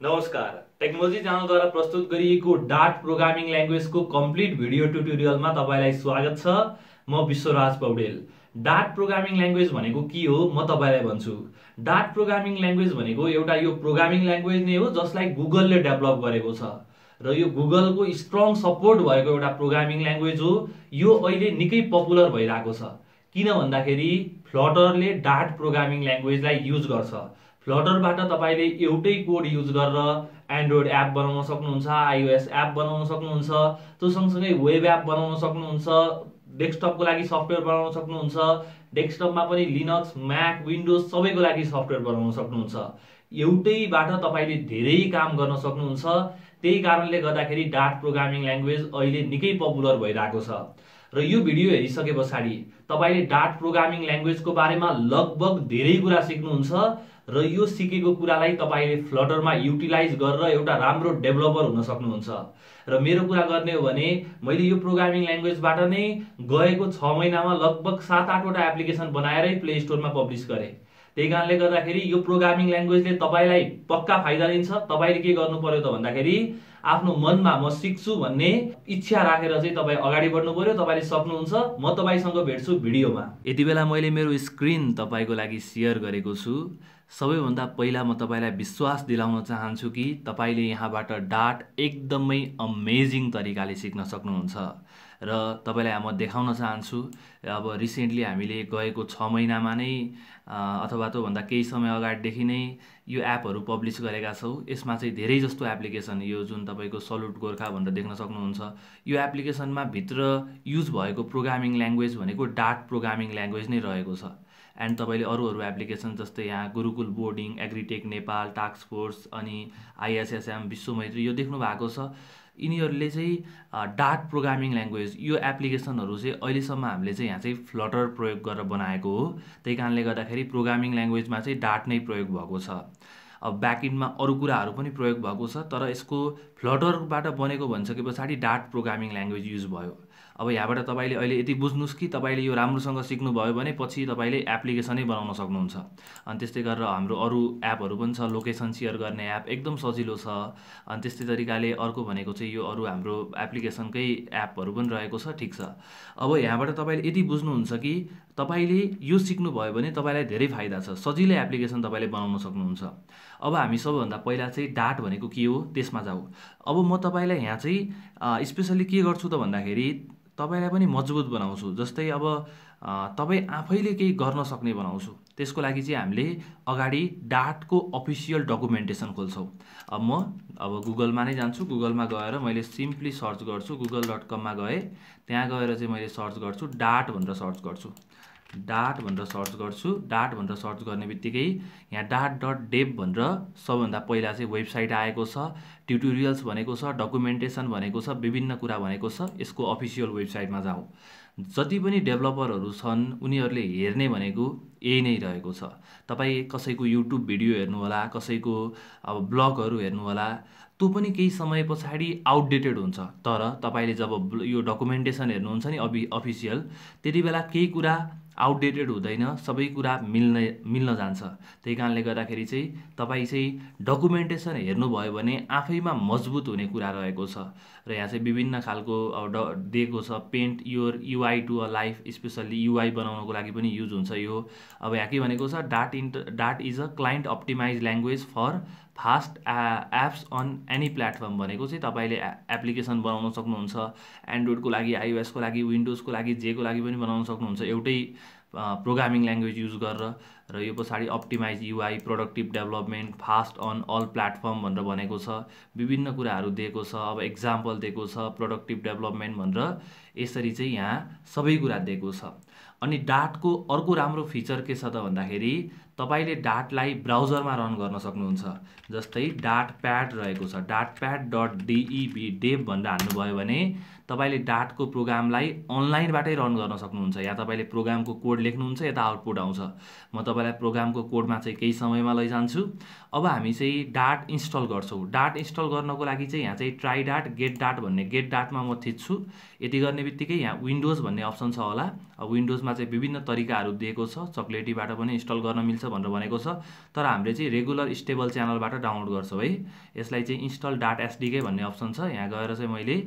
नमस्कार। टेक्नोलोजी च्यानलद्वारा प्रस्तुत गरिएको डाट प्रोग्रामिङ ल्याङ्ग्वेजको कम्प्लिट भिडियो ट्युटोरियलमा तपाईलाई स्वागत छ। म Vishwaraj Paudel. Dot programming language भनेको के हो म तपाईलाई भन्छु। डाट प्रोग्रामिङ ल्याङ्ग्वेज भनेको एउटा यो प्रोग्रामिङ ल्याङ्ग्वेज नै हो जसलाई गुगलले डेभलप गरेको छ र यो गुगलको स्ट्रङ सपोर्ट भएको एउटा प्रोग्रामिङ ल्याङ्ग्वेज हो। यो अहिले निकै पपुलर भइरहेको छ। किन भन्दाखेरि फ्लटरले डाट प्रोग्रामिङ ल्याङ्ग्वेजलाई युज गर्छ। फ्लटरबाट तपाईले एउटै कोड युज गरेर एन्ड्रोइड एप बनाउन सक्नुहुन्छ, आइओएस एप बनाउन सक्नुहुन्छ, त्यो सँगसँगै वेब एप बनाउन सक्नुहुन्छ, डेस्कटपको लागि सफ्टवेयर बनाउन सक्नुहुन्छ, डेस्कटपमा पनि लिनक्स, म्याक, विन्डोज सबैको लागि सफ्टवेयर बनाउन सक्नुहुन्छ। एउटैबाट तपाईले धेरै काम गर्न सक्नुहुन्छ। त्यही कारणले गर्दाखेरि डाट प्रोग्रामिङ ल्याङ्ग्वेज अहिले निकै पपुलर भइरहेको छ। र यो भिडियो हेरिसके पछाडि तपाईले डाट प्रोग्रामिङ ल्याङ्ग्वेजको बारेमा लगभग धेरै कुरा सिक्नुहुन्छ र यो सिकेको कुरालाई तपाईले फ्लटरमा युटिलाइज गरेर एउटा राम्रो डेभलपर हुन सक्नुहुन्छ। र मेरो कुरा गर्ने हो भने मैले यो प्रोग्रामिङ ल्याङ्ग्वेजबाट नै गएको 6 महिनामा लगभग 7-8 वटा एप्लिकेसन बनाएरै प्ले स्टोरमा पब्लिस गरे। त्यही कारणले गर्दाखेरि यो प्रोग्रामिङ ल्याङ्ग्वेजले तपाईलाई पक्का फाइदा दिन्छ। तपाईले के गर्नु पर्यो त भन्दाखेरि आफ्नो मनमा म सिक्छु भन्ने इच्छा राखेर चाहिँ तपाई अगाडि बढ्नु पर्यो। तपाईले सक्नुहुन्छ। म तपाईसँग भेट्छु भिडियोमा। यति बेला मैले मेरो स्क्रिन तपाईको लागि शेयर गरेको छु। सबैभन्दा पहिला म तपाईलाई विश्वास दिलाउन चाहन्छु कि तपाईले यहाँबाट डाट एकदमै अमेजिङ तरिकाले सिक्न सक्नुहुन्छ र तपाईलाई म देखाउन चाहन्छु। अब रिसेन्टली हामीले गएको 6 महिनामा नै अथवा त भन्दा केही समय अगाडिदेखि नै यो एपहरू पब्लिस गरेका छौँ। यसमा चाहिँ धेरै जस्तो एप्लिकेसन, यो जुन तपाईको सल्युट गोर्खा भनेर देख्न सक्नुहुन्छ, यो एप्लिकेसनमा भित्र युज भएको प्रोग्रामिङ ल्याङ्ग्वेज भनेको डाट प्रोग्रामिङ ल्याङ्ग्वेज नै रहेको छ। एन्ड तपाईले अरू एप्लिकेसन जस्तै यहाँ Gurukul boarding, agritech Nepal, task force अनि आइएसएसएम, विश्वमैत्री यो देख्नु भएको छ। यिनीहरूले चाहिँ डाट प्रोग्रामिङ ल्याङ्ग्वेज यो एप्लिकेसनहरू चाहिँ अहिलेसम्म हामीले चाहिँ यहाँ चाहिँ फ्लटर प्रयोग गरेर बनाएको हो। त्यही कारणले गर्दाखेरि प्रोग्रामिङ ल्याङ्ग्वेजमा चाहिँ डाट नै प्रयोग भएको छ। अब ब्याकएन्डमा अरू कुराहरू पनि प्रयोग भएको छ, तर यसको फ्लटरबाट बनेको भनिसके पछाडि डाट प्रोग्रामिङ ल्याङ्ग्वेज युज भयो। अब यहाँबाट तपाईले अहिले यति बुझ्नुस् कि तपाईले यो राम्रोसँग सिक्नुभयो भने पछि तपाईले एप्लिकेसनै बनाउन सक्नुहुन्छ। अनि त्यस्तै गरेर हाम्रो अरू एपहरू पनि छ। लोकेसन सेयर गर्ने एप एकदम सजिलो छ। अनि त्यस्तै तरिकाले अर्को भनेको चाहिँ यो अरू हाम्रो एप्लिकेसनकै एपहरू पनि रहेको छ। ठिक छ। अब यहाँबाट तपाईले यति बुझ्नुहुन्छ कि तपाईले यो सिक्नुभयो भने तपाईलाई धेरै फाइदा छ। सजिलै एप्लिकेसन तपाईले बनाउन सक्नुहुन्छ। अब हामी सबैभन्दा पहिला चाहिँ डाट भनेको के हो त्यसमा जाऊ। अब म तपाईलाई यहाँ चाहिँ स्पेसली के गर्छु त भन्दाखेरि तपाईलाई पनि मजबुत बनाउँछु। जस्तै अब तपाई आफैले केही गर्न सक्ने बनाउँछु। त्यसको लागि चाहिँ हामीले अगाडि डाटको अफिसियल डकुमेन्टेसन खोल्छौँ। अब गुगलमा नै जान्छु। गुगलमा गएर मैले सिम्पली सर्च गर्छु। google.com मा गएँ। त्यहाँ गएर चाहिँ मैले सर्च गर्छु डाट भनेर सर्च गर्छु। डाट भनेर सर्च गर्छु। डाट भनेर सर्च गर्ने बित्तिकै यहाँ डाट.dev भनेर सबभन्दा पहिला चाहिँ वेबसाइट आएको छ। ट्युटोरियल्स भनेको छ, डकुमेन्टेसन भनेको छ, विभिन्न कुरा भनेको छ। यसको अफिसियल वेबसाइटमा जाउँ। जति पनि डेभलपरहरू छन् उनीहरूले हेर्ने भनेको यही नै रहेको छ। तपाईँ कसैको युट्युब भिडियो हेर्नु होला, कसैको अब ब्लगहरू हेर्नु होला, त्यो पनि केही समय पछाडि आउटडेटेड हुन्छ। तर तपाईले जब यो डकुमेन्टेसन हेर्नुहुन्छ नि अफिसियल, त्यति बेला केही कुरा आउटडेटेड हुँदैन, सबै कुरा मिल्न जान्छ। त्यही कारणले गर्दाखेरि चाहिँ तपाईँ चाहिँ डकुमेन्टेसन हेर्नुभयो भने आफैमा मजबुत हुने कुरा रहेको छ। र यहाँ चाहिँ विभिन्न खालको दिएको छ। Paint your UI to a life, specially UI बनाउनको लागि पनि युज हुन्छ यो। अब यहाँ के भनेको छ, that is a client optimize language for fast apps on any platform भनेको चाहिँ तपाईले एप्लिकेसन बनाउन सक्नुहुन्छ। एन्ड्रोइडको लागि, आइओएसको लागि, विन्डोजको लागि, जेको लागि पनि बनाउन सक्नुहुन्छ एउटै प्रोग्रामिङ ल्याङ्ग्वेज युज गरेर। र यो पछाडि optimize UI, productive development, fast on all platform भनेर भनेको छ। विभिन्न कुराहरू दिएको छ। अब एक्जाम्पल दिएको छ प्रोडक्टिभ डेभलपमेन्ट भनेर। यसरी चाहिँ यहाँ सबै कुरा दिएको छ। अनि डाटको अर्को राम्रो फिचर के छ त भन्दाखेरि तपाईले डाटलाई ब्राउजरमा रन गर्न सक्नुहुन्छ। जस्तै डाट प्याड रहेको छ। datpad.dev भनेर हान्नुभयो भने तपाईले डाटको प्रोग्रामलाई अनलाइनबाटै रन गर्न सक्नुहुन्छ। या तपाईले प्रोग्रामको कोड लेख्नुहुन्छ, यता आउटपुट आउँछ। म तपाईलाई प्रोग्रामको कोडमा चाहिँ केही समयमा लैजान्छु। अब हामी चाहिँ डाट इन्स्टल गर्छौँ। डाट इन्स्टल गर्नको लागि चाहिँ यहाँ चाहिँ ट्राई डाट, गेट डाट भन्ने गेट डाटमा म थिच्छु। यति गर्ने बित्तिकै यहाँ विन्डोज भन्ने अप्सन छ होला। अब विन्डोजमा चाहिँ विभिन्न तरिकाहरू दिएको छ। चक्लेटीबाट पनि इन्स्टल गर्न मिल्छ भनेर भनेको छ, तर हामीले चाहिँ रेगुलर स्टेबल च्यानलबाट डाउनलोड गर्छौँ है। यसलाई चाहिँ इन्स्टल डाट एसडीके भन्ने अप्सन छ, यहाँ गएर चाहिँ मैले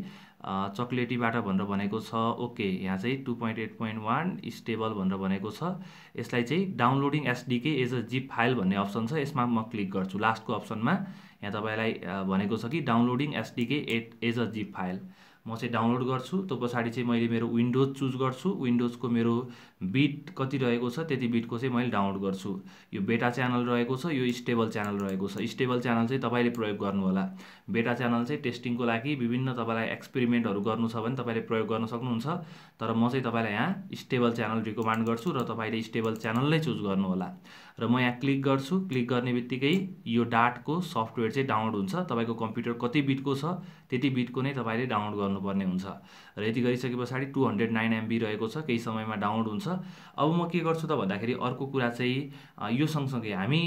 चक्लेटीबाट भनेर भनेको छ। ओके, यहाँ चाहिँ 2.8.1 स्टेबल भनेर भनेको छ। यसलाई चाहिँ downloading SDK as a zip file भन्ने अप्सन छ, यसमा म क्लिक गर्छु। लास्टको अप्सनमा यहाँ तपाईँलाई भनेको छ कि downloading SDK as a zip file, म चाहिँ डाउनलोड गर्छु। त्यो पछाडि चाहिँ मैले मेरो विन्डोज चुज गर्छु। विन्डोजको मेरो बिट कति रहेको छ त्यति बिटको चाहिँ मैले डाउनलोड गर्छु। यो बेटा च्यानल रहेको छ, यो स्टेबल च्यानल रहेको छ। स्टेबल च्यानल चाहिँ तपाईँले प्रयोग गर्नु होला। बेटा च्यानल चाहिँ टेस्टिङको लागि विभिन्न तपाईँलाई एक्सपेरिमेन्टहरू गर्नु छ भने तपाईँले प्रयोग गर्न सक्नुहुन्छ, तर म चाहिँ तपाईँलाई यहाँ स्टेबल च्यानल रिकमेन्ड गर्छु र तपाईँले स्टेबल च्यानल नै चुज गर्नु होला। र म यहाँ क्लिक गर्छु। क्लिक गर्ने बित्तिकै यो डाटको सफ्टवेयर चाहिँ डाउनलोड हुन्छ। तपाईँको कम्प्युटर कति बिटको छ त्यति बिटको नै तपाईँले डाउनलोड गर्नुपर्ने हुन्छ। र यति गरिसके पछाडि 209 MB रहेको छ, केही समयमा डाउनलोड हुन्छ। अब म के गर्छु त भन्दाखेरि अर्को कुरा चाहिँ यो सँगसँगै हामी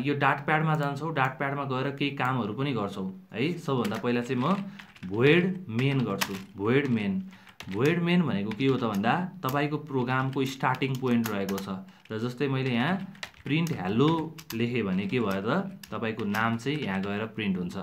यो डाट प्याडमा जान्छौँ। डाट प्याडमा गएर केही कामहरू पनि गर्छौँ है। सबभन्दा पहिला चाहिँ म भोइड मेन गर्छु। भोइड मेन भनेको के हो त भन्दा तपाईँको प्रोग्रामको स्टार्टिङ पोइन्ट रहेको छ। र जस्तै मैले यहाँ प्रिन्ट हेलो लेखेँ भने के भयो त, तपाईँको नाम चाहिँ यहाँ गएर प्रिन्ट हुन्छ।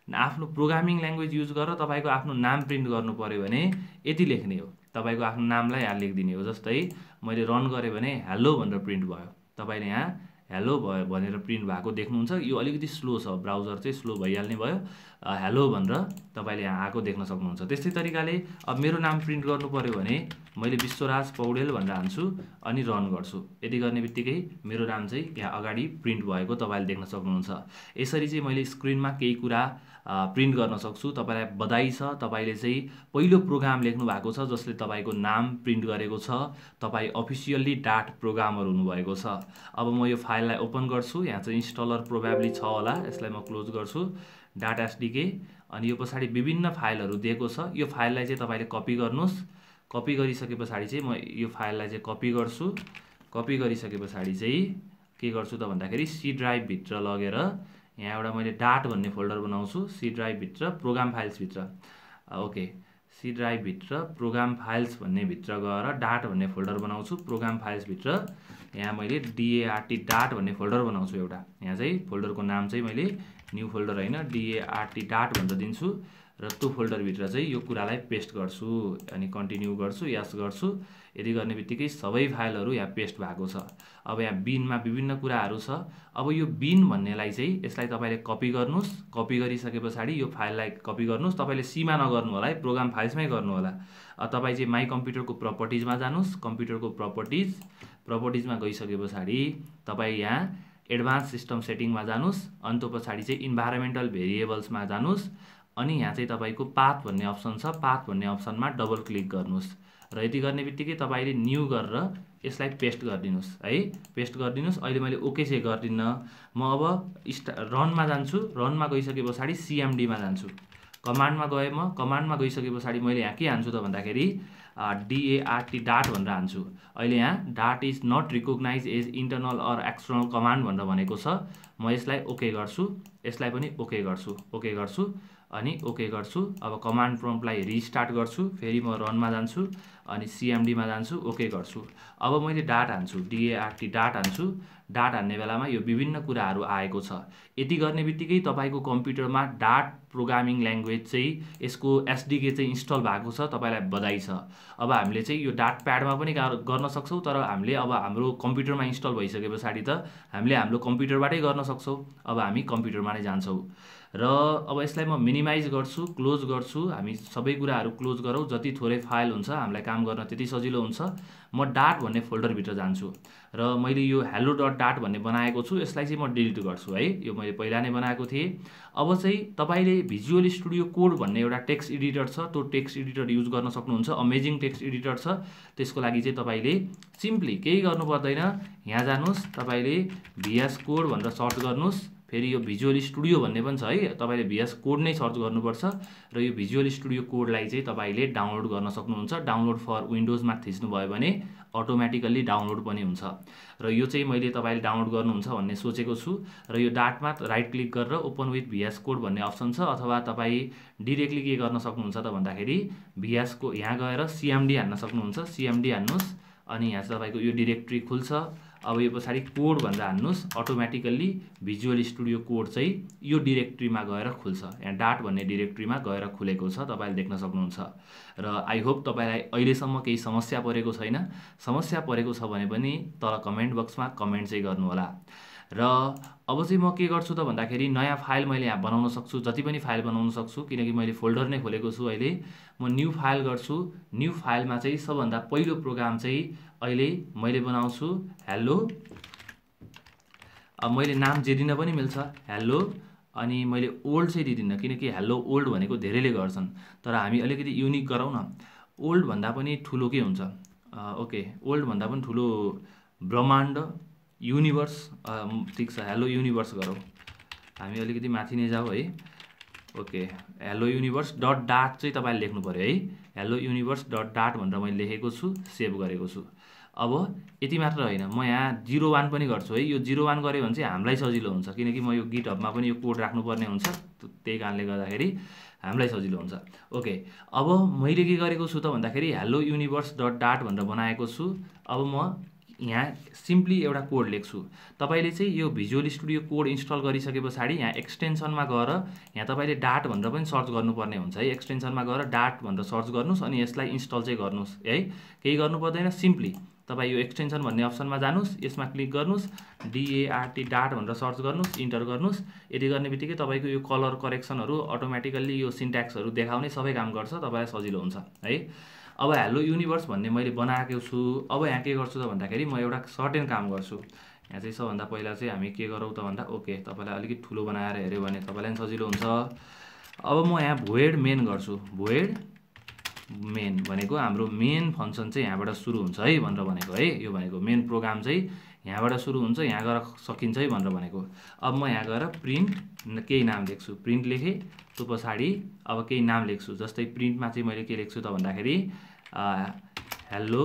आफ्नो प्रोग्रामिङ ल्याङ्ग्वेज युज गरेर तपाईँको आफ्नो नाम प्रिन्ट गर्नु पर्यो भने यति लेख्ने हो, तपाईँको आफ्नो नामलाई यहाँ लेखिदिने हो। जस्तै मैले रन गरेँ भने हेलो भनेर प्रिन्ट भयो। तपाईँले यहाँ हेलो भयो भनेर प्रिन्ट भएको देख्नुहुन्छ। यो अलिकति स्लो छ, ब्राउजर चाहिँ स्लो भइहाल्ने भयो। हेलो भनेर तपाईँले यहाँ आएको देख्न सक्नुहुन्छ। त्यस्तै तरिकाले अब मेरो नाम प्रिन्ट गर्नु पर्यो भने मैले विश्वराज पौडेल भनेर हान्छु अनि रन गर्छु। यति गर्ने बित्तिकै मेरो नाम चाहिँ यहाँ अगाडि प्रिन्ट भएको तपाईँले देख्न सक्नुहुन्छ। यसरी चाहिँ मैले स्क्रिनमा केही कुरा प्रिन्ट गर्न सक्छु। तपाईँलाई बधाई छ, तपाईँले चाहिँ पहिलो प्रोग्राम लेख्नु भएको छ जसले तपाईँको नाम प्रिन्ट गरेको छ। तपाईँ अफिसियल्ली डाट प्रोग्रामर हुनुभएको छ। अब म यो फाइललाई ओपन गर्छु। यहाँ चाहिँ इन्स्टलर प्रोबेबली छ होला, यसलाई म क्लोज गर्छु। डाटा एसडीके अनि यो पछाडि विभिन्न फाइलहरू दिएको छ। यो फाइललाई चाहिँ तपाईँले कपी गर्नुहोस्। कपी गरिसके पछाडि चाहिँ म यो फाइललाई चाहिँ कपी गर्छु। कपी गरिसके पछाडि चाहिँ के गर्छु त भन्दाखेरि सी ड्राइभभित्र लगेर यहाँ एउटा मैले डाट भन्ने फोल्डर बनाउँछु। सी ड्राइभभित्र प्रोग्राम फाइल्सभित्र, ओके, सी ड्राइभभित्र प्रोग्राम फाइल्स भन्ने भित्र गएर डाट भन्ने फोल्डर बनाउँछु। प्रोग्राम फाइल्सभित्र यहाँ मैले DART डाट भन्ने फोल्डर बनाउँछु एउटा। यहाँ चाहिँ फोल्डरको नाम चाहिँ मैले न्यू फोल्डर होइन DART डाट भनेर दिन्छु र त्यो फोल्डरभित्र चाहिँ यो कुरालाई पेस्ट गर्छु अनि कन्टिन्यू गर्छु, यस गर्छु। यदि गर्ने बित्तिकै सबै फाइलहरू यहाँ पेस्ट भएको छ। अब यहाँ बिनमा विभिन्न कुराहरू छ। अब यो बिन भन्नेलाई चाहिँ यसलाई तपाईँले कपी गर्नुहोस्। कपी गरिसके पछाडि यो फाइललाई कपी गर्नुहोस्। तपाईँले सीमा नगर्नु होला है, प्रोग्राम फाइल्समै गर्नु होला। तपाईँ चाहिँ माई कम्प्युटरको प्रपर्टिजमा जानुहोस्। कम्प्युटरको प्रपर्टिजमा गइसके पछाडि तपाईँ यहाँ एडभान्स सिस्टम सेटिङमा जानुहोस्। अनि त्यो पछाडि चाहिँ इन्भाइरोमेन्टल भेरिएबल्समा जानुहोस्। अनि यहाँ चाहिँ तपाईँको पाथ भन्ने अप्सन छ। पाथ भन्ने अप्सनमा डबल क्लिक गर्नुहोस् र यति गर्ने बित्तिकै तपाईँले न्यू गरेर यसलाई पेस्ट गरिदिनुहोस् है। पेस्ट गरिदिनुहोस्। अहिले मैले ओके चाहिँ गर्दिनँ। म अब रनमा जान्छु। रनमा गइसके पछाडि सिएमडीमा जान्छु। कमान्डमा गएँ। म कमान्डमा गइसके पछाडि मैले यहाँ के हान्छु त भन्दाखेरि DART डाट भनेर हान्छु। अहिले यहाँ that is not recognize as internal or external command भनेर भनेको छ। म यसलाई ओके गर्छु। यसलाई पनि ओके गर्छु। ओके गर्छु अनि ओके गर्छु। अब कमान्ड प्रम्प्टलाई रिस्टार्ट गर्छु। फेरि म रनमा जान्छु अनि सिएमडीमा जान्छु, ओके गर्छु। अब मैले डाट हान्छु, DART डाट हान्छु। डाट हान्ने बेलामा यो विभिन्न कुराहरू आएको छ। यति गर्ने बित्तिकै तपाईँको कम्प्युटरमा डाट प्रोग्रामिङ ल्याङ्ग्वेज चाहिँ यसको एसडीके चाहिँ इन्स्टल भएको छ। तपाईँलाई बधाई छ। अब हामीले चाहिँ यो डाट प्याडमा पनि गर्न सक्छौँ, तर हामीले अब हाम्रो कम्प्युटरमा इन्स्टल भइसके पछाडि त हामीले हाम्रो कम्प्युटरबाटै गर्न सक्छौँ। अब हामी कम्प्युटरमा नै जान्छौँ र अब यसलाई म मिनिमाइज गर्छु, क्लोज गर्छु। हामी सबै कुराहरू क्लोज गरौँ। जति थोरै फाइल हुन्छ हामीलाई काम गर्न त्यति सजिलो हुन्छ। म डाट भन्ने फोल्डरभित्र जान्छु र मैले यो हेलो डट डाट भन्ने बनाएको छु। यसलाई चाहिँ म डिलिट गर्छु है। यो मैले पहिला नै बनाएको थिएँ। अब चाहिँ तपाईँले भिजुअल स्टुडियो कोड भन्ने एउटा टेक्स्ट एडिटर छ, त्यो टेक्स्ट एडिटर युज गर्न सक्नुहुन्छ। अमेजिङ टेक्स्ट एडिटर छ। त्यसको लागि चाहिँ तपाईँले सिम्पली केही गर्नु पर्दैन। यहाँ जानुहोस्, तपाईँले VS कोड भनेर सर्च गर्नुहोस्। फेरि यो भिजुअल स्टुडियो भन्ने पनि छ है, तपाईँले VS कोड नै सर्च गर्नुपर्छ र यो भिजुअल स्टुडियो कोडलाई चाहिँ तपाईँले डाउनलोड गर्न सक्नुहुन्छ। डाउनलोड फर विन्डोजमा थिच्नुभयो भने अटोमेटिकल्ली डाउनलोड पनि हुन्छ र यो चाहिँ मैले तपाईँले डाउनलोड गर्नुहुन्छ भन्ने सोचेको छु। र यो डाटमा राइट क्लिक गरेर ओपन विथ VS कोड भन्ने अप्सन छ, अथवा तपाईँ डिरेक्टली के गर्न सक्नुहुन्छ त भन्दाखेरि VS को यहाँ गएर CMD हान्न सक्नुहुन्छ। CMD हान्नुहोस् अनि यहाँ चाहिँ तपाईँको यो डिरेक्ट्री खुल्छ। अब यो पछाडि कोड भनेर हान्नुस्, अटोमेटिकल्ली भिजुअल स्टुडियो कोड चाहिँ यो डिरेक्ट्रीमा गएर खुल्छ। यहाँ डाट भन्ने डिरेक्ट्रीमा गएर खुलेको छ, तपाईँले देख्न सक्नुहुन्छ। र आई होप तपाईँलाई अहिलेसम्म केही समस्या परेको छैन। समस्या परेको छ भने पनि तल कमेन्ट बक्समा कमेन्ट चाहिँ गर्नुहोला। र अब चाहिँ म के गर्छु त भन्दाखेरि नयाँ फाइल मैले यहाँ बनाउन सक्छु, जति पनि फाइल बनाउन सक्छु, किनकि मैले फोल्डर नै खोलेको छु अहिले। म न्यू फाइल गर्छु। न्यू फाइलमा चाहिँ सबभन्दा पहिलो प्रोग्राम चाहिँ अहिले मैले बनाउँछु हेलो। अब मैले नाम जे दिन पनि मिल्छ, हेलो। अनि मैले ओल्ड चाहिँ दिदिनँ, किनकि हेलो ओल्ड भनेको धेरैले गर्छन्, तर हामी अलिकति युनिक गरौँ न। ओल्ड भन्दा पनि ठुलो के हुन्छ, ओके, ओल्ड भन्दा पनि ठुलो ब्रह्माण्ड, युनिभर्स, ठिक छ, हेलो युनिभर्स गरौँ। हामी अलिकति माथि नै जाऊ है। Okay, hello universe dot dot चाहिँ तपाईँले लेख्नु पऱ्यो है। हेलो युनिभर्स डट डाट भनेर मैले लेखेको छु, सेभ गरेको छु। अब यति मात्र होइन, म यहाँ 01 पनि गर्छु है। यो 01 गऱ्यो भने चाहिँ हामीलाई सजिलो हुन्छ, किनकि म यो गिटहबमा पनि यो कोड राख्नुपर्ने हुन्छ, त्यही कारणले गर्दाखेरि हामीलाई सजिलो हुन्छ। ओके, अब मैले के गरेको छु त भन्दाखेरि हेलो युनिभर्स डट डाट भनेर बनाएको छु। अब म यहाँ सिम्पली एउटा कोड लेख्छु। तपाईँले चाहिँ यो भिजुअल स्टुडियो कोड इन्स्टल गरिसके पछाडि यहाँ एक्सटेन्सनमा गएर यहाँ तपाईँले डाट भनेर पनि सर्च गर्नुपर्ने हुन्छ है। एक्सटेन्सनमा गएर डाट भनेर सर्च गर्नुहोस् अनि यसलाई इन्स्टल चाहिँ गर्नुहोस् है। केही गर्नु पर्दैन, सिम्पली तपाईँ यो एक्सटेन्सन भन्ने अप्सनमा जानुहोस्, यसमा क्लिक गर्नुहोस्, DART डाट भनेर सर्च गर्नुहोस्, इन्टर गर्नुहोस्। यति गर्ने बित्तिकै तपाईँको यो कलर करेक्सनहरू अटोमेटिकल्ली यो सिन्ट्याक्सहरू देखाउने सबै काम गर्छ, तपाईँलाई सजिलो हुन्छ है। अब हेलो युनिभर्स भन्ने मैले बनाएको छु। अब यहाँ के गर्छु त भन्दाखेरि म एउटा सर्टेन काम गर्छु। यहाँ चाहिँ सबभन्दा पहिला चाहिँ हामी के गरौँ त भन्दा, ओके, तपाईँलाई अलिकति ठुलो बनाएर हेऱ्यो भने तपाईँलाई पनि सजिलो हुन्छ। अब म यहाँ भोइड मेन गर्छु। भोइड मेन भनेको हाम्रो मेन फङ्सन चाहिँ यहाँबाट सुरु हुन्छ है भनेर भनेको है। यो भनेको मेन प्रोग्राम चाहिँ यहाँबाट सुरु हुन्छ, यहाँ गएर सकिन्छ है भनेर भनेको। अब म यहाँ गएर प्रिन्ट केही नाम लेख्छु, प्रिन्ट लेखेँ, त्यो पछाडि अब केही नाम लेख्छु। जस्तै प्रिन्टमा चाहिँ मैले के लेख्छु त भन्दाखेरि हेलो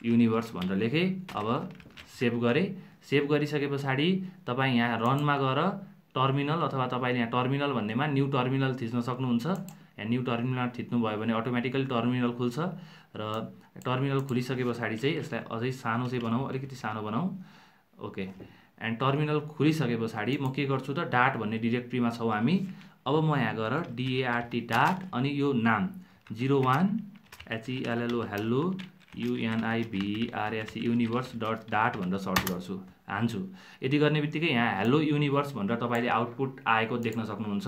युनिभर्स भनेर लेखेँ। अब सेभ गरेँ। सेभ गरिसके पछाडि तपाईँ यहाँ रनमा गएर टर्मिनल अथवा तपाईँले यहाँ टर्मिनल भन्नेमा न्यू टर्मिनल थिच्न सक्नुहुन्छ। यहाँ न्यू टर्मिनल थिच्नुभयो भने अटोमेटिकली टर्मिनल खुल्छ। र टर्मिनल खुलिसके पछाडि चाहिँ यसलाई अझै सानो चाहिँ बनाऊ, अलिकति सानो बनाऊ। ओके, एन्ड टर्मिनल खुलिसके पछाडि म के गर्छु त, डाट भन्ने डिरेक्ट्रीमा छौँ हामी। अब म यहाँ गएर DART डाट अनि यो नाम 01 HELLO hello UNIVERS universe dot that भनेर सर्च गर्छु, हान्छु। यति गर्ने बित्तिकै यहाँ हेलो युनिभर्स भनेर तपाईँले आउटपुट आएको देख्न सक्नुहुन्छ।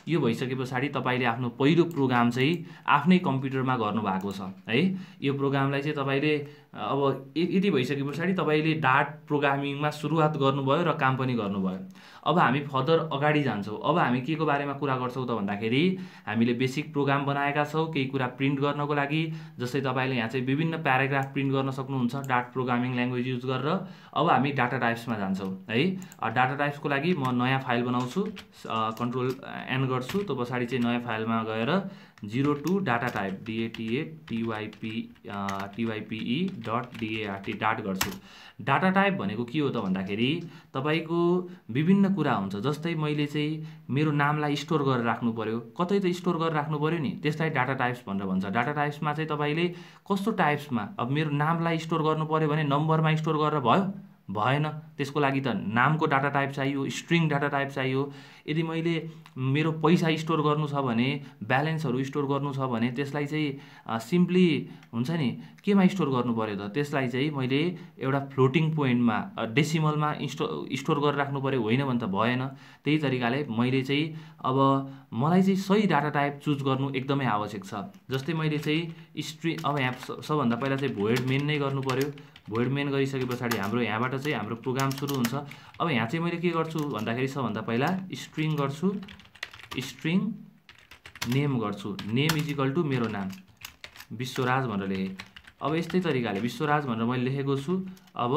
यो भइसके पछाडि तपाईँले आफ्नो पहिलो प्रोग्राम चाहिँ आफ्नै कम्प्युटरमा गर्नुभएको छ है। यो प्रोग्रामलाई चाहिँ तपाईँले अब यति भइसके पछाडि तपाईँले डाट प्रोग्रामिङमा सुरुवात गर्नुभयो र काम पनि गर्नुभयो। अब हामी फर्दर अगाडि जान्छौँ। अब हामी के को बारेमा कुरा गर्छौँ त भन्दाखेरि हामीले बेसिक प्रोग्राम बनाएका छौँ केही कुरा प्रिन्ट गर्नको लागि। जस्तै तपाईँले यहाँ चाहिँ विभिन्न प्याराग्राफ प्रिन्ट गर्न सक्नुहुन्छ डाट प्रोग्रामिङ ल्याङ्ग्वेज युज गरेर। अब हामी डाटा टाइप्समा जान्छौँ है। डाटा टाइप्सको लागि म नयाँ फाइल बनाउँछु, कन्ट्रोल एन गर्छु, त्यो पछाडि चाहिँ नयाँ फाइलमा गएर 02 डाटा टाइप DATATYPE.DART डाट गर्छु। डाटा टाइप भनेको के हो त भन्दाखेरि तपाईँको विभिन्न कुरा हुन्छ। जस्तै मैले चाहिँ मेरो नामलाई स्टोर गरेर राख्नु पर्यो, कतै त स्टोर गरेर राख्नु पर्यो नि, त्यसलाई डाटा टाइप्स भनेर भन्छ। डाटा टाइप्समा चाहिँ तपाईँले कस्तो टाइप्समा, अब मेरो नामलाई स्टोर गर्नु पर्यो भने नम्बरमा स्टोर गरेर भयो भएन, त्यसको लागि त नामको डाटा टाइप चाहियो, स्ट्रिङ डाटा टाइप चाहियो। यदि मैले मेरो पैसा स्टोर गर्नु छ भने, ब्यालेन्सहरू स्टोर गर्नु छ भने त्यसलाई चाहिँ सिम्पली हुन्छ नि केमा स्टोर गर्नु पर्यो त, त्यसलाई चाहिँ मैले एउटा फ्लोटिङ पोइन्टमा डेसिमलमा स्टोर गरेर राख्नु पर्यो, होइन भने त भएन। त्यही तरिकाले मैले चाहिँ अब मलाई चाहिँ सही डाटा टाइप चुज गर्नु एकदमै आवश्यक छ। जस्तै मैले चाहिँ स्ट्रिङ, अब यहाँ सबभन्दा पहिला चाहिँ भोइड मेन नै गर्नु पर्यो। भोइड मेन गरिसके पछाडि हाम्रो यहाँबाट चाहिँ हाम्रो प्रोग्राम सुरु हुन्छ। अब यहाँ चाहिँ मैले के गर्छु भन्दाखेरि सबभन्दा पहिला स्ट्रिङ गर्छु, स्ट्रिङ नेम गर्छु, नेम इज इक्वल टु मेरो नाम विश्वराज भनेर लेखेँ। अब यस्तै तरिकाले विश्वराज भनेर मैले लेखेको छु। अब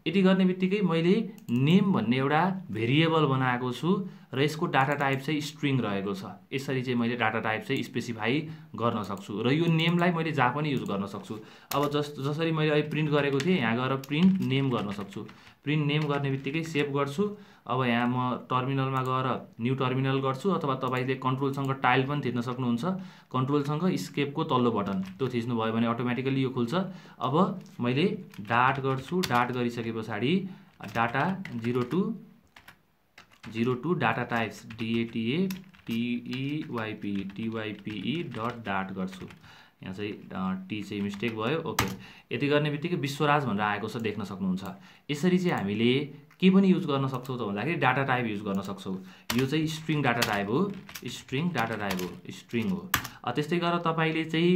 यति गर्ने बित्तिकै मैले नेम भन्ने एउटा भेरिएबल बनाएको छु र यसको डाटा टाइप चाहिँ स्ट्रिङ रहेको छ। यसरी चाहिँ मैले डाटा टाइप चाहिँ स्पेसिफाई गर्न सक्छु र यो नेमलाई मैले जहाँ पनि युज गर्न सक्छु। अब जसरी मैले अहिले प्रिन्ट गरेको थिएँ, यहाँ गएर प्रिन्ट नेम गर्न सक्छु। प्रिन्ट नेम गर्ने बित्तिकै सेभ गर्छु। अब यहाँ म टर्मिनलमा गएर न्यू टर्मिनल गर्छु अथवा तपाईले कन्ट्रोलसँग टाइल पनि थिच्न सक्नुहुन्छ। कन्ट्रोलसँग स्केपको तल्लो बटन त्यो थिच्नु भयो भने अटोमेटिकली यो खुल्छ। अब मैले डाट गर्छु। डाट गरिसके पछाडि data 02 data types DATA dot dot गर्छु। यहाँ चाहिँ टी चाहिँ मिस्टेक भयो। ओके, यति गर्ने बित्तिकै विश्वराज भनेर आएको छ देख्न सक्नुहुन्छ। यसरी चाहिँ हामीले के पनि युज गर्न सक्छौँ त भन्दाखेरि डाटा टाइप युज गर्न सक्छौँ। यो चाहिँ स्ट्रिङ डाटा टाइप हो, स्ट्रिङ हो। त्यस्तै गरेर तपाईले चाहिँ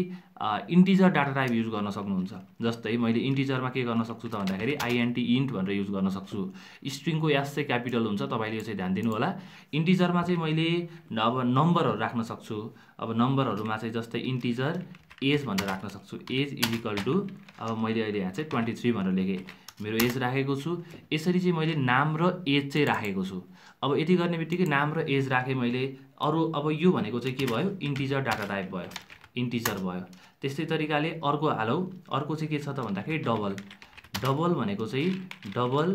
इन्टिजर डाटा टाइप युज गर्न सक्नुहुन्छ। जस्तै मैले इन्टिजरमा के गर्न सक्छु त भन्दाखेरि int भनेर युज गर्न सक्छु। स्ट्रिङको एस चाहिँ क्यापिटल हुन्छ, तपाईले यो चाहिँ ध्यान दिनु होला। इन्टिजरमा चाहिँ मैले अब नम्बरहरू राख्न सक्छु। अब नम्बरहरूमा चाहिँ जस्तै इन्टिजर एज भनेर राख्न सक्छु। एज इक्वल टु अब मैले अहिले यहाँ चाहिँ 23 भनेर लेखेँ, मेरो एज राखेको छु। यसरी चाहिँ मैले नाम र एज चाहिँ राखेको छु। अब यति गर्ने बित्तिकै नाम र एज राखेँ मैले। अरू अब यो भनेको चाहिँ के भयो, इन्टिजर डाटा टाइप भयो, इन्टिजर भयो। त्यस्तै तरिकाले अर्को हालौ। अर्को चाहिँ के छ त भन्दाखेरि डबल भनेको चाहिँ डबल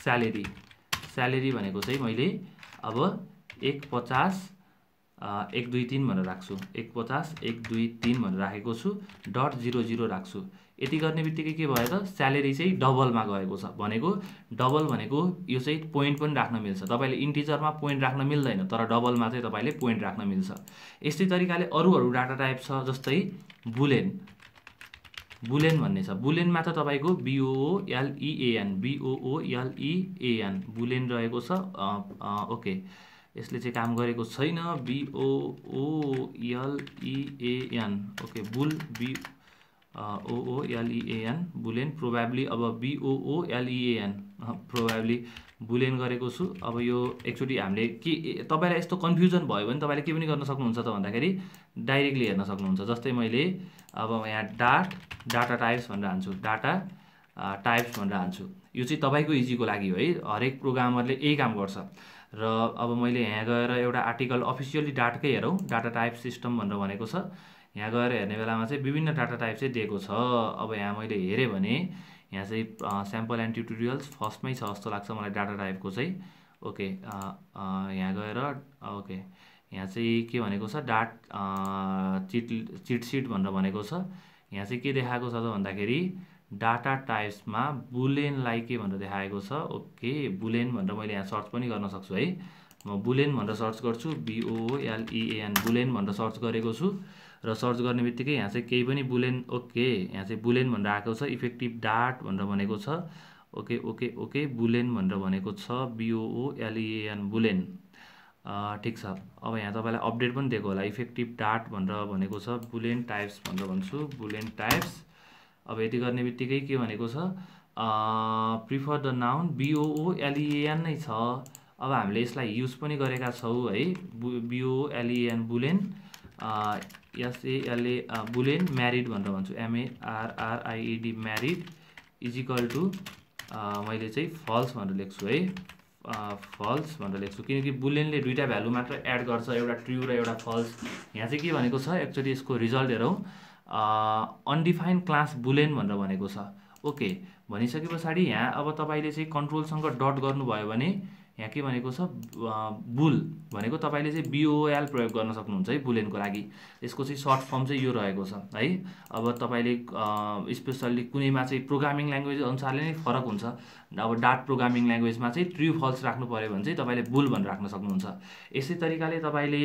स्यालेरी भनेको चाहिँ मैले अब 150 123 भनेर राख्छु। 150 123 भनेर राखेको छु। डट 00 राख्छु। यति गर्ने बित्तिकै के भयो त, स्यालेरी चाहिँ डबलमा गएको छ। भनेको डबल भनेको यो चाहिँ पोइन्ट पनि राख्न मिल्छ। तपाईले इन्टिजरमा पोइन्ट राख्न मिल्दैन, तर डबलमा चाहिँ तपाईले पोइन्ट राख्न मिल्छ। यस्तै तरिकाले अरू डाटा टाइप छ। जस्तै बुलेन भन्ने छ। बुलेनमा त तपाईको BOOLEAN बुलेन रहेको छ। ओके, यसले चाहिँ काम गरेको छैन। BOOLEAN okay, OOLEAN Boolean probably अब BOOLEAN प्रोबेबली बुलेन गरेको छु। अब यो एकचोटि हामीले के तपाईलाई यस्तो कन्फ्युजन भयो भने तपाईले के पनि गर्न सक्नुहुन्छ त भन्दाखेरि डाइरेक्टली हेर्न सक्नुहुन्छ। जस्तै मैले अब यहाँ डाटा टाइप्स भनेर हान्छु, डाटा टाइप्स भनेर हान्छु। यो चाहिँ तपाईको इजीको लागि हो है, हरेक प्रोग्रामरले यही काम गर्छ। र अब मैले यहाँ गएर एउटा आर्टिकल अफिसियली डाटकै हेरौँ, डाटा टाइप सिस्टम भनेर भनेको छ। यहाँ गएर हेर्ने बेलामा चाहिँ विभिन्न डाटा टाइप चाहिँ दिएको छ। अब यहाँ मैले हेरेँ भने यहाँ चाहिँ स्याम्पल एन्ड ट्युटोरियल्स फर्स्टमै छ जस्तो लाग्छ मलाई डाटा टाइपको चाहिँ। ओके, यहाँ गएर ओके, यहाँ चाहिँ के भनेको छ, चिट सिट भनेर भनेको छ। यहाँ चाहिँ के देखाएको छ त भन्दाखेरि डाटा टाइप्समा बुलेनलाई के भनेर देखाएको छ। ओके, बुलेन भनेर मैले यहाँ सर्च पनि गर्न सक्छु है। म बुलेन भनेर सर्च गर्छु, BOOLEAN बुलेन भनेर सर्च गरेको छु। र सर्च गर्ने बित्तिकै यहाँ चाहिँ केही पनि बुलेन, ओके, यहाँ चाहिँ बुलेन भनेर आएको छ। इफेक्टिभ डाट भनेर भनेको छ। ओके, बुलेन भनेर भनेको छ, BOOLEAN बुलेन। ठिक छ। अब यहाँ तपाईलाई अपडेट पनि दिएको होला। इफेक्टिभ डाट भनेर भनेको छ, बुलेन टाइप्स भनेर भन्छु, बुलेन टाइप्स। अब यति गर्ने बित्तिकै के भनेको छ, प्रिफर द नाउन BOOLEAN नै छ। अब हामीले यसलाई युज पनि गरेका छौँ है। BOOLEAN Boolean, SALA Boolean married भनेर भन्छु, MARRIED म्यारिड इजिकल टु मैले चाहिँ फल्स भनेर लेख्छु है। फल्स भनेर लेख्छु किनकि बुलेनले दुईटा भ्यालु मात्र एड गर्छ, एउटा ट्रु र एउटा फल्स। यहाँ चाहिँ के भनेको छ, एक्चुअली यसको रिजल्ट हेरौँ। अनडिफाइन्ड क्लास बुलेन भनेर भनेको छ। ओके, भनिसके पछाडि यहाँ अब तपाईले चाहिँ कन्ट्रोलसँग डट गर्नुभयो भने यहाँ के भनेको छ, बुल भनेको तपाईले चाहिँ BOL प्रयोग गर्न सक्नुहुन्छ है बुलेनको लागि। यसको चाहिँ सर्ट फर्म चाहिँ यो रहेको छ है। अब तपाईले स्पेसल्ली कुनैमा चाहिँ प्रोग्रामिङ ल्याङ्ग्वेज अनुसारले नै फरक हुन्छ। अब डाट प्रोग्रामिङ ल्याङ्ग्वेजमा चाहिँ ट्रु फल्स राख्नु पर्यो भने चाहिँ तपाईले बुल भनेर राख्न सक्नुहुन्छ। यसै तरिकाले तपाईले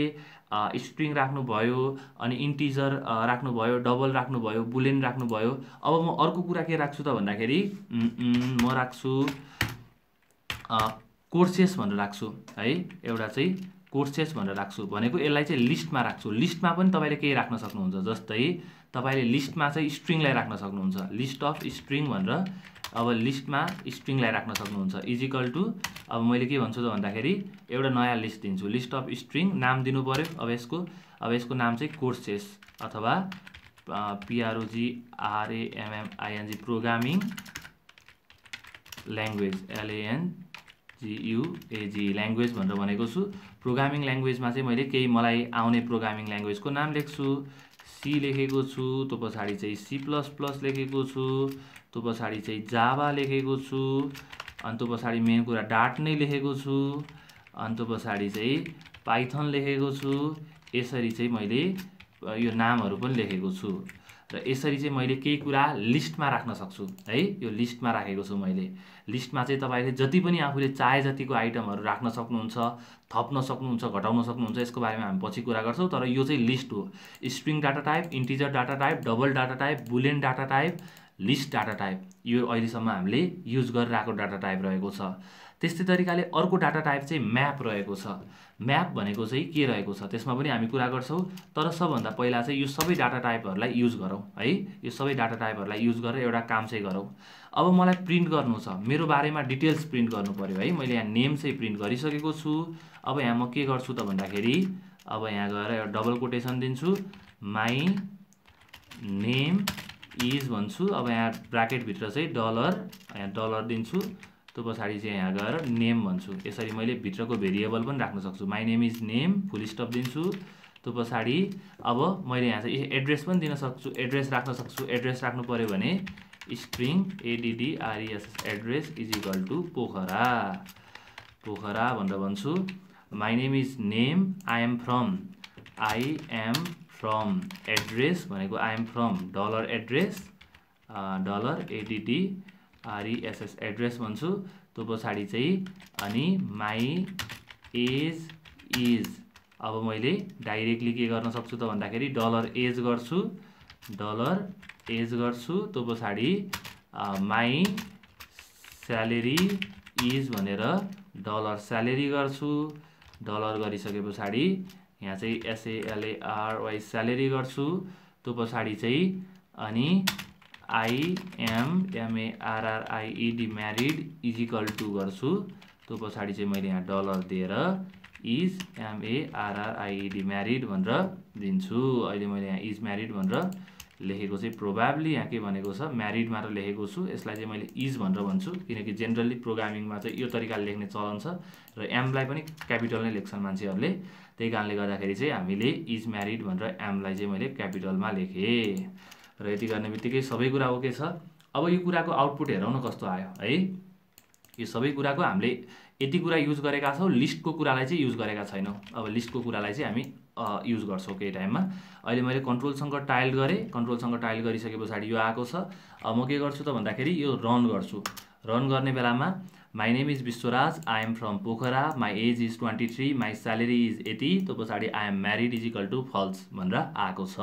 स्ट्रिङ राख्नुभयो, अनि इन्टिजर राख्नुभयो, डबल राख्नुभयो, बुलेन राख्नुभयो। अब म अर्को कुरा के राख्छु त भन्दाखेरि म राख्छु कोर्सेस भनेर राख्छु है। एउटा चाहिँ कोर्सेस भनेर राख्छु भनेको यसलाई चाहिँ लिस्टमा राख्छु। लिस्टमा पनि तपाईले केही राख्न सक्नुहुन्छ। जस्तै तपाईले लिस्टमा चाहिँ स्ट्रिङलाई राख्न सक्नुहुन्छ, लिस्ट अफ स्ट्रिङ भनेर। अब लिस्टमा स्ट्रिङलाई राख्न सक्नुहुन्छ इजिकल टु अब मैले के भन्छु त भन्दाखेरि एउटा नयाँ लिस्ट दिन्छु, लिस्ट अफ स्ट्रिङ। नाम दिनु पर्यो अब यसको नाम चाहिँ कोर्सेस अथवा PROGRAMMING programming language LANGUAG language भनेर भनेको छु। प्रोग्रामिङ ल्याङ्ग्वेजमा चाहिँ मैले केही मलाई आउने प्रोग्रामिङ ल्याङ्ग्वेजको नाम लेख्छु। सी लेखेको छु, त्यो पछाडि चाहिँ C++ लेखेको छु, त्यो पछाडि चाहिँ जावा लेखेको छु, अनि त्यो पछाडि मेन कुरा डाट नै लेखेको छु, अनि त्यो पछाडि चाहिँ पाइथन लेखेको छु। यसरी चाहिँ मैले यो नामहरू पनि लेखेको छु र यसरी चाहिँ मैले केही कुरा लिस्टमा राख्न सक्छु है। यो लिस्टमा राखेको छु मैले। लिस्टमा चाहिँ तपाईँले जति पनि आफूले चाहे जतिको आइटमहरू राख्न सक्नुहुन्छ, थप्न सक्नुहुन्छ, घटाउन सक्नुहुन्छ। यसको बारेमा हामी पछि कुरा गर्छौँ, तर यो चाहिँ लिस्ट हो। String data type, integer data type, double data type, Boolean data type, list data type, यो अहिलेसम्म हामीले युज गरिरहेको डाटा टाइप रहेको छ। त्यस्तै तरिकाले अर्को डाटा टाइप चाहिँ म्याप रहेको छ। म्याप भनेको चाहिँ के रहेको छ त्यसमा पनि हामी कुरा गर्छौँ, तर सबभन्दा पहिला चाहिँ यो सबै डाटा टाइपहरूलाई युज गरौँ है। यो सबै डाटा टाइपहरूलाई युज गरेर एउटा काम चाहिँ गरौँ। अब मलाई प्रिन्ट गर्नु छ, मेरो बारेमा डिटेल्स प्रिन्ट गर्नु पर्यो है। मैले यहाँ नेम चाहिँ प्रिन्ट गरिसकेको छु। अब यहाँ म के गर्छु त भन्दाखेरि अब यहाँ गएर एउटा डबल कोटेसन दिन्छु, माई नेम इज भन्छु। अब यहाँ ब्राकेटभित्र चाहिँ डलर, यहाँ डलर दिन्छु। त्यो पछाडि चाहिँ यहाँ गएर नेम भन्छु। यसरी मैले भित्रको भेरिएबल पनि राख्न सक्छु। My name is name full stop दिन्छु। त्यो पछाडि अब मैले यहाँ चाहिँ एड्रेस पनि दिन सक्छु, एड्रेस राख्न सक्छु। एड्रेस राख्नु पर्यो भने string ADDRESS address is equal to Pokhara, Pokhara भनेर भन्छु। My name is name, I am from, address भनेको I am from dollar address, dollar ADDRESS address भन्छु। त्यो पछाडि चाहिँ अनि माई एज इज, अब मैले डाइरेक्टली के गर्न सक्छु त भन्दाखेरि डलर एज गर्छु, डलर एज गर्छु। त्यो पछाडि माई स्यालेरी इज भनेर डलर स्यालेरी गर्छु। डलर गरिसके पछाडि यहाँ चाहिँ SALARY स्यालेरी गर्छु। त्यो पछाडि चाहिँ अनि I am MARRIED married is equal to गर्छु। त्यो पछाडि चाहिँ मैले यहाँ डलर दिएर इज MARRIED म्यारिड भनेर दिन्छु। अहिले मैले यहाँ इज म्यारिड भनेर लेखेको चाहिँ प्रोबाब्ली यहाँ के भनेको छ म्यारिड मात्र लेखेको छु। यसलाई चाहिँ मैले इज भनेर भन्छु किनकि जेनरली प्रोग्रामिङमा चाहिँ यो तरिकाले लेख्ने चलन छ र एमलाई पनि क्यापिटल नै लेख्छन् मान्छेहरूले। त्यही कारणले गर्दाखेरि चाहिँ हामीले इज म्यारिड भनेर एमलाई चाहिँ मैले क्यापिटलमा लेखेँ र यति गर्ने बित्तिकै सबै कुरा ओके छ। अब यो कुराको आउटपुट हेरौँ न कस्तो आयो है। यो सबै कुराको हामीले यति कुरा युज गरेका छौँ, लिस्टको कुरालाई चाहिँ युज गरेका छैनौँ। अब लिस्टको कुरालाई चाहिँ हामी युज गर्छौँ केही टाइममा। अहिले मैले कन्ट्रोलसँग टाइल गरेँ, कन्ट्रोलसँग टाइल गरिसके पछाडि यो आएको छ। अब म के गर्छु त भन्दाखेरि यो रन गर्छु। रन गर्ने बेलामा my name is Vishwaraj, I am from Pokhara, my age is 23, my salary is 80, त्यो पछाडि I am married is equal to false भनेर आएको छ।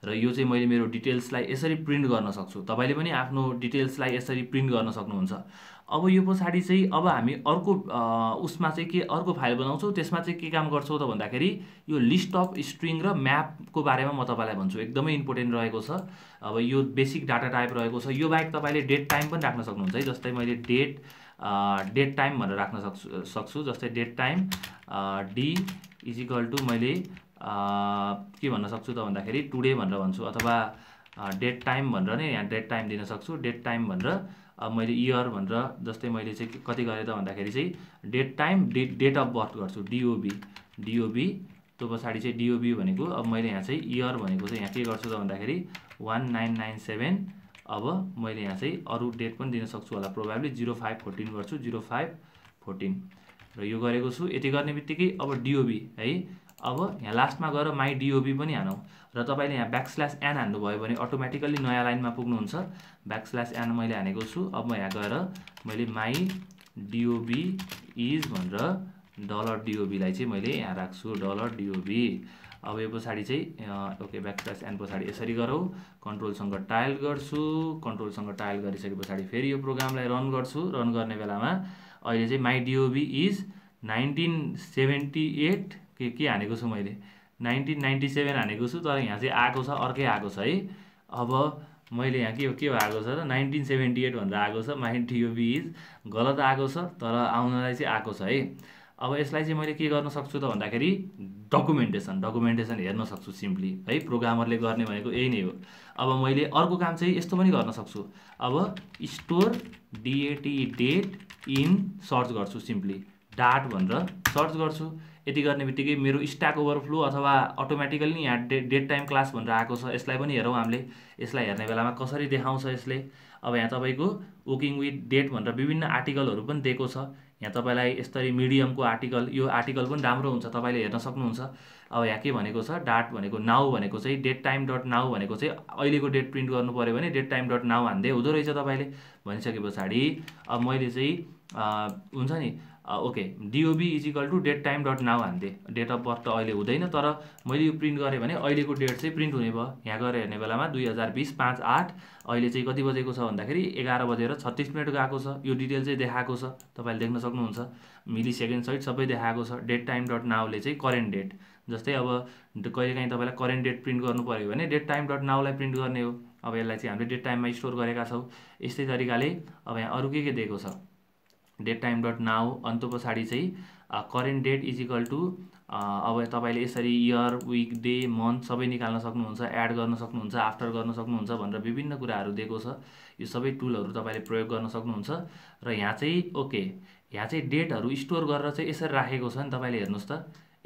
र यो चाहिँ मैले मेरो डिटेल्सलाई यसरी प्रिन्ट गर्न सक्छु। तपाईँले पनि आफ्नो डिटेल्सलाई यसरी प्रिन्ट गर्न सक्नुहुन्छ। अब यो पछाडि चाहिँ अब हामी अर्को उसमा चाहिँ के अर्को फाइल बनाउँछौँ, त्यसमा चाहिँ के काम गर्छौँ त भन्दाखेरि यो लिस्ट अफ स्ट्रिङ र म्यापको बारेमा म तपाईँलाई भन्छु। एकदमै इम्पोर्टेन्ट रहेको छ। अब यो बेसिक डाटा टाइप रहेको छ। यो बाहेक तपाईँले डेट टाइम पनि राख्न सक्नुहुन्छ है। जस्तै मैले डेट टाइम भनेर राख्न सक्छु। जस्तै date time D is equal to मैले के भन्न सक्छु त भन्दाखेरि टुडे भनेर भन्छु, अथवा डेट टाइम भनेर नै यहाँ डेट टाइम दिन सक्छु। डेट टाइम भनेर अब मैले इयर भनेर जस्तै मैले चाहिँ कति गरेँ त भन्दाखेरि चाहिँ date time date of birth गर्छु, डिओबी। त्यो पछाडि चाहिँ डिओबी भनेको अब मैले यहाँ चाहिँ इयर भनेको चाहिँ यहाँ के गर्छु त भन्दाखेरि 1997। अब मैले यहाँ चाहिँ अरू डेट पनि दिन सक्छु होला, प्रोबाब्ली 0514 गर्छु, 0514 र यो गरेको छु। यति गर्ने बित्तिकै अब डिओबी है। अब यहाँ लास्टमा गएर माई डिओबी पनि हानौँ र तपाईँले यहाँ \n हान्नुभयो भने अटोमेटिकल्ली नयाँ लाइनमा पुग्नुहुन्छ। \n मैले हानेको छु। अब म यहाँ गएर मैले माई डिओबी इज भनेर डलर डिओबीलाई चाहिँ मैले यहाँ राख्छु, डलर डिओबी। अब यो पछाडि चाहिँ ओके \n पछाडि यसरी गरौँ, कन्ट्रोलसँग टाइल गर्छु। कन्ट्रोलसँग टाइल गरिसके पछाडि फेरि यो प्रोग्रामलाई रन गर्छु। रन गर्ने बेलामा अहिले चाहिँ माई डिओबी इज 1978 के हानेको छु मैले 1997 हानेको छु, तर यहाँ चाहिँ आएको छ अर्कै आएको छ है। अब मैले यहाँ के भएको छ त 1978 भनेर आएको छ। माई डिओबी इज गलत आएको छ, तर आउनलाई चाहिँ आएको छ है। अब यसलाई चाहिँ मैले के गर्न सक्छु त भन्दाखेरि डकुमेन्टेसन हेर्न सक्छु सिम्पली है। प्रोग्रामरले गर्ने भनेको यही नै हो। अब मैले अर्को काम चाहिँ यस्तो पनि गर्न सक्छु। अब स्टोर डेट इन सर्च गर्छु, सिम्पली डाट भनेर सर्च गर्छु। यति गर्ने बित्तिकै मेरो स्ट्याक ओभरफ्लो अथवा अटोमेटिकली यहाँ डेट टाइम क्लास भनेर आएको छ। यसलाई पनि हेरौँ हामीले। यसलाई हेर्ने बेलामा कसरी देखाउँछ यसले। अब यहाँ तपाईँको वर्किङ विथ डेट भनेर विभिन्न आर्टिकलहरू पनि दिएको छ। यहाँ तपाईँलाई यसरी मिडियमको आर्टिकल, यो आर्टिकल पनि राम्रो हुन्छ, तपाईँले हेर्न सक्नुहुन्छ। अब यहाँ के भनेको छ, डाट भनेको नाउ भनेको चाहिँ डेट टाइम डट नाउ भनेको चाहिँ अहिलेको डेट प्रिन्ट गर्नु पऱ्यो भने डेट टाइम डट नाउ हान्दै हुँदो रहेछ तपाईँले। भनिसके पछाडि अब मैले चाहिँ हुन्छ नि okay DOB is equal to date time dot now हान्दिएँ। डेट अफ बर्थ त अहिले हुँदैन, तर मैले यो प्रिन्ट गरेँ भने अहिलेको डेट चाहिँ प्रिन्ट हुने भयो। यहाँ गएर हेर्ने बेलामा 2020 5/8 अहिले चाहिँ कति बजेको छ भन्दाखेरि 11:36 गएको छ। यो डिटेल चाहिँ देखाएको छ, तपाईँले देख्न सक्नुहुन्छ। मिली सेकेन्ड सहित सबै देखाएको छ। डेट टाइम डट नाउले चाहिँ करेन्ट डेट, जस्तै अब कहिलेकाहीँ तपाईँलाई करेन्ट डेट प्रिन्ट गर्नु पऱ्यो भने डेट टाइम डट नाउलाई प्रिन्ट गर्ने हो। अब यसलाई चाहिँ हामीले डेट टाइममा स्टोर गरेका छौँ। यस्तै तरिकाले अब यहाँ अरू के दिएको छ, डेट टाइम डट नाउ अन्त पछाडि चाहिँ current date is equal to अब तपाईँले यसरी इयर, विक, डे, मन्थ सबै निकाल्न सक्नुहुन्छ, एड गर्न सक्नुहुन्छ, आफ्टर गर्न सक्नुहुन्छ भनेर विभिन्न कुराहरू दिएको छ। यो सबै टुलहरू तपाईँले प्रयोग गर्न सक्नुहुन्छ। र यहाँ चाहिँ ओके यहाँ चाहिँ डेटहरू स्टोर गरेर चाहिँ यसरी राखेको छ नि, तपाईँले हेर्नुहोस् त,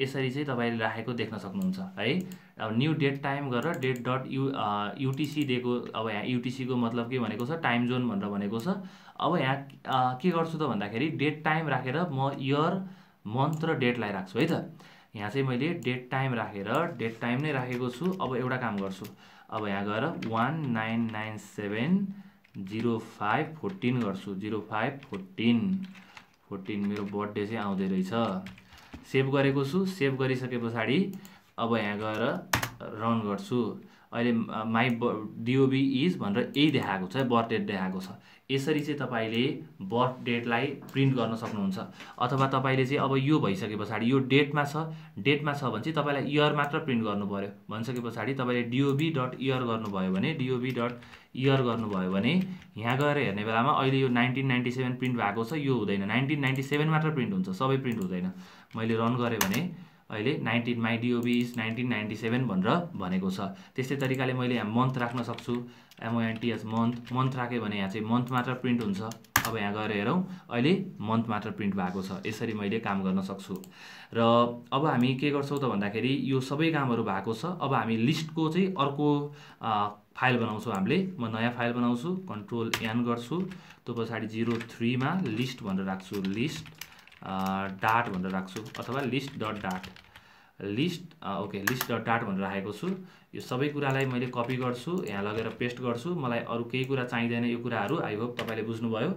यसरी चाहिँ तपाईँले राखेको देख्न सक्नुहुन्छ है। अब न्यू डेट टाइम गरेर डेट डट युटिसी दिएको। अब यहाँ युटिसीको मतलब के भनेको छ, टाइम जोन भनेर भनेको छ। अब यहाँ के गर्छु त भन्दाखेरि डेट टाइम राखेर म इयर, मन्थ र डेटलाई राख्छु है त। यहाँ चाहिँ मैले डेट टाइम राखेर डेट टाइम नै राखेको छु। अब एउटा काम गर्छु, अब यहाँ गएर 1997/05/14 गर्छु। 05/14 मेरो बर्थडे चाहिँ आउँदै रहेछ। सेभ गरेको छु। सेभ गरिसके पछाडि अब यहाँ गएर रन गर्छु। अहिले माई डिओबी इज भनेर यही देखाएको छ, बर्थ डेट देखाएको छ। यसरी चाहिँ तपाईँले बर्थ डेटलाई प्रिन्ट गर्न सक्नुहुन्छ। अथवा तपाईँले चाहिँ अब यो भइसके पछाडि यो डेटमा छ भने चाहिँ तपाईँलाई इयर मात्र प्रिन्ट गर्नु पऱ्यो। भनिसके पछाडि तपाईँले डिओबी डट इयर गर्नुभयो भने यहाँ गएर हेर्ने बेलामा अहिले यो 1997 प्रिन्ट भएको छ, यो हुँदैन। 1997 मात्र प्रिन्ट हुन्छ, सबै प्रिन्ट हुँदैन। मैले रन गरेँ भने अहिले माई डिओबी इज 1997 भनेर भनेको छ। त्यस्तै तरिकाले मैले यहाँ मन्थ राख्न सक्छु। MONTH मन्थ राखेँ भने यहाँ चाहिँ मन्थ मात्र प्रिन्ट हुन्छ। अब यहाँ गएर हेरौँ, अहिले मन्थ मात्र प्रिन्ट भएको छ। यसरी मैले काम गर्न सक्छु। र अब हामी के गर्छौँ त भन्दाखेरि यो सबै कामहरू भएको छ। अब हामी लिस्टको चाहिँ अर्को फाइल बनाउँछौँ हामीले। म नयाँ फाइल बनाउँछु, कन्ट्रोल एन गर्छु। त्यो पछाडि 03 मा लिस्ट भनेर राख्छु, लिस्ट डाट भनेर राख्छु, अथवा लिस्ट डट डाट भनेर राखेको छु। यो सबै कुरालाई मैले कपी गर्छु, यहाँ लगेर पेस्ट गर्छु। मलाई अरू केही कुरा चाहिँदैन यो कुराहरू, आई होप तपाईँले बुझ्नुभयो।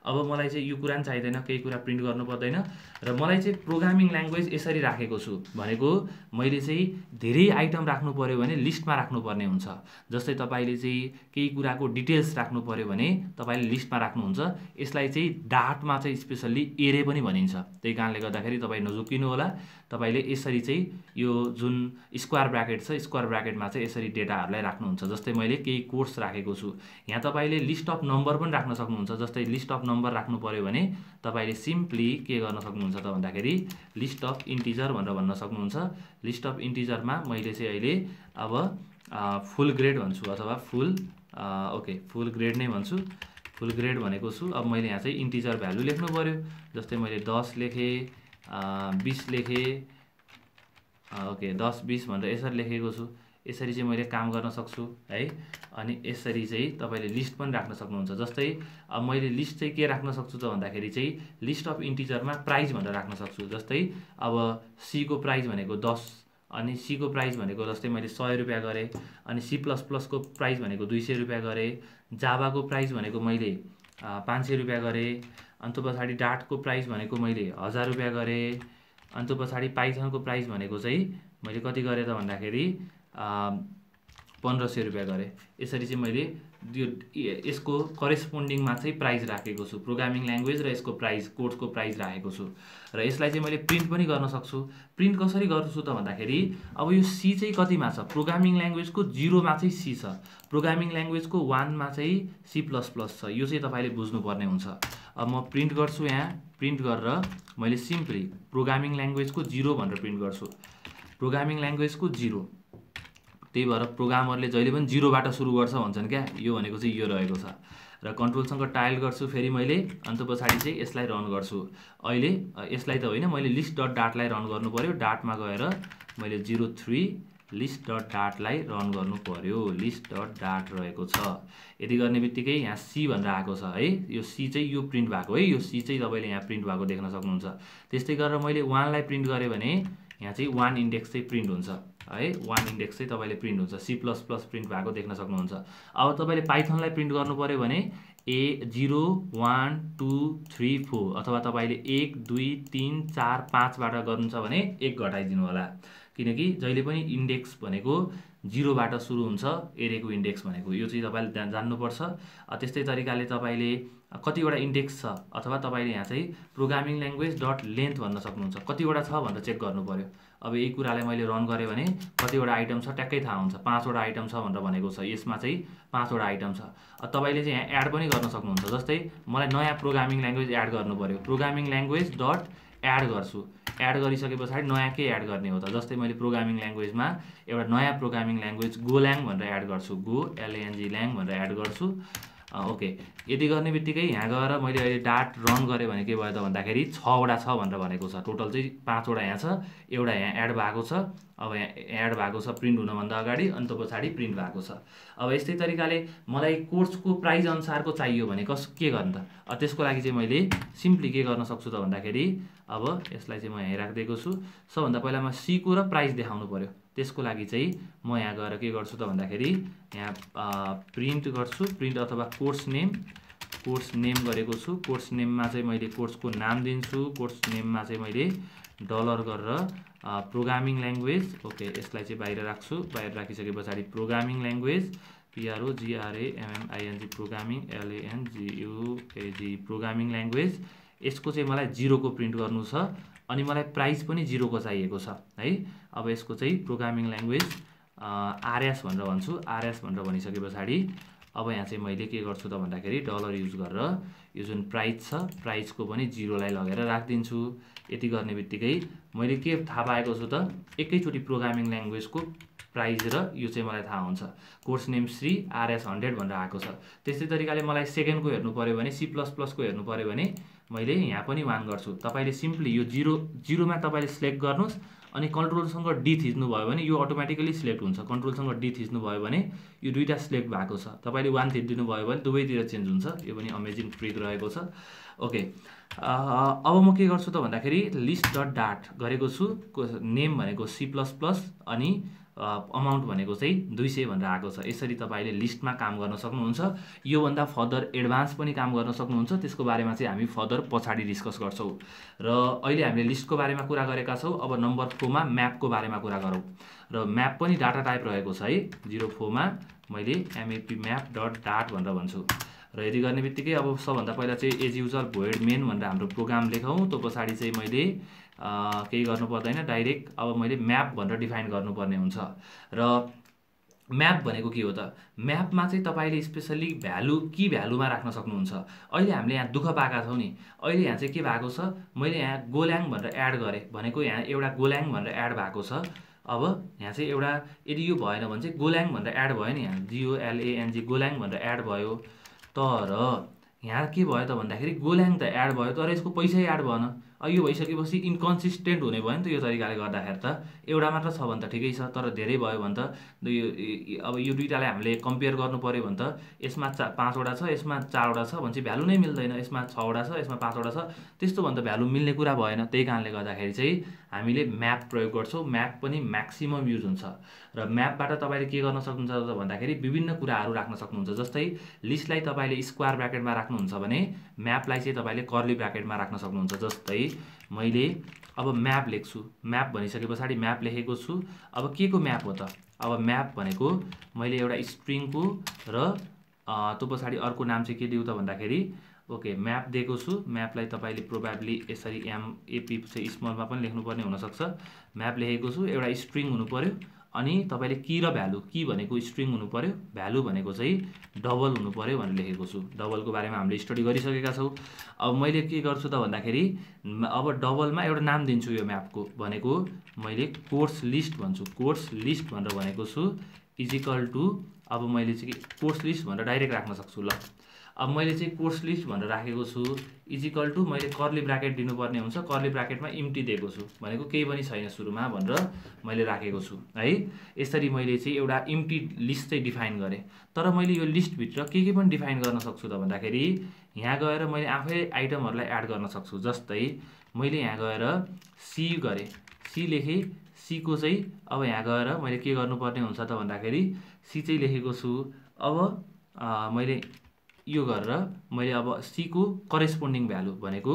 अब मलाई चाहिँ यो कुरा पनि चाहिँदैन, केही कुरा प्रिन्ट गर्नु पर्दैन। र मलाई चाहिँ प्रोग्रामिङ ल्याङ्ग्वेज यसरी राखेको छु भनेको मैले चाहिँ धेरै आइटम राख्नु पऱ्यो भने लिस्टमा राख्नुपर्ने हुन्छ। जस्तै तपाईँले चाहिँ केही कुराको डिटेल्स राख्नु पऱ्यो भने तपाईँले लिस्टमा राख्नुहुन्छ। यसलाई चाहिँ डाटमा चाहिँ स्पेसल्ली एरे पनि भनिन्छ। त्यही कारणले गर्दाखेरि तपाईँ नझुक्किनु होला। तपाईँले यसरी चाहिँ यो जुन स्क्वायर ब्राकेट छ, स्क्वायर ब्राकेटमा चाहिँ यसरी डेटाहरूलाई राख्नुहुन्छ। जस्तै मैले केही कोर्स राखेको छु। यहाँ तपाईँले लिस्ट अफ नम्बर पनि राख्न सक्नुहुन्छ। जस्तै लिस्ट अफ नम्बर राख्नु पऱ्यो भने तपाईँले सिम्पली के गर्न सक्नुहुन्छ त भन्दाखेरि लिस्ट अफ इन्टिजर भनेर भन्न सक्नुहुन्छ। लिस्ट अफ इन्टिजरमा मैले चाहिँ अहिले अब फुल ग्रेड भन्छु, अथवा फुल ग्रेड नै भन्छु। फुल ग्रेड भनेको छु। अब मैले यहाँ चाहिँ इन्टिजर भ्यालु लेख्नु पऱ्यो। जस्तै मैले 10 लेखेँ, 20 लेखेँ, 10 20 भनेर यसरी लेखेको छु। यसरी चाहिँ मैले काम गर्न सक्छु है। अनि यसरी चाहिँ तपाईँले लिस्ट पनि राख्न सक्नुहुन्छ। जस्तै अब मैले लिस्ट चाहिँ के राख्न सक्छु त भन्दाखेरि चाहिँ लिस्ट अफ इन्टिजरमा प्राइस भनेर राख्न सक्छु। जस्तै अब सी को प्राइस भनेको 10, अनि सी को प्राइस भनेको जस्तै मैले 100 रुपियाँ गरेँ। अनि C++ को प्राइस भनेको 200 रुपियाँ गरेँ। जाभाको प्राइस भनेको मैले 500 रुपियाँ गरेँ। अन्त पछाडि डाटको प्राइस भनेको मैले 1000 रुपियाँ गरेँ। अन्त पछाडि पाइथनको प्राइस भनेको चाहिँ मैले कति गरेँ त भन्दाखेरि 1500 रुपियाँ गरेँ। यसरी चाहिँ मैले यसको करेस्पोन्डिङमा चाहिँ प्राइस राखेको छु। प्रोग्रामिङ ल्याङ्ग्वेज र यसको प्राइस, कोड्सको प्राइस राखेको छु। र यसलाई चाहिँ मैले प्रिन्ट पनि गर्न सक्छु। प्रिन्ट कसरी गर्छु त भन्दाखेरि अब यो सी चाहिँ कतिमा छ, प्रोग्रामिङ ल्याङ्ग्वेजको 0 मा चाहिँ सी छ, प्रोग्रामिङ ल्याङ्ग्वेजको 1 मा चाहिँ C++ छ। यो चाहिँ तपाईँले बुझ्नुपर्ने हुन्छ। अब म प्रिन्ट गर्छु। यहाँ प्रिन्ट गरेर मैले सिम्पली प्रोग्रामिङ ल्याङ्ग्वेजको 0 भनेर प्रिन्ट गर्छु। प्रोग्रामिङ ल्याङ्ग्वेजको 0। त्यही भएर प्रोग्रामरले जहिले पनि 0 बाट सुरु गर्छ भन्छन् क्या। यो भनेको चाहिँ यो रहेको छ। र कन्ट्रोलसँग टाइल गर्छु फेरि मैले। अन्त पछाडि चाहिँ यसलाई रन गर्छु। अहिले यसलाई त होइन, मैले लिस्ट डट डाटलाई रन गर्नु पर्यो। डाटमा गएर मैले 03 लिस्ट डट डाटलाई रन गर्नु पर्यो। लिस्ट डट डाट रहेको छ। यति गर्ने बित्तिकै यहाँ सी भनेर आएको छ है, यो सी चाहिँ यो प्रिन्ट भएको है, यो सी चाहिँ तपाईँले यहाँ प्रिन्ट भएको देख्न सक्नुहुन्छ। त्यस्तै गरेर मैले 1 लाई प्रिन्ट गरेँ भने यहाँ चाहिँ 1 इन्डेक्स चाहिँ प्रिन्ट हुन्छ है, 1 इन्डेक्स चाहिँ तपाईँले प्रिन्ट हुन्छ। C++ प्रिन्ट भएको देख्न सक्नुहुन्छ। अब तपाईँले पाइथनलाई प्रिन्ट गर्नु पर्यो भने 0 1 2 3 4 अथवा तपाईँले 1 2 3 4 5 बाट गर्नुहुन्छ भने 1 घटाइदिनु होला, किनकि जहिले पनि इन्डेक्स भनेको 0 बाट सुरु हुन्छ, एरेको इन्डेक्स भनेको यो चाहिँ तपाईँले जान्नुपर्छ। त्यस्तै तरिकाले तपाईँले कतिवटा इन्डेक्स छ अथवा तपाईँले यहाँ चाहिँ प्रोग्रामिङ ल्याङ्ग्वेज डट लेन्थ भन्न सक्नुहुन्छ, कतिवटा छ भनेर चेक गर्नु पर्यो। अब यही कुरालाई मैले रन गरेँ भने कतिवटा आइटम छ ट्याक्कै थाहा हुन्छ, 5 वटा आइटम छ भनेर भनेको छ, यसमा चाहिँ 5 वटा आइटम छ। तपाईँले चाहिँ यहाँ एड पनि गर्न सक्नुहुन्छ। जस्तै मलाई नयाँ प्रोग्रामिङ ल्याङ्ग्वेज एड गर्नु पर्यो, प्रोग्रामिङ ल्याङ्ग्वेज डट एड गर्छु। एड गरिसके पछाडि नयाँ के एड गर्ने हो त, जस्तै मैले प्रोग्रामिङ ल्याङ्ग्वेजमा एउटा नयाँ प्रोग्रामिङ ल्याङ्ग्वेज गोल्याङ भनेर एड गर्छु, गो LANG ल्याङ भनेर एड गर्छु। ओके, यति गर्ने बित्तिकै यहाँ गएर मैले अहिले डाट रन गरेँ भने के भयो त भन्दाखेरि 6 वटा छ भनेर भनेको छ। टोटल चाहिँ 5 वटा यहाँ छ, एउटा यहाँ एड भएको छ। अब यहाँ एड भएको छ प्रिन्ट हुनभन्दा अगाडि, अनि त्यो पछाडि प्रिन्ट भएको छ। अब यस्तै तरिकाले मलाई कोर्सको प्राइस अनुसारको चाहियो भने के गर्ने त, त्यसको लागि चाहिँ मैले सिम्पली के गर्न सक्छु त भन्दाखेरि अब यसलाई चाहिँ म यहाँ राखिदिएको छु। सबभन्दा पहिला म C को र प्राइस देखाउनु पर्यो। त्यसको लागि चाहिँ म यहाँ गएर के गर्छु त भन्दाखेरि यहाँ प्रिन्ट गर्छु, प्रिन्ट अथवा कोर्स नेम गरेको छु। कोर्स नेममा चाहिँ मैले कोर्सको नाम दिन्छु। कोर्स नेममा चाहिँ मैले डलर गरेर प्रोग्रामिङ ल्याङ्ग्वेज, ओके यसलाई चाहिँ बाहिर राख्छु। बाहिर राखिसके पछाडि programming language PROGRAMMING programming LANGUAG programming language, यसको चाहिँ मलाई 0 को प्रिन्ट गर्नु छ, अनि मलाई प्राइस पनि 0 को चाहिएको छ है। अब यसको चाहिँ प्रोग्रामिङ ल्याङ्ग्वेज RS भनेर भन्छु। RS भनेर भनिसके पछाडि अब यहाँ चाहिँ मैले के गर्छु त भन्दाखेरि डलर युज गरेर यो जुन प्राइस छ प्राइसको पनि 0 लाई लगेर राखिदिन्छु। यति गर्ने बित्तिकै मैले के थाहा पाएको छु त, एकैचोटि प्रोग्रामिङ ल्याङ्ग्वेजको प्राइस र यो चाहिँ मलाई थाहा हुन्छ। कोर्स नेम श्री RS 100 भनेर आएको छ। त्यस्तै तरिकाले मलाई सेकेन्डको हेर्नु पर्यो भने C++ को हेर्नु पर्यो भने मैले यहाँ पनि 1 गर्छु। तपाईँले सिम्पली यो 0 मा तपाईँले सिलेक्ट गर्नुहोस्, अनि कन्ट्रोलसँग D थिच्नु भयो भने यो अटोमेटिकली सिलेक्ट हुन्छ। कन्ट्रोलसँग D थिच्नु भयो भने यो दुईटा सिलेक्ट भएको छ। तपाईँले 1 थिच्दिनु भयो भने दुवैतिर चेन्ज हुन्छ। यो पनि अमेजिङ ट्रिक रहेको छ। ओके, अब म के गर्छु त भन्दाखेरि लिस्ट डट डाट गरेको छु। नेम भनेको C++ अनि अमाउन्ट भनेको चाहिँ 200 भनेर आएको छ। यसरी तपाईँले लिस्टमा काम गर्न सक्नुहुन्छ। योभन्दा फर्दर एडभान्स पनि काम गर्न सक्नुहुन्छ। त्यसको बारेमा चाहिँ हामी फर्दर पछाडि डिस्कस गर्छौँ। र अहिले हामीले लिस्टको बारेमा कुरा गरेका छौँ। अब नम्बर 4 मा म्यापको बारेमा कुरा गरौँ। र म्याप पनि डाटा टाइप रहेको छ है। 04 मा मैले map.dat भनेर भन्छु। र यदि गर्ने बित्तिकै अब सबभन्दा पहिला चाहिँ एज युजल भोइड मेन भनेर हाम्रो प्रोग्राम लेखौँ। त्यो पछाडि चाहिँ मैले केही गर्नु पर्दैन, डाइरेक्ट अब मैले म्याप भनेर डिफाइन गर्नुपर्ने हुन्छ। र म्याप भनेको के हो त, म्यापमा चाहिँ तपाईँले स्पेसली की भ्यालुमा राख्न सक्नुहुन्छ। अहिले हामीले यहाँ दुःख पाएका छौँ नि। अहिले यहाँ चाहिँ के भएको छ, मैले यहाँ गोल्याङ भनेर एड गरेँ भनेको यहाँ एउटा गोल्याङ भनेर एड भएको छ। अब यहाँ चाहिँ एउटा यदि यो भएन भने चाहिँ गोल्याङ भनेर एड भयो नि, यहाँ GOLANG गोल्याङ भनेर एड भयो। तर यहाँ के भयो त भन्दाखेरि गोल्याङ त एड भयो तर यसको पैसै एड भएन। यो भइसकेपछि इन्कन्सिस्टेन्ट हुने भयो नि त। यो तरिकाले गर्दाखेरि त एउटा मात्र छ भने त ठिकै छ, तर धेरै भयो भने त अब यो दुईटालाई हामीले कम्पेयर गर्नु पर्यो भने त यसमा 5 वटा छ, यसमा 4 वटा छ भने चाहिँ भ्यालु नै मिल्दैन। यसमा 6 वटा छ, यसमा 5 वटा छ, त्यस्तो भने त भ्यालु मिल्ने कुरा भएन। त्यही कारणले गर्दाखेरि चाहिँ हामीले म्याप प्रयोग गर्छौँ। म्याप पनि म्याक्सिमम युज हुन्छ। र म्यापबाट तपाईँले के गर्न सक्नुहुन्छ त भन्दाखेरि विभिन्न कुराहरू राख्न सक्नुहुन्छ। जस्तै लिस्टलाई तपाईँले स्क्वायर ब्राकेटमा राख्नुहुन्छ भने म्यापलाई चाहिँ तपाईँले कर्ली ब्राकेटमा राख्न सक्नुहुन्छ। जस्तै मैले अब म्याप लेख्छु। म्याप भनिसके पछाडि म्याप लेखेको छु। अब के को म्याप हो त, अब म्याप भनेको मैले एउटा स्ट्रिङको र त्यो पछाडि अर्को नाम चाहिँ के दिउँ त भन्दाखेरि ओके म्याप दिएको छु। म्यापलाई तपाईँले प्रोबेबली यसरी MAP चाहिँ स्मलमा पनि लेख्नुपर्ने हुनसक्छ। म्याप लेखेको छु। एउटा स्ट्रिङ हुनु पर्यो, अनि तपाईँले की र भ्यालु, की भनेको स्ट्रिङ हुनु पर्यो, भ्यालु भनेको चाहिँ डबल हुनु पर्यो भनेर लेखेको छु। डबलको बारेमा हामीले स्टडी गरिसकेका छौँ। अब मैले के गर्छु त भन्दाखेरि अब डबलमा एउटा नाम दिन्छु यो म्यापको, भनेको मैले कोर्स लिस्ट भन्छु। कोर्स लिस्ट भनेर भनेको छु इजिकल टु अब मैले चाहिँ कोर्स लिस्ट भनेर डाइरेक्ट राख्न सक्छु। ल अब मैले चाहिँ कोर्स लिस्ट भनेर राखेको छु इजिकल टु मैले कर्ली ब्राकेट दिनुपर्ने हुन्छ, कर्ली ब्राकेटमा इम्टी दिएको छु भनेको केही पनि छैन सुरुमा भनेर मैले राखेको छु है। यसरी मैले चाहिँ एउटा इम्टी लिस्ट चाहिँ डिफाइन गरेँ। तर मैले यो लिस्टभित्र के पनि डिफाइन गर्न सक्छु त भन्दाखेरि यहाँ गएर मैले आफै आइटमहरूलाई एड गर्न सक्छु। जस्तै मैले यहाँ गएर सी गरेँ, सी लेखेँ, सीको चाहिँ अब यहाँ गएर मैले के गर्नुपर्ने हुन्छ त भन्दाखेरि सी चाहिँ लेखेको छु। अब मैले यो गरेर मैले अब सीको करेस्पोन्डिङ भ्यालु भनेको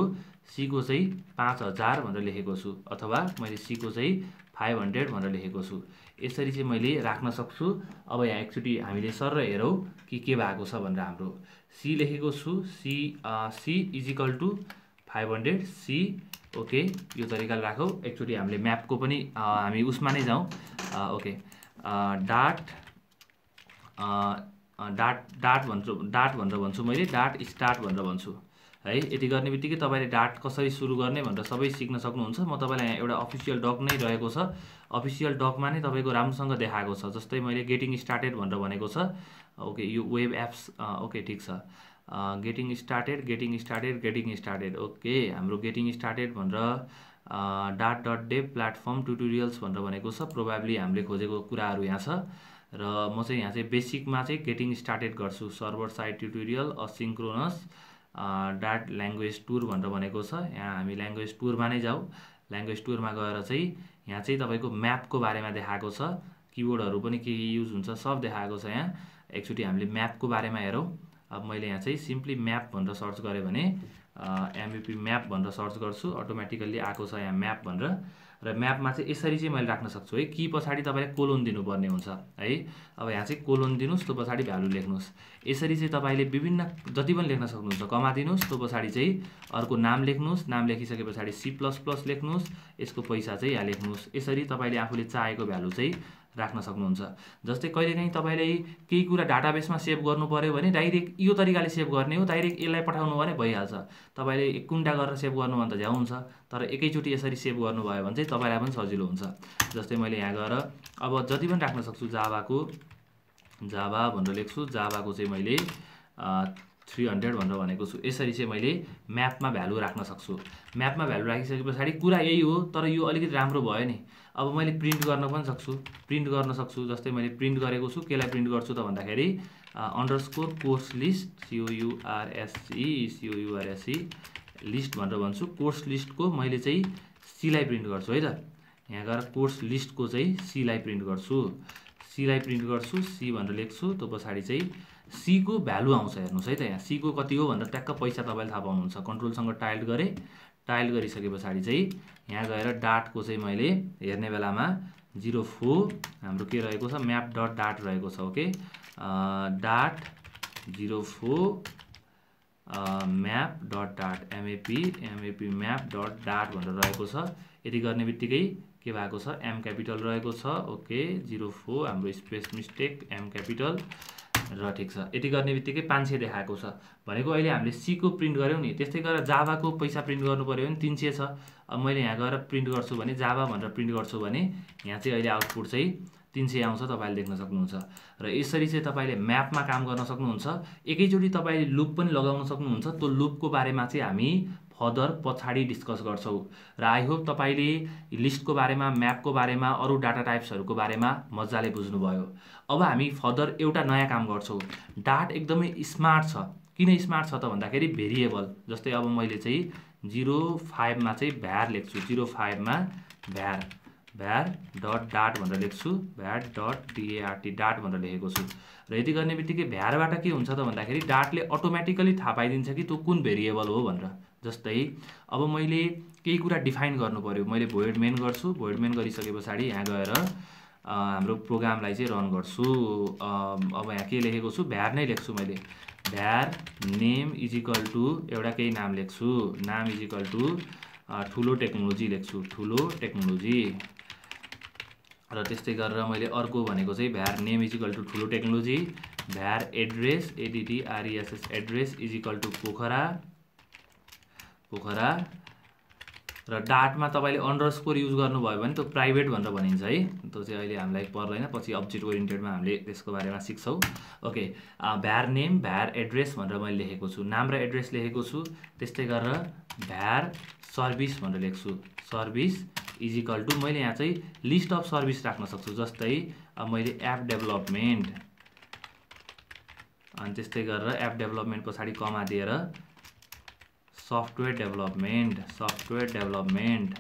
सीको चाहिँ 5000 भनेर लेखेको छु, अथवा मैले सीको चाहिँ 500 भनेर लेखेको छु। यसरी चाहिँ मैले राख्न सक्छु। अब यहाँ एकचोटि हामीले सर हेरौँ कि के भएको छ भनेर। हाम्रो सी लेखेको छु, C equal to 500 C. Okay, यो तरिकाले राखौँ। एकचोटि हामीले म्यापको पनि हामी उसमा नै जाउँ। ओके, डाट भनेर भन्छु मैले, डाट स्टार्ट भनेर भन्छु है। यति गर्ने बित्तिकै तपाईँले डाट कसरी सुरु गर्ने भनेर सबै सिक्न सक्नुहुन्छ। म तपाईँलाई यहाँ एउटा अफिसियल डक नै रहेको छ, अफिसियल डकमा नै तपाईँको राम्रोसँग देखाएको छ। जस्तै मैले गेटिङ स्टार्टेड भनेर भनेको छ। ओके, यो वेब एप्स ओके ठिक छ। गेटिङ स्टार्टेड ओके, हाम्रो गेटिङ स्टार्टेड भनेर .dev प्लेटफर्म ट्युटोरियल्स भनेर भनेको छ। प्रोबेबली हामीले खोजेको कुराहरू यहाँ छ र म चाहिँ यहाँ चाहिँ बेसिकमा चाहिँ गेटिङ स्टार्टेड गर्छु। Server side tutorial asynchronous language tour भनेर भनेको छ। यहाँ हामी ल्याङ्ग्वेज टुरमा नै जाउँ। ल्याङ्ग्वेज टुरमा गएर चाहिँ यहाँ चाहिँ तपाईँको म्यापको बारेमा देखाएको छ, किबोर्डहरू पनि के युज हुन्छ सब देखाएको छ यहाँ। एकचोटि हामीले म्यापको बारेमा हेरौँ। अब मैले यहाँ चाहिँ सिम्पली म्याप भनेर सर्च गरेँ भने एमएपी म्याप भनेर सर्च गर्छु, अटोमेटिकल्ली आएको छ यहाँ म्याप भनेर। र म्यापमा चाहिँ यसरी चाहिँ मैले राख्न सक्छु है। कि पछाडि तपाईँले कोलोन दिनुपर्ने हुन्छ है। अब यहाँ चाहिँ कोलोन दिनुहोस्, त्यो पछाडि भ्यालु लेख्नुहोस्। यसरी चाहिँ तपाईँले विभिन्न जति पनि लेख्न सक्नुहुन्छ। कमा दिनुहोस्, त्यो पछाडि चाहिँ अर्को नाम लेख्नुहोस्, नाम लेखिसके पछाडि C++ लेख्नुहोस्, यसको पैसा चाहिँ यहाँ लेख्नुहोस्। यसरी तपाईँले आफूले चाहेको भ्यालु चाहिँ राख्न सक्नुहुन्छ। जस्तै कहिलेकाहीँ तपाईँले केही कुरा डाटाबेसमा सेभ गर्नु पर्यो भने डाइरेक्ट यो तरिकाले सेभ गर्ने हो, डाइरेक्ट यसलाई पठाउनु भने भइहाल्छ। तपाईँले एक कुन्टा गरेर सेभ गर्नु भने त झ्याउ हुन्छ, तर एकैचोटि यसरी सेभ गर्नुभयो भने चाहिँ तपाईँलाई पनि सजिलो हुन्छ। जस्तै मैले यहाँ गएर अब जति पनि राख्न सक्छु। जाभा भनेर लेख्छु, जाभाको चाहिँ मैले 300 भनेर भनेको छु। यसरी चाहिँ मैले म्यापमा भ्यालु राख्न सक्छु। म्यापमा भ्यालु राखिसके पछाडि कुरा यही हो, तर यो अलिकति राम्रो भयो नि। अब मैले प्रिन्ट गर्न पनि सक्छु, जस्तै मैले प्रिन्ट गरेको छु। केलाई प्रिन्ट गर्छु त भन्दाखेरि underscore course list COURSE list भनेर भन्छु। कोर्स लिस्टको मैले चाहिँ सीलाई प्रिन्ट गर्छु है त। यहाँ गएर कोर्स लिस्टको चाहिँ सीलाई प्रिन्ट गर्छु, सी भनेर लेख्छु। त्यो पछाडि चाहिँ सी को भ्यालु आउँछ, हेर्नुहोस् है त। यहाँ सी को कति हो भनेर ट्याक्क पैसा तपाईँले थाहा पाउनुहुन्छ। कन्ट्रोलसँग टाइल्ड गरेँ, टाइल गरिसके पछाडि चाहिँ यहाँ गएर डाटको चाहिँ मैले हेर्ने बेलामा 04 हाम्रो के रहेको छ, म्याप डट डाट रहेको छ। Okay, dot 04 map dot dot MAP map dot that भनेर रहेको छ। यदि गर्ने बित्तिकै के भएको छ, एम क्यापिटल रहेको छ। ओके, 04 हाम्रो स्पेस मिस्टेक एम क्यापिटल र ठिक छ। यति गर्ने बित्तिकै 500 देखाएको छ भनेको अहिले हामीले सी को प्रिन्ट गऱ्यौँ नि। त्यस्तै गरेर जाभाको पैसा प्रिन्ट गर्नु पर्यो भने 300 छ। अब मैले यहाँ गएर प्रिन्ट गर्छु भने जाभा भनेर प्रिन्ट गर्छु भने यहाँ चाहिँ अहिले आउटपुट चाहिँ 300 आउँछ, तपाईँले देख्न सक्नुहुन्छ। र यसरी चाहिँ तपाईँले म्यापमा काम गर्न सक्नुहुन्छ। एकैचोटि तपाईँले लुप पनि लगाउन सक्नुहुन्छ। त्यो लुपको बारेमा चाहिँ हामी फर्दर पछाडि डिस्कस गर्छौँ। र आई होप तपाईँले लिस्टको बारेमा, म्यापको बारेमा, अरू डाटा टाइप्सहरूको बारेमा मजाले बुझ्नुभयो। अब हामी फर्दर एउटा नयाँ काम गर्छौँ। डाट एकदमै स्मार्ट छ। किन स्मार्ट छ त भन्दाखेरि भेरिएबल। जस्तै अब मैले चाहिँ 05 मा चाहिँ भ्यार लेख्छु, 05 मा भ्यार डट डाट भनेर लेख्छु, भ्यार डट DART डाट भनेर लेखेको छु। र यति गर्ने बित्तिकै भ्यारबाट के हुन्छ त भन्दाखेरि डाटले अटोमेटिकली थाहा पाइदिन्छ कि त्यो कुन भेरिएबल हो भनेर। जस्तै अब मैले केही कुरा डिफाइन गर्नु पर्यो, मैले भोइड मेन गर्छु। भोइड मेन गरिसके पछाडि यहाँ गएर हाम्रो प्रोग्रामलाई चाहिँ रन गर्छु। अब यहाँ के लेखेको छु, भ्यार नै लेख्छु मैले। भ्यार नेम इजिकल टु एउटा केही नाम लेख्छु, नाम इजिकल टु ठुलो टेक्नोलोजी लेख्छु, ठुलो टेक्नोलोजी। र त्यस्तै गरेर मैले अर्को भनेको चाहिँ भ्यार नेम इजिकल टु ठुलो technology. Var address ADDRESS address is equal to Pokhara र डाटमा तपाईले अन्डरस्कोर युज गर्नुभयो भने त्यो प्राइभेट भनेर भनिन्छ है। त्यो चाहिँ अहिले हामीलाई पर्दैन, पछि अब्जेक्ट ओरिएन्टेडमा हामीले त्यसको बारेमा सिक्छौँ। ओके, भ्यार नेम भ्यार एड्रेस भनेर मैले लेखेको छु, नाम र एड्रेस लेखेको छु। त्यस्तै गरेर भ्यार सर्भिस भनेर लेख्छु, सर्भिस इज इक्वल टु मैले यहाँ चाहिँ लिस्ट अफ सर्भिस राख्न सक्छु, जस्तै मैले एप डेभलपमेन्ट, अनि त्यस्तै गरेर एप डेभलपमेन्ट पछाडि कमा दिएर सफ्टवेयर डेभलपमेन्ट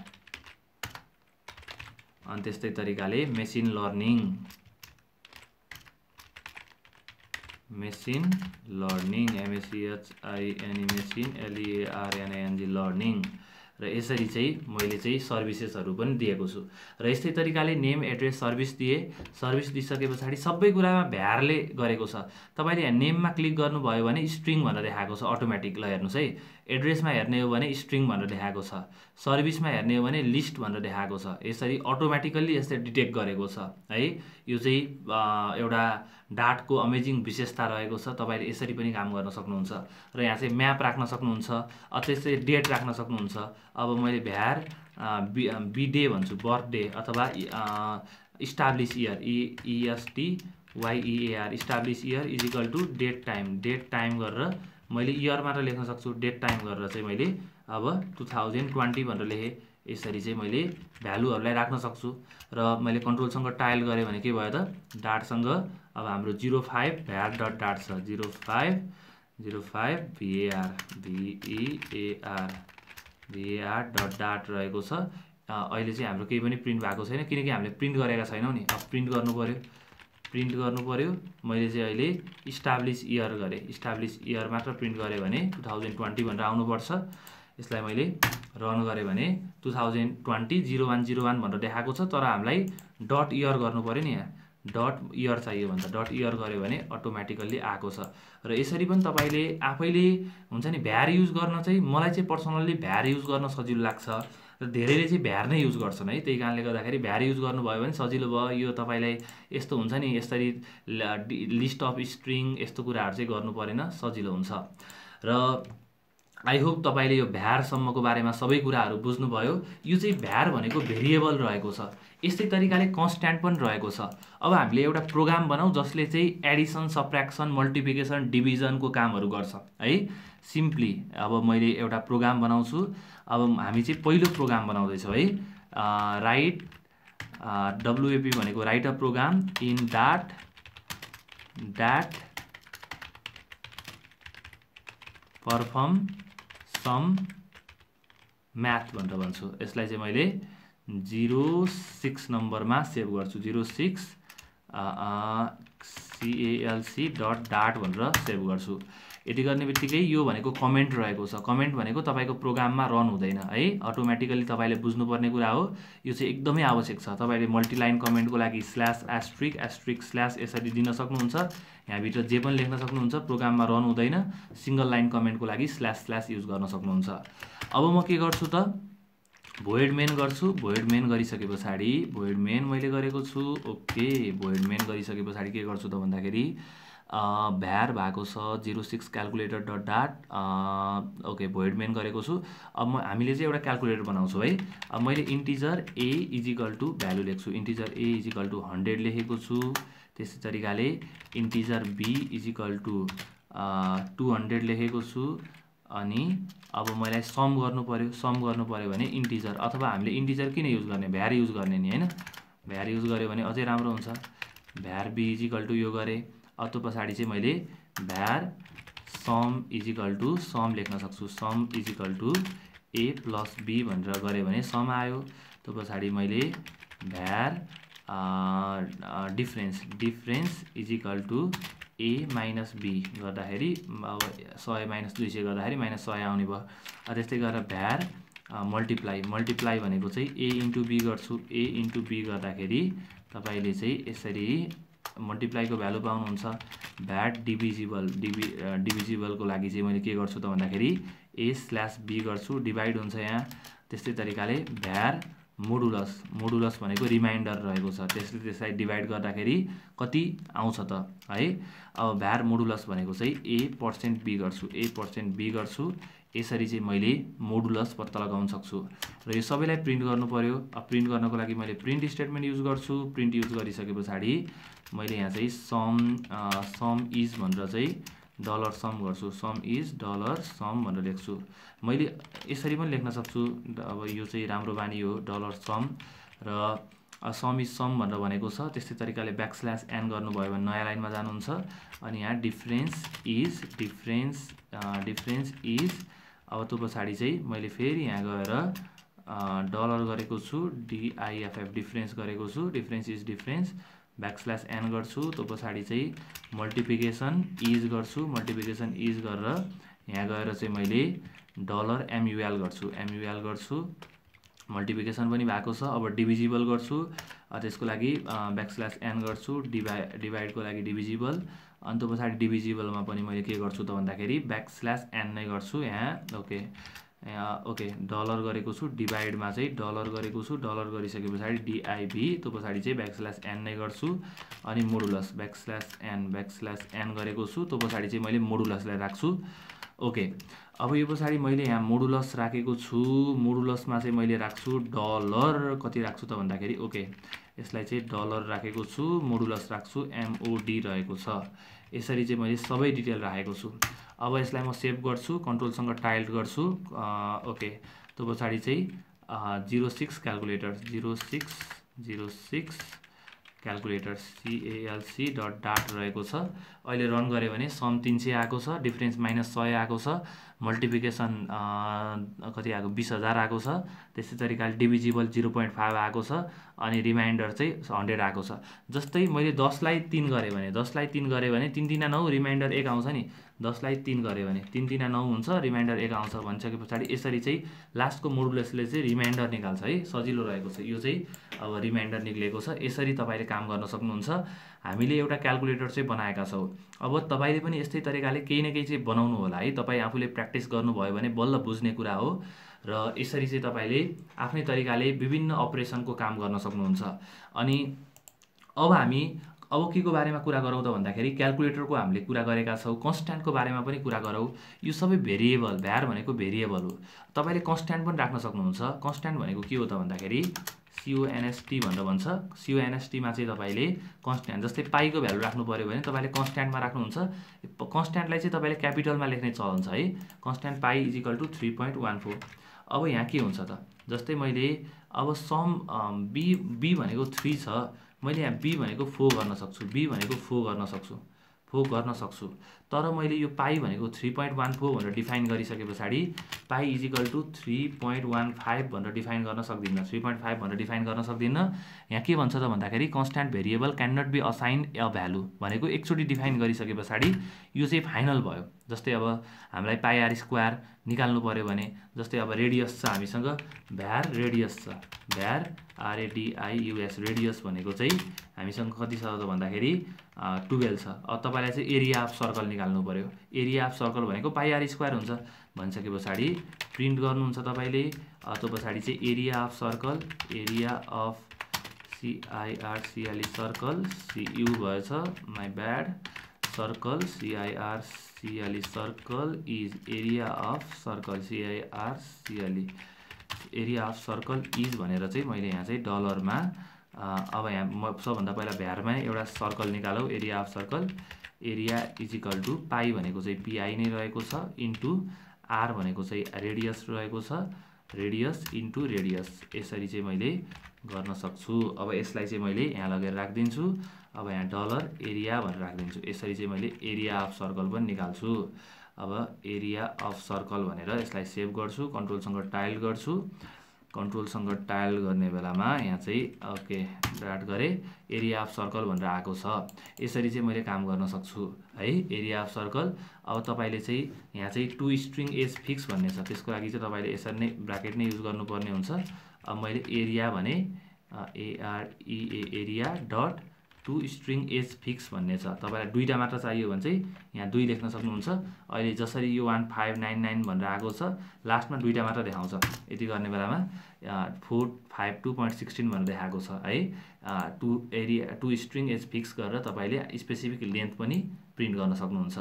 अनि त्यस्तै तरिकाले machine learning machine LEARNING learning, र यसरी चाहिँ मैले चाहिँ सर्भिसेसहरू पनि दिएको छु। र यस्तै तरिकाले नेम एड्रेस सर्भिस दिए, सर्भिस दिइसके पछाडि सबै कुरामा भ्यारले गरेको छ। तपाईले यहाँ नेममा क्लिक गर्नुभयो भने स्ट्रिङ भनेर देखाएको छ अटोमेटिक। ल हेर्नुस् है, एड्रेसमा हेर्ने हो भने स्ट्रिङ भनेर देखाएको छ, सर्भिसमा हेर्ने हो भने लिस्ट भनेर देखाएको छ। यसरी अटोमेटिकल्ली यसले डिटेक्ट गरेको छ है। यो चाहिँ एउटा डाटको अमेजिङ विशेषता रहेको छ। तपाईले यसरी पनि काम गर्न सक्नुहुन्छ। र यहाँ चाहिँ म्याप राख्न सक्नुहुन्छ, त्यस्तै डेट राख्न सक्नुहुन्छ। अब मैले भ्यार बिडे भन्छु, बर्थडे, अथवा establish year ESTYEAR establish year is equal to date time गरेर मैले इयर मात्र लेख्न सक्छु, डेट टाइम गरेर चाहिँ मैले अब 2020 भनेर लेखेँ। यसरी चाहिँ मैले भ्यालुहरूलाई राख्न सक्छु। र मैले कन्ट्रोलसँग टाइल गरेँ भने के भयो त, डाटसँग अब हाम्रो 05 भ्यार डट डाट छ, 05 VAR डट डाट रहेको छ। अहिले चाहिँ हाम्रो केही पनि प्रिन्ट भएको छैन, किनकि हामीले प्रिन्ट गरेका छैनौँ नि। अब प्रिन्ट गर्नु पर्यो। मैले चाहिँ अहिले इस्टाब्लिस इयर गरेँ, इस्टाब्लिस इयर मात्र प्रिन्ट गरेँ भने 2020 भनेर आउनुपर्छ। यसलाई मैले रन गरेँ भने 2020 0101 भनेर देखाएको छ, तर हामीलाई डट इयर गर्नु पर्यो नि। यहाँ डट इयर चाहियो भने त डट इयर गऱ्यो भने अटोमेटिकल्ली आएको छ। र यसरी पनि तपाईले आफैले हुन्छ नि भ्यार युज गर्न चाहिँ, मलाई चाहिँ पर्सनल्ली भ्यार युज गर्न सजिलो लाग्छ, र धेरैले चाहिँ भ्यार नै युज गर्छन् है। त्यही कारणले गर्दाखेरि भ्यार युज गर्नुभयो भने सजिलो भयो। यो तपाईलाई यस्तो हुन्छ नि, यसरी लिस्ट अफ स्ट्रिङ यस्तो कुराहरू चाहिँ गर्नु परेन, सजिलो हुन्छ। र आई होप तपाईले यो भ्यारसम्मको बारेमा सबै कुराहरू बुझ्नुभयो। यो चाहिँ भ्यार भनेको भेरिएबल रहेको छ, यस्तै तरिकाले कन्स्ट्यान्ट पनि रहेको छ। अब हामीले एउटा प्रोग्राम बनाऊ जसले चाहिँ एडिसन, सब्ट्र्याक्सन, मल्टिप्लिकेसन, डिभिजनको कामहरू गर्छ है। सिम्पली अब मैले एउटा प्रोग्राम बनाउँछु। अब हामी चाहिँ पहिलो प्रोग्राम बनाउँदैछौँ है। राइट WAP भनेको write a program in that perform some math भनेर भन्छु। यसलाई चाहिँ मैले 06 नम्बरमा सेभ गर्छु, 06 CALC.DAT भनेर सेभ गर्छु। यति गर्ने बित्तिकै यो भनेको कमेन्ट रहेको छ। कमेन्ट भनेको तपाईको प्रोग्राममा रन हुँदैन है, अटोमेटिकली तपाईले बुझ्नुपर्ने कुरा हो। यो चाहिँ एकदमै आवश्यक छ। तपाईले मल्टिलाइन कमेन्टको लागि /*/ यसरी दिन सक्नुहुन्छ। यहाँभित्र जे पनि लेख्न सक्नुहुन्छ, प्रोग्राममा रन हुँदैन। सिंगल लाइन कमेन्टको लागि // युज गर्न सक्नुहुन्छ। अब म के गर्छु त, भोइड मेन गर्छु। भोइड मेन गरिसके पछाडि भोइड मेन मैले गरेको छु। ओके, भोइड मेन गरिसके पछाडि के गर्छु त भन्दाखेरि भ्यार भएको छ 06 calculator dot dot. Okay, void main गरेको छु। अब हामीले चाहिँ एउटा क्यालकुलेटर बनाउँछौँ है। अब मैले integer A is equal to value लेख्छु, integer A is equal to 100 लेखेको छु। त्यस्तै तरिकाले integer B is equal to 200 लेखेको छु। अनि अब मलाई सम गर्नु पर्यो। सम गर्नु पर्यो भने इन्टिजर, अथवा हामीले इन्टिजर किन युज गर्ने, भ्यार युज गर्ने नि हैन। भ्यार युज गर्यो भने अझै राम्रो हुन्छ। Var B is equal to यो गरेँ। अब त्यो पछाडि चाहिँ मैले var sum is equal to sum लेख्न सक्छु। Sum is equal to A plus B भनेर गरेँ भने सम आयो। त्यो पछाडि मैले var difference is equal to A minus B गर्दाखेरि अब 100 माइनस 200 गर्दाखेरि माइनस 100 आउने भयो। त्यस्तै गरेर भ्यार मल्टिप्लाई भनेको चाहिँ A इन्टु B गर्छु। A इन्टु B गर्दाखेरि तपाईँले चाहिँ यसरी मल्टिप्लाईको भ्यालु पाउनुहुन्छ। भ्याट डिभिजिबलको लागि चाहिँ मैले के गर्छु त भन्दाखेरि A/B गर्छु, डिभाइड हुन्छ यहाँ। त्यस्तै तरिकाले भ्यार मोडुलस भनेको रिमाइन्डर रहेको छ, त्यसलाई डिभाइड गर्दाखेरि कति आउँछ त है। अब भ्यार मोडुलस भनेको चाहिँ A% B गर्छु, A% B गर्छु। यसरी चाहिँ मैले मोडुलस पत्ता लगाउन सक्छु र यो सबैलाई प्रिन्ट गर्नु पर्यो। अब प्रिन्ट गर्नको लागि मैले प्रिन्ट स्टेटमेन्ट युज गर्छु। प्रिन्ट युज गरिसके पछाडि मैले यहाँ चाहिँ सम इज भनेर चाहिँ डलर सम गर्छु। सम इज डलर सम भनेर लेख्छु। मैले यसरी पनि लेख्न सक्छु, अब यो चाहिँ राम्रो बानी हो, डलर सम र सम इज सम भनेर भनेको छ। त्यस्तै तरिकाले ब्याकस्ल्यास एन गर्नुभयो भने नयाँ लाइनमा जानुहुन्छ। अनि यहाँ डिफरेन्स इज अब त्यो पछाडि चाहिँ मैले फेरि यहाँ गएर डलर गरेको छु, डिआइएफएफ डिफरेन्स गरेको छु। डिफरेन्स इज ब्याकस्ल्यास एन गर्छु। त्यो पछाडि चाहिँ मल्टिप्लिकेसन इज गर्छु। मल्टिप्लिकेसन इज गरेर यहाँ गएर चाहिँ मैले डलर एमयुएल गर्छु। मल्टिप्लिकेसन पनि भएको छ। अब डिभिजिबल गर्छु, त्यसको लागि ब्याकस्ल्यास एन गर्छु। डिभाइडको लागि डिभिजिबल, अनि त्यो पछाडि डिभिजिबलमा पनि मैले के गर्छु त भन्दाखेरि ब्याकस्ल्यास एन नै गर्छु। यहाँ ओके डलर गरेको छु। डिभाइडमा चाहिँ डलर गरेको छु। डलर गरिसके पछाडि डिआइभी, त्यो पछाडि चाहिँ ब्याकस्ल्यास एन नै गर्छु। अनि मोडुलस ब्याकस्ल्यास एन गरेको छु। त्यो पछाडि चाहिँ मैले मोडुलसलाई राख्छु। ओके, अब यो पछाडि मैले यहाँ मोडुलस राखेको छु। मोडुलसमा चाहिँ मैले राख्छु डलर, कति राख्छु त भन्दाखेरि ओके यसलाई चाहिँ डलर राखेको छु। मोडुलस राख्छु एमओडी रहेको छ। यसरी चाहिँ मैले सबै डिटेल राखेको छु। अब यसलाई म सेभ गर्छु, कन्ट्रोलसँग टाइल्ड गर्छु। ओके, त्यो पछाडि चाहिँ 06 calculator 06 calculator CALC dot dot रहेको छ। अहिले रन गऱ्यो भने सम 300 आएको छ, डिफरेन्स -100 आएको छ, मल्टिप्लिकेसन कति आएको 20,000 आएको छ। त्यस्तै तरिकाले डिभिजिबल 0.5 आएको छ, अनि रिमाइन्डर चाहिँ 100 आएको छ। जस्तै मैले 10 लाई 3 गरेँ भने 3 3 9 रिमाइन्डर 1 आउँछ नि। 10 लाई 3 गरेँ भने 3 3 9 हुन्छ, रिमाइन्डर 1 आउँछ भनिसके पछाडि यसरी चाहिँ लास्टको मोडुलसले चाहिँ रिमाइन्डर निकाल्छ है। सजिलो रहेको छ यो चाहिँ। अब रिमाइन्डर निक्लेको छ। यसरी तपाईँले काम गर्न सक्नुहुन्छ। हामीले एउटा क्यालकुलेटर चाहिँ बनाएका छौँ। अब तपाईँले पनि यस्तै तरिकाले केही न केही चाहिँ बनाउनु होला है। तपाईँ आफूले प्र्याक्टिस गर्नुभयो भने बल्ल बुझ्ने कुरा हो। र यसरी चाहिँ तपाईँले आफ्नै तरिकाले विभिन्न अपरेसनको काम गर्न सक्नुहुन्छ। अनि अब के को बारेमा कुरा गरौँ त भन्दाखेरि क्यालकुलेटरको हामीले कुरा गरेका छौँ। कन्स्ट्यान्टको बारेमा पनि कुरा गरौँ। यो सबै भेरिएबल, भ्यार भनेको भेरिएबल हो। तपाईँले कन्स्ट्यान्ट पनि राख्न सक्नुहुन्छ। कन्स्ट्यान्ट भनेको के हो त भन्दाखेरि CONST भनेर भन्छ। CONSTमा चाहिँ तपाईँले कन्स्ट्यान्ट, जस्तै पाईको भ्यालु राख्नु पर्यो भने तपाईँले कन्स्ट्यान्टमा राख्नुहुन्छ। कन्स्ट्यान्टलाई चाहिँ तपाईँले क्यापिटलमा लेख्ने चलन छ है। कन्स्ट्यान्ट पाई = 3.14। अब यहाँ के हुन्छ त, जस्तै मैले अब सम बी भनेको 3 छ, मैले यहाँ बी भनेको 4 गर्न सक्छु, बी भनेको 4 गर्न सक्छु। तर मैले यो पाई भनेको 3.14 भनेर डिफाइन गरिसके पछाडि पाई = 3.15 भनेर डिफाइन गर्न सक्दिनँ। 3.5 भनेर डिफाइन गर्न सक्दिनँ। यहाँ के भन्छ त भन्दाखेरि constant variable can not be assign a value भनेको एकचोटि डिफाइन गरिसके पछाडि यो चाहिँ फाइनल भयो। जस्तै अब हामीलाई पाई आर स्क्वायर निकाल्नु पर्यो भने, जस्तै अब रेडियस छ हामीसँग, भ्यार रेडियस छ, भ्यार RADIUS रेडियस भनेको चाहिँ हामीसँग कति छ त भन्दाखेरि 12 छ। अब तपाईँलाई चाहिँ एरिया अफ सर्कल निकाल्नु पर्यो। एरिया अफ सर्कल भनेको पाई आर स्क्वायर हुन्छ भनिसके पछाडि प्रिन्ट गर्नुहुन्छ तपाईँले। त्यो पछाडि चाहिँ area of circle, area of CIRCLE circle, CU भएछ, my bad, circle CIRCLE circle is area of circle, CIRCLE area of circle is भनेर चाहिँ मैले यहाँ चाहिँ डलरमा अब यहाँ म सबभन्दा पहिला भ्यारमा एउटा सर्कल निकालौँ। Area of circle, area = pi भनेको चाहिँ PI नै रहेको छ, इन्टु आर भनेको चाहिँ रेडियस रहेको छ, रेडियस इन्टु रेडियस। यसरी चाहिँ मैले गर्न सक्छु। अब यसलाई चाहिँ मैले यहाँ लगेर राखिदिन्छु। अब यहाँ डलर एरिया भनेर राखिदिन्छु। यसरी चाहिँ मैले एरिया अफ सर्कल पनि निकाल्छु। अब एरिया अफ सर्कल भनेर यसलाई सेभ गर्छु, कन्ट्रोलसँग टाइल गर्छु। कन्ट्रोलसँग टाइल गर्ने बेलामा यहाँ चाहिँ ओके डाट गरेँ, एरिया अफ सर्कल भनेर आएको छ। यसरी चाहिँ मैले काम गर्न सक्छु है, एरिया अफ सर्कल। अब तपाईँले चाहिँ यहाँ चाहिँ टु स्ट्रिङ एज फिक्स भन्ने छ, त्यसको लागि चाहिँ तपाईँले यसरी नै ब्राकेट नै युज गर्नुपर्ने हुन्छ। अब मैले एरिया भने AREA area dot to string as fix भन्ने छ। तपाईँलाई दुईवटा मात्र चाहियो भने चाहिँ यहाँ 2 लेख्न सक्नुहुन्छ। अहिले जसरी यो 1599 भनेर आएको छ, लास्टमा दुईवटा मात्र देखाउँछ। यति गर्ने बेलामा 452.16 भनेर देखाएको छ है। टु स्ट्रिङ एज फिक्स गरेर तपाईँले स्पेसिफिक लेन्थ पनि प्रिन्ट गर्न सक्नुहुन्छ।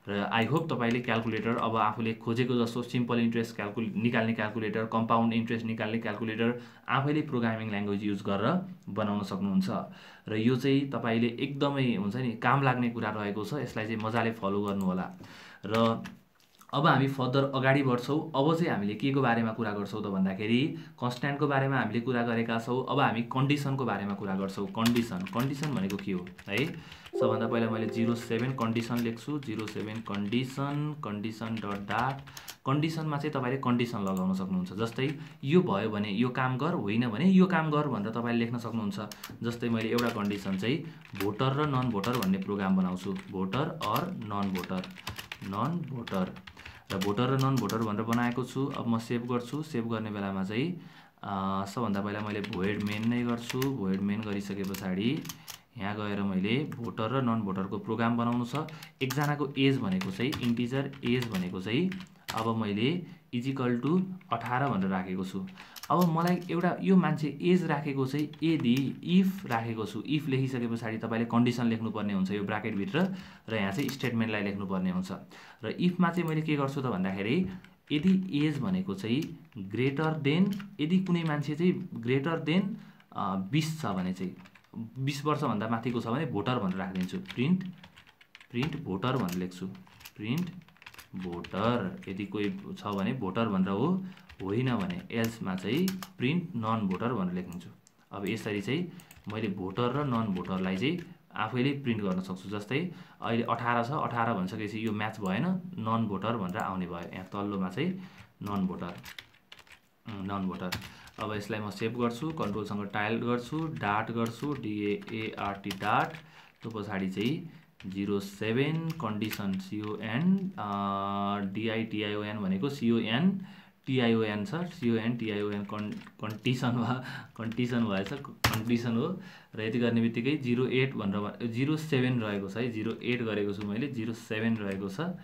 र आई होप तपाईँले क्याल्कुलेटर अब आफूले खोजेको जस्तो सिम्पल इन्ट्रेस्ट निकाल्ने क्याल्कुलेटर, कम्पाउन्ड इन्ट्रेस्ट निकाल्ने क्याल्कुलेटर आफैले प्रोग्रामिङ ल्याङ्ग्वेज युज गरेर बनाउन सक्नुहुन्छ। र यो चाहिँ तपाईँले एकदमै हुन्छ नि काम लाग्ने कुरा रहेको छ, यसलाई चाहिँ मजाले फलो गर्नुहोला। र अब हामी फर्दर अगाडि बढ्छौँ। अब चाहिँ हामीले के को बारेमा कुरा गर्छौँ त भन्दाखेरि कन्स्ट्यान्टको बारेमा हामीले कुरा गरेका छौँ। अब हामी कन्डिसनको बारेमा कुरा गर्छौँ। कन्डिसन भनेको के हो है? सबभन्दा पहिला मैले 07 कन्डिसन लेख्छु। 07 कन्डिसन डट डाट। कन्डिसनमा चाहिँ तपाईँले कन्डिसन लगाउन सक्नुहुन्छ। जस्तै यो भयो भने यो काम गर, होइन भने यो काम गर भनेर तपाईँले लेख्न सक्नुहुन्छ। जस्तै मैले एउटा कन्डिसन चाहिँ भोटर र नन भोटर भन्ने प्रोग्राम बनाउँछु। भोटर अर नन भोटर र भोटर र नन भोटर भनेर बनाएको छु। अब म सेभ गर्छु। सेभ गर्ने बेलामा चाहिँ सबभन्दा पहिला मैले भोइड मेन नै गर्छु। भोइड मेन गरिसके पछाडि यहाँ गएर मैले भोटर र नन भोटरको प्रोग्राम बनाउनु छ। एकजनाको एज भनेको चाहिँ इन्टिजर एज भनेको चाहिँ अब मैले इजिकल टु 18 भनेर राखेको छु। अब मलाई एउटा यो मान्छे एज राखेको चाहिँ यदि इफ राखेको छु। इफ लेखिसके पछाडि तपाईँले कन्डिसन लेख्नुपर्ने हुन्छ यो ब्राकेटभित्र, र यहाँ चाहिँ स्टेटमेन्टलाई लेख्नुपर्ने हुन्छ। र इफमा चाहिँ मैले के गर्छु त भन्दाखेरि यदि एज भनेको चाहिँ ग्रेटर देन, यदि कुनै मान्छे चाहिँ ग्रेटर देन 20 छ भने चाहिँ 20 वर्षभन्दा माथिको छ भने भोटर भनेर राखिदिन्छु। प्रिन्ट भोटर भनेर लेख्छु। प्रिन्ट भोटर यदि कोही छ भने भोटर भनेर हो, होइन भने एल्समा चाहिँ प्रिन्ट नन भोटर भनेर लेखिदिन्छु। अब यसरी चाहिँ मैले भोटर र नन भोटरलाई चाहिँ आफैले प्रिन्ट गर्न सक्छु। जस्तै अहिले 18 छ, 18 भनिसकेपछि यो म्याच भएन, नन भोटर भनेर आउने भयो। यहाँ तल्लोमा चाहिँ नन भोटर। अब यसलाई म सेभ गर्छु, कन्ट्रोलसँग टाइल गर्छु, डाट गर्छु, DAART डाट। त्यो पछाडि चाहिँ 07 कन्डिसन CON भनेको CONTION छ। CONTION कन्डिसन भएछ, कन्डिसन हो। र यति गर्ने बित्तिकै 08 भनेर 07 रहेको छ है। 08 गरेको छु मैले, 07 रहेको छ।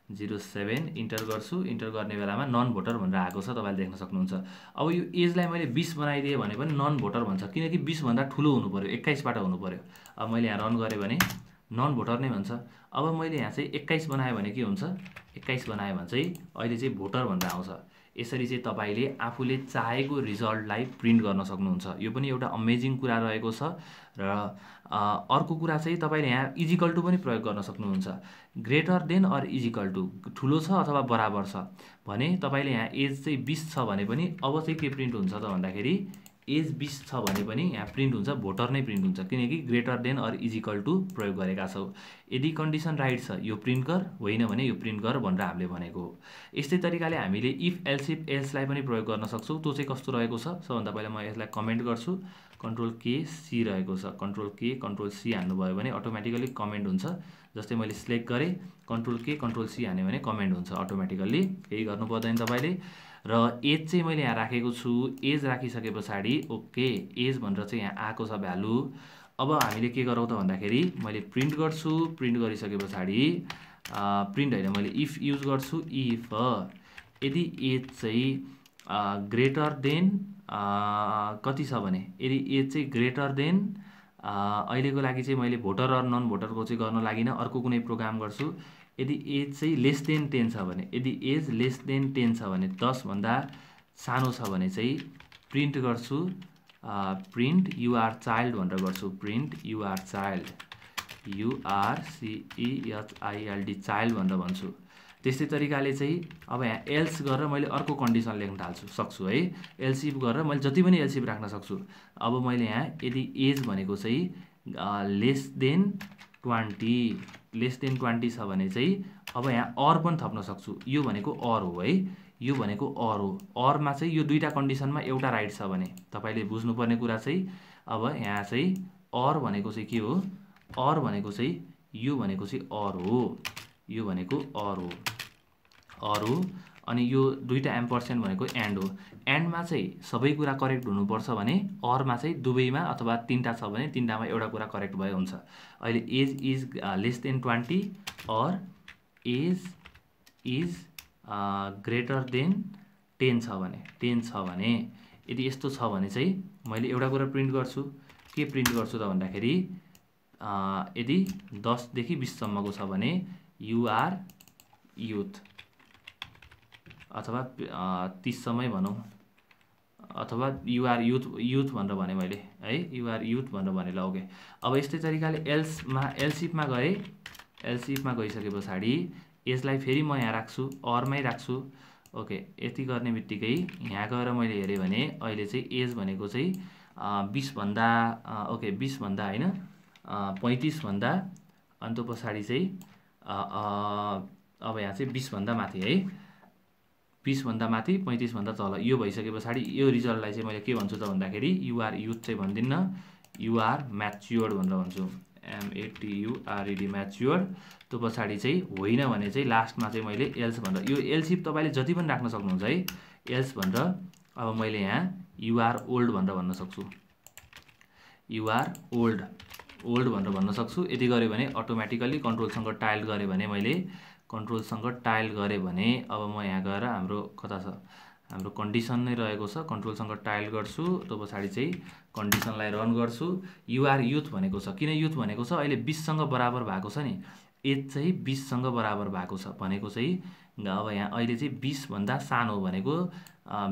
07 इन्टर गर्छु। इन्टर गर्ने बेलामा नन भोटर भनेर आएको छ, तपाईँले देख्न सक्नुहुन्छ। अब यो एजलाई मैले 20 बनाइदिएँ भने पनि नन भोटर भन्छ, किनकि 20 भन्दा ठुलो हुनु पर्यो, 21 बाट हुनु पर्यो। अब मैले यहाँ रन गरेँ भने नन भोटर नै भन्छ। अब मैले यहाँ चाहिँ 21 बनाएँ भने के हुन्छ? 21 बनाएँ भने चाहिँ अहिले चाहिँ भोटर भनेर आउँछ। यसरी चाहिँ तपाईँले आफूले चाहेको रिजल्टलाई प्रिन्ट गर्न सक्नुहुन्छ। यो पनि एउटा अमेजिङ कुरा रहेको छ। र अर्को कुरा चाहिँ तपाईँले यहाँ इजिकल टु पनि प्रयोग गर्न सक्नुहुन्छ। Greater than or equal to, ठुलो छ अथवा बराबर छ भने तपाईँले यहाँ एज चाहिँ 20 छ भने पनि अब चाहिँ के प्रिन्ट हुन्छ त भन्दाखेरि एज 20 छ भने पनि यहाँ प्रिन्ट हुन्छ, भोटर नै प्रिन्ट हुन्छ, किनकि greater than or equal to प्रयोग गरेका छौँ। यदि कन्डिसन राइट छ यो प्रिन्ट गर, होइन भने यो प्रिन्ट गर भनेर हामीले भनेको हो। यस्तै तरिकाले हामीले इफ एल्सलाई पनि प्रयोग गर्न सक्छौँ। त्यो चाहिँ कस्तो रहेको छ? सबभन्दा पहिला म यसलाई कमेन्ट गर्छु। Ctrl+K+C रहेको छ। Ctrl+K Ctrl+C हान्नुभयो भने अटोमेटिकली कमेन्ट हुन्छ। जस्तै मैले सिलेक्ट गरेँ, Ctrl+K Ctrl+C हाने भने कमेन्ट हुन्छ अटोमेटिकल्ली, केही गर्नु पर्दैन तपाईँले। र एज चाहिँ मैले यहाँ राखेको छु। एज राखिसके पछाडि ओके एज भनेर चाहिँ यहाँ आएको छ भ्यालु। अब हामीले के गरौँ त भन्दाखेरि मैले प्रिन्ट गर्छु। प्रिन्ट गरिसके पछाडि प्रिन्ट होइन, मैले इफ युज गर्छु। इफ यदि एज चाहिँ ग्रेटर देन कति छ भने, यदि एज चाहिँ ग्रेटर देन अहिलेको लागि चाहिँ मैले भोटर र नन भोटरको चाहिँ गर्न लागिनँ, अर्को कुनै प्रोग्राम गर्छु। यदि एज चाहिँ लेस देन 10 छ भने, यदि एज लेस देन 10 छ भने 10 भन्दा सानो छ भने चाहिँ प्रिन्ट गर्छु। प्रिन्ट युआर चाइल्ड भनेर गर्छु। Print you're child, URCHILD child भनेर भन्छु। त्यस्तै तरिकाले चाहिँ अब यहाँ एल्स गरेर मैले अर्को कन्डिसन लेख्न सक्छु है। एल्सिफ गरेर मैले जति पनि एल्सिफ राख्न सक्छु। अब मैले यहाँ यदि एज भनेको चाहिँ लेस देन 20 छ भने चाहिँ अब यहाँ अर पनि थप्न सक्छु। यो भनेको अर हो है, यो भनेको अर हो। अरमा चाहिँ यो दुईटा कन्डिसनमा एउटा राइट छ भने तपाईँले बुझ्नुपर्ने कुरा चाहिँ अब यहाँ चाहिँ अर भनेको चाहिँ के हो? अर भनेको चाहिँ यो भनेको चाहिँ अर हो, यो भनेको अर हो। अनि यो दुईटा एम्परसेन्ट भनेको एन्ड हो। एन्डमा चाहिँ सबै कुरा करेक्ट हुनुपर्छ भने अरमा चाहिँ दुवैमा अथवा तीनटा छ भने तीनटामा एउटा कुरा करेक्ट भयो हुन्छ। अहिले age is less than 20 or age is greater than 10 छ भने यदि यस्तो छ भने चाहिँ मैले एउटा कुरा प्रिन्ट गर्छु। के प्रिन्ट गर्छु त भन्दाखेरि यदि 10 देखि 20 सम्मको छ भने यु आर युथ, अथवा 30 सम्मै भनौँ, अथवा युआर युथ भनेर भने मैले है, युआर युथ भनेर भने ल ओके। अब यस्तै तरिकाले एलसिफमा गए, एलसिफमा गइसके पछाडि यसलाई फेरि म यहाँ राख्छु, अरमै राख्छु ओके। यति गर्ने बित्तिकै यहाँ गएर मैले हेरेँ भने अहिले चाहिँ एज भनेको चाहिँ 20 भन्दा ओके 20 भन्दा हैन 35 भन्दा अनि त्यो पछाडि चाहिँ अब यहाँ चाहिँ 20 भन्दा माथि है, 20 भन्दा माथि 35 भन्दा तल यो भइसके पछाडि यो रिजल्टलाई चाहिँ मैले के भन्छु त भन्दाखेरि युआर युथ चाहिँ भन्दिन्न, युआर म्याच्योर्ड भनेर भन्छु, MATURED म्याच्योर्ड। त्यो पछाडि चाहिँ होइन भने चाहिँ लास्टमा चाहिँ मैले एल्स भनेर, यो एल्सिफ तपाईँले जति पनि राख्न सक्नुहुन्छ है, एल्स भनेर अब मैले यहाँ युआर ओल्ड भनेर भन्न सक्छु, युआर ओल्ड भनेर भन्न सक्छु। यति गऱ्यो भने अटोमेटिकल्ली कन्ट्रोलसँग टाइल गरेँ भने मैले कन्ट्रोलसँग टाइल गरेँ भने अब म यहाँ गएर हाम्रो कता छ, हाम्रो कन्डिसन नै रहेको छ, कन्ट्रोलसँग टाइल गर्छु, त्यो पछाडि चाहिँ कन्डिसनलाई रन गर्छु। युआर युथ भनेको छ, किन युथ भनेको छ, अहिले 20 सँग बराबर भएको छ नि, एज चाहिँ 20 सँग बराबर भएको छ भनेको चाहिँ अब यहाँ अहिले चाहिँ 20 भन्दा सानो भनेको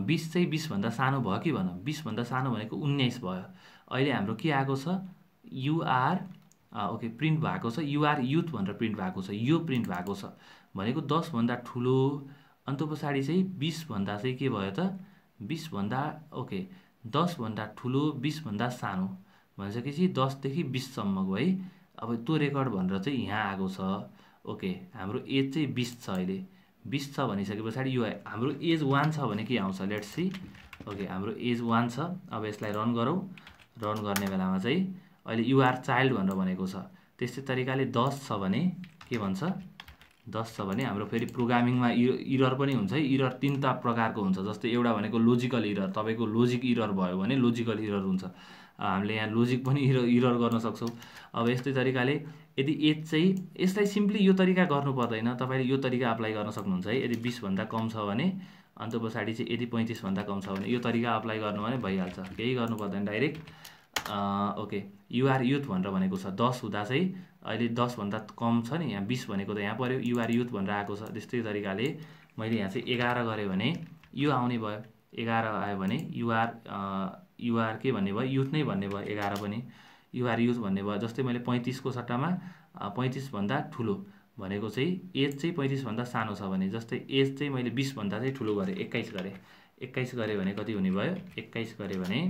20 चाहिँ 20 भन्दा सानो भयो कि भन, 20 भन्दा सानो भनेको 19 भयो। अहिले हाम्रो के आएको छ, युआर ओके प्रिन्ट भएको छ, युआर युथ भनेर प्रिन्ट भएको छ, यो प्रिन्ट भएको छ भनेको 10 भन्दा ठुलो, अनि त्यो पछाडि चाहिँ 20 भन्दा चाहिँ के भयो त, 20 भन्दा ओके 10 भन्दा ठुलो 20 भन्दा सानो भनिसकेपछि 10 देखि 20 सम्मको है। अब त्यो रेकर्ड भनेर चाहिँ यहाँ आएको छ ओके। हाम्रो एज चाहिँ 20 छ, अहिले 20 छ भनिसके पछाडि यो हाम्रो एज 1 छ भने के आउँछ, लेट्स सी ओके हाम्रो एज 1 छ। अब यसलाई रन गरौँ, रन गर्ने बेलामा चाहिँ अहिले युआर चाइल्ड भनेर भनेको छ। त्यस्तै तरिकाले 10 छ भने के भन्छ, 10 छ भने हाम्रो फेरि प्रोग्रामिङमा इरर पनि हुन्छ है। इरर 3 प्रकारको हुन्छ, जस्तै एउटा भनेको लोजिकल इरर, तपाईँको लोजिक इरर भयो भने लोजिकल इरर हुन्छ, हामीले यहाँ लोजिक पनि इरर गर्न सक्छौँ। अब यस्तै तरिकाले यदि एज चाहिँ यसलाई सिम्पली यो तरिका गर्नु पर्दैन, तपाईँले यो तरिका अप्लाई गर्न सक्नुहुन्छ है। यदि 20 भन्दा कम छ भने अनि त्यो पछाडि चाहिँ यदि 35 भन्दा कम छ भने यो तरिका अप्लाई गर्नु भने भइहाल्छ, केही गर्नु पर्दैन, डाइरेक्ट ओके। युआर युथ भनेर भनेको छ 10 हुँदा चाहिँ अहिले 10 भन्दा कम छ नि, यहाँ 20 भनेको त यहाँ पर्यो, युआर युथ भनेर आएको छ। त्यस्तै तरिकाले मैले यहाँ चाहिँ 11 गरेँ भने यो आउने भयो, 11 आयो भने युआर के भन्ने भयो, युथ नै भन्ने भयो, 11 पनि युआर युथ भन्ने भयो। जस्तै मैले 35 को सट्टामा 35 भन्दा ठुलो भनेको चाहिँ एज चाहिँ 35 भन्दा सानो छ भने, जस्तै एज चाहिँ मैले 20 भन्दा चाहिँ ठुलो गरेँ, 21 गरेँ, 21 गरेँ भने कति हुने भयो, 21 गरेँ भने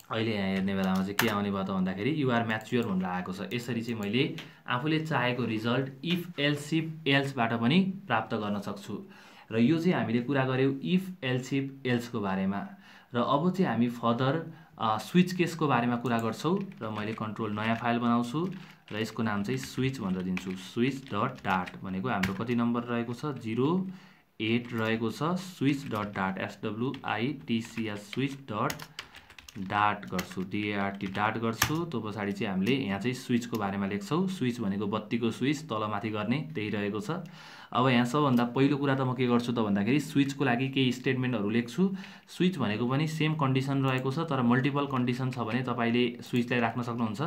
अहिले यहाँ हेर्ने बेलामा चाहिँ के आउने भयो त भन्दाखेरि युआर म्याच्योर भनेर आएको छ। यसरी चाहिँ मैले आफूले चाहेको रिजल्ट इफ एल्सिफ एल्सबाट पनि प्राप्त गर्न सक्छु। र यो चाहिँ हामीले कुरा गऱ्यौँ इफ एल्सिफ एल्सको बारेमा। र अब चाहिँ हामी फर्दर स्विच केसको बारेमा कुरा गर्छौँ। र मैले कन्ट्रोल नयाँ फाइल बनाउँछु र यसको नाम चाहिँ स्विच भनेर दिन्छु, स्विच डट डाट भनेको हाम्रो कति नम्बर रहेको छ, 08 रहेको छ। Switch dot dot SWITCH switch dot dot गर्छु, DART डाट गर्छु। त्यो पछाडि चाहिँ हामीले यहाँ चाहिँ स्विचको बारेमा लेख्छौँ। स्विच भनेको बत्तीको स्विच तलमाथि गर्ने त्यही रहेको छ। अब यहाँ सबभन्दा पहिलो कुरा त म के गर्छु त भन्दाखेरि स्विचको लागि केही स्टेटमेन्टहरू लेख्छु। स्विच भनेको पनि सेम कन्डिसन रहेको छ, तर मल्टिपल कन्डिसन छ भने तपाईँले स्विचलाई राख्न सक्नुहुन्छ।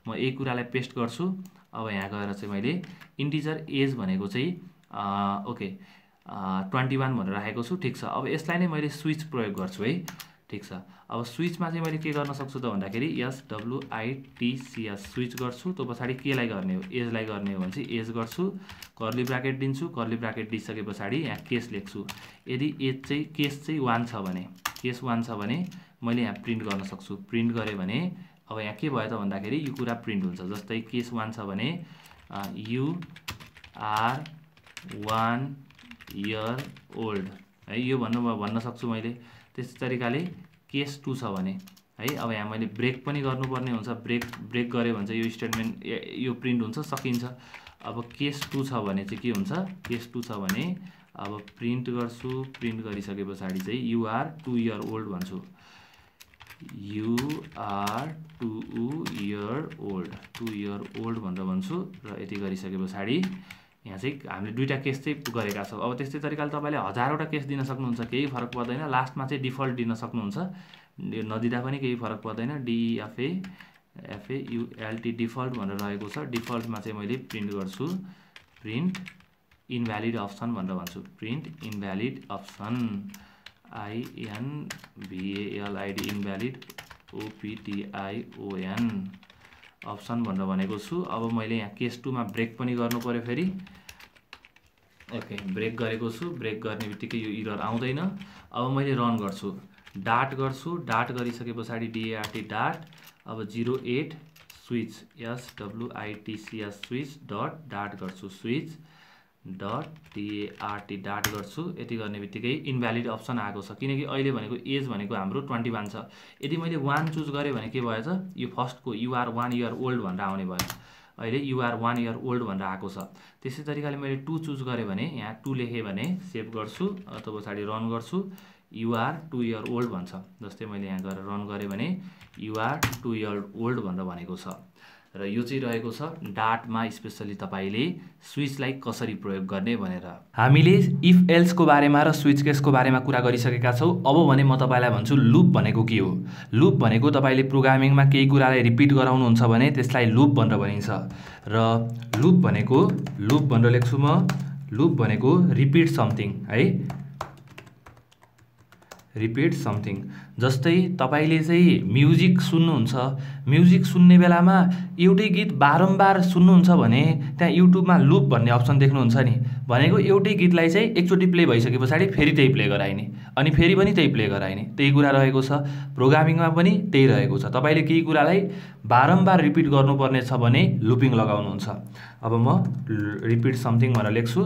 म यही कुरालाई पेस्ट गर्छु। अब यहाँ गएर चाहिँ मैले इन्टिजर एज भनेको चाहिँ ओके 21 भनेर राखेको छु, ठिक छ। अब यसलाई नै मैले स्विच प्रयोग गर्छु है, ठिक छ। अब स्विचमा चाहिँ मैले के गर्न सक्छु त भन्दाखेरि SWITCH स्विच गर्छु। त्यो पछाडि केलाई गर्ने हो, एजलाई गर्ने हो भने चाहिँ एज गर्छु, कर्ली ब्राकेट दिन्छु। कर्ली ब्राकेट दिइसके पछाडि यहाँ केस लेख्छु। यदि एज चाहिँ केस चाहिँ 1 छ भने, केस 1 छ भने मैले यहाँ प्रिन्ट गर्न सक्छु। प्रिन्ट गरेँ भने अब यहाँ के भयो त भन्दाखेरि यो कुरा प्रिन्ट हुन्छ। जस्तै केस 1 छ भने यु आर 1 इयर ओल्ड है, यो भन्न सक्छु मैले। त्यस्तै तरिकाले केस 2 छ भने है, अब यहाँ मैले ब्रेक पनि गर्नुपर्ने हुन्छ। ब्रेक गऱ्यो भने चाहिँ यो स्टेटमेन्ट यो प्रिन्ट हुन्छ, सकिन्छ। अब केस 2 छ भने चाहिँ के हुन्छ, केस 2 छ भने अब प्रिन्ट गर्छु। प्रिन्ट गरिसके पछाडि चाहिँ युआर 2 इयर ओल्ड भन्छु, युआर 2 इयर ओल्ड भनेर भन्छु। र यति गरिसके पछाडि यहाँ चाहिँ हामीले दुईवटा केस चाहिँ गरेका छौँ। अब त्यस्तै तरिकाले तपाईँले हजारवटा केस दिन सक्नुहुन्छ, केही फरक पर्दैन। लास्टमा चाहिँ डिफल्ट दिन सक्नुहुन्छ, नदिँदा पनि केही फरक पर्दैन। DEFA FAULT डिफल्ट भनेर रहेको छ। डिफल्टमा चाहिँ मैले प्रिन्ट गर्छु प्रिन्ट इनभ्यालिड अप्सन भनेर भन्छु। Print invalid option INVALID invalid OPTION option भनेर भनेको छु। अब मैले यहाँ केस 2 मा ब्रेक पनि गर्नु पर्यो फेरि। ओके ब्रेक गरेको छु। ब्रेक गर्ने बित्तिकै यो एरर आउँदैन। अब मैले रन गर्छु डाट गर्छु। डाट गरिसके पछाडि DART डाट अब 08 switch SWITCH switch dot dot गर्छु स्विच डट DART डाट गर्छु। यति गर्ने बित्तिकै इनभ्यालिड अप्सन आएको छ किनकि अहिले भनेको एज भनेको हाम्रो 21 छ। यदि मैले 1 चुज गरेँ भने के भएछ यो फर्स्टको युआर 1 इयर ओल्ड भनेर आउने भयो। अहिले युआर 1 इयर ओल्ड भनेर आएको छ। त्यसै तरिकाले मैले 2 चुज गरेँ भने यहाँ 2 लेखेँ भने सेभ गर्छु अथवा पछाडि रन गर्छु युआर 2 इयर ओल्ड भन्छ। जस्तै मैले यहाँ गएर रन गरेँ भने युआर 2 इयर ओल्ड भनेर भनेको छ। र यो चाहिँ रहेको छ डाटमा स्पेसली तपाईले स्विचलाई कसरी प्रयोग गर्ने भनेर। हामीले इफ एल्सको बारेमा र स्विच केसको बारेमा कुरा गरिसकेका छौँ। अब भने म तपाईलाई भन्छु लुप भनेको के हो। लुप भनेको तपाईले प्रोग्रामिङमा केही कुरालाई रिपिट गराउनुहुन्छ भने त्यसलाई लुप भनेर भनिन्छ। र लुप भनेर लेख्छु म। लुप भनेको रिपिट समथिङ है, रिपिट समथिङ। जस्तै तपाईले चाहिँ म्युजिक सुन्नुहुन्छ, म्युजिक सुन्ने बेलामा एउटै गीत बारम्बार सुन्नुहुन्छ भने त्यहाँ युट्युबमा लुप भन्ने अप्सन देख्नुहुन्छ नि। भनेको एउटै गीतलाई चाहिँ एकचोटि प्ले भइसके पछाडि फेरि त्यही प्ले गराइने अनि फेरि पनि त्यही प्ले गराइने, त्यही कुरा रहेको छ। प्रोग्रामिङमा पनि त्यही रहेको छ। तपाईले केही कुरालाई बारम्बार रिपिट गर्नुपर्ने छ भने लुपिङ लगाउनुहुन्छ। अब म रिपिट समथिङ भनेर लेख्छु।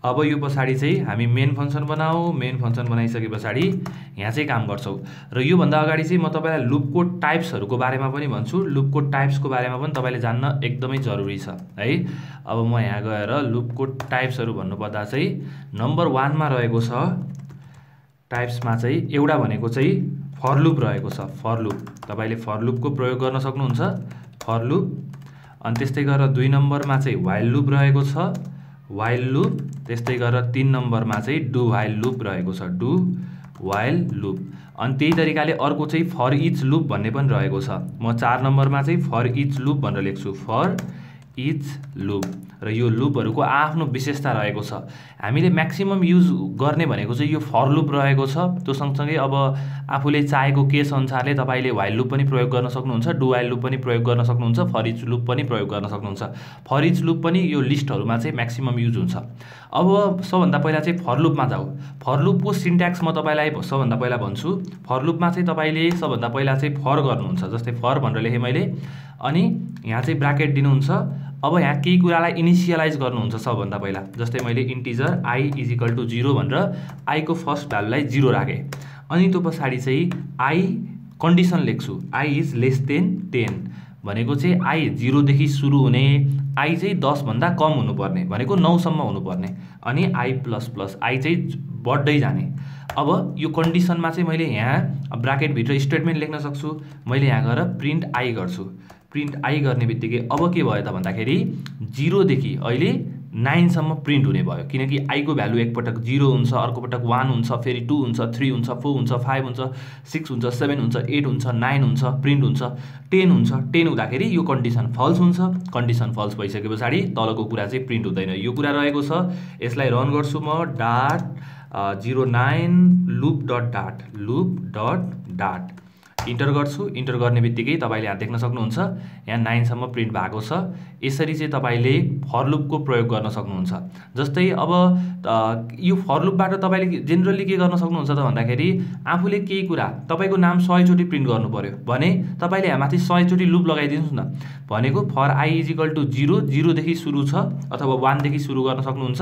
अब यो पछाडि चाहिँ हामी मेन फंक्सन बनाऊ। मेन फंक्सन बनाइसके पछाडि यहाँ चाहिँ काम गर्छौँ। र यो भन्दा अगाडि चाहिँ म तपाईलाई लुपको टाइप्सहरुको बारेमा पनि भन्छु। लुपको टाइप्सको बारेमा पनि तपाईले जान्न एकदमै जरुरी छ है। अब म यहाँ गएर लुपको टाइप्सहरु भन्नुपर्दा चाहिँ नम्बर 1 मा रहेको छ टाइप्समा चाहिँ एउटा भनेको चाहिँ फर लुप रहेको छ। फर लुप तपाईले फर लुपको प्रयोग गर्न सक्नुहुन्छ, फर लुप। अनि त्यस्तै गरेर 2 नम्बरमा चाहिँ व्हाइल लुप रहेको छ, व्हाइल लुप। त्यस्तै गरेर 3 नम्बरमा चाहिँ डु व्हाइल लुप रहेको छ, डु व्हाइल लुप। अनि त्यही तरिकाले अर्को चाहिँ फर इच लुप भन्ने पनि रहेको छ। म 4 नम्बरमा चाहिँ फर इच लुप भनेर लेख्छु, फर इच लुप। र यो लुपहरुको आफ्नो विशेषता रहेको छ। हामीले म्याक्सिमम युज गर्ने भनेको चाहिँ यो फर लुप रहेको छ। त्यो सँगसँगै अब आफूले चाहेको केस अनुसारले तपाईले व्हाइल लुप पनि प्रयोग गर्न सक्नुहुन्छ, डु व्हाइल लुप पनि प्रयोग गर्न सक्नुहुन्छ, फर इच लुप पनि प्रयोग गर्न सक्नुहुन्छ। फर इच लुप पनि यो लिस्टहरुमा चाहिँ म्याक्सिमम युज हुन्छ। अब सबभन्दा पहिला चाहिँ फर लुपमा जाऊ। फर लुपको सिन्ट्याक्स म तपाईलाई सबभन्दा पहिला भन्छु। फर लुपमा चाहिँ तपाईले सबभन्दा पहिला चाहिँ फर गर्नुहुन्छ। जस्तै फर भनेर लेखे मैले, अनि यहाँ चाहिँ ब्राकेट दिनुहुन्छ। अब यहाँ केही कुरालाई इनिशियलाइज गर्नुहुन्छ सबभन्दा पहिला। जस्तै मैले इन्टिजर I = 0 भनेर I को फर्स्ट भ्यालुलाई 0 राखे। अनि त्यो पछाडि चाहिँ I कन्डिसन लेख्छु, I इज लेस देन 10 भनेको चाहिँ I 0 देखि सुरु हुने, I चाहिँ 10 भन्दा कम हुनुपर्ने भनेको 9 सम्म हुनुपर्ने, अनि I++ I चाहिँ बढ्दै जाने। अब यो कन्डिसनमा चाहिँ मैले यहाँ ब्राकेट भित्र स्टेटमेन्ट लेख्न सक्छु। मैले यहाँ गएर प्रिन्ट I गर्छु। प्रिन्ट I गर्ने बित्तिकै अब के भयो त भन्दाखेरि 0 देखि अहिले 9 सम्म प्रिन्ट हुने भयो। किनकि I को भ्यालु एक पटक 0 हुन्छ, अर्को पटक 1 हुन्छ, फेरि 2 हुन्छ, 3 हुन्छ, 4 हुन्छ, 5 हुन्छ, 6 हुन्छ, 7 हुन्छ, 8 हुन्छ, 9 हुन्छ, प्रिन्ट हुन्छ, 10 हुन्छ। 10 हुँदाखेरि यो कन्डिसन फल्स हुन्छ। कन्डिसन फल्स भइसके पछाडि तलको कुरा चाहिँ प्रिन्ट हुँदैन। यो कुरा रहेको छ। यसलाई रन गर्छु म। डाट 09 loop.dat इन्टर गर्छु। इन्टर गर्ने बित्तिकै तपाईले यहाँ देख्न सक्नुहुन्छ यहाँ 9 सम्म प्रिन्ट भएको छ। यसरी चाहिँ तपाईले फर लुपको प्रयोग गर्न सक्नुहुन्छ। जस्तै अब यो फर लुपबाट तपाईले जेनरली के गर्न सक्नुहुन्छ त भन्दाखेरि आफूले केही कुरा तपाईको नाम 100 चोटी प्रिन्ट गर्नु पर्यो भने तपाईले यहाँ माथि 100 चोटी लुप लगाइदिनुस् न। भनेको फर I = 0 0 देखि सुरु छ अथवा 1 देखि सुरु गर्न सक्नुहुन्छ,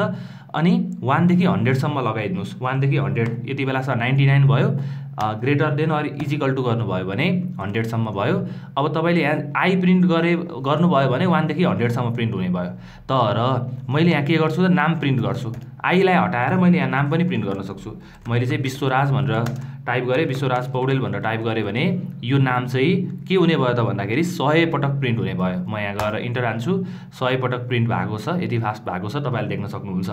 अनि 1 देखि 100 सम्म लगाइदिनुस्। 1 देखि 100 यति बेलासम्म 99 भयो। Greater than or equal to गर्नुभयो भने 100 सम्म भयो। अब तपाईले यहाँ I प्रिन्ट गर्नुभयो भने 1 देखि 100 सम्म प्रिन्ट हुने भयो। तर मैले यहाँ के गर्छु त नाम प्रिन्ट गर्छु। आईलाई हटाएर मैले यहाँ नाम पनि प्रिन्ट गर्न सक्छु। मैले चाहिँ विश्वराज भनेर टाइप गरेँ, विश्वराज पौडेल भनेर टाइप गरेँ भने यो नाम चाहिँ के हुने भयो त भन्दाखेरि 100 पटक प्रिन्ट हुने भयो। म यहाँ गएर इन्टर हान्छु, 100 पटक प्रिन्ट भएको छ, यति फास्ट भएको छ तपाईँले देख्न सक्नुहुन्छ।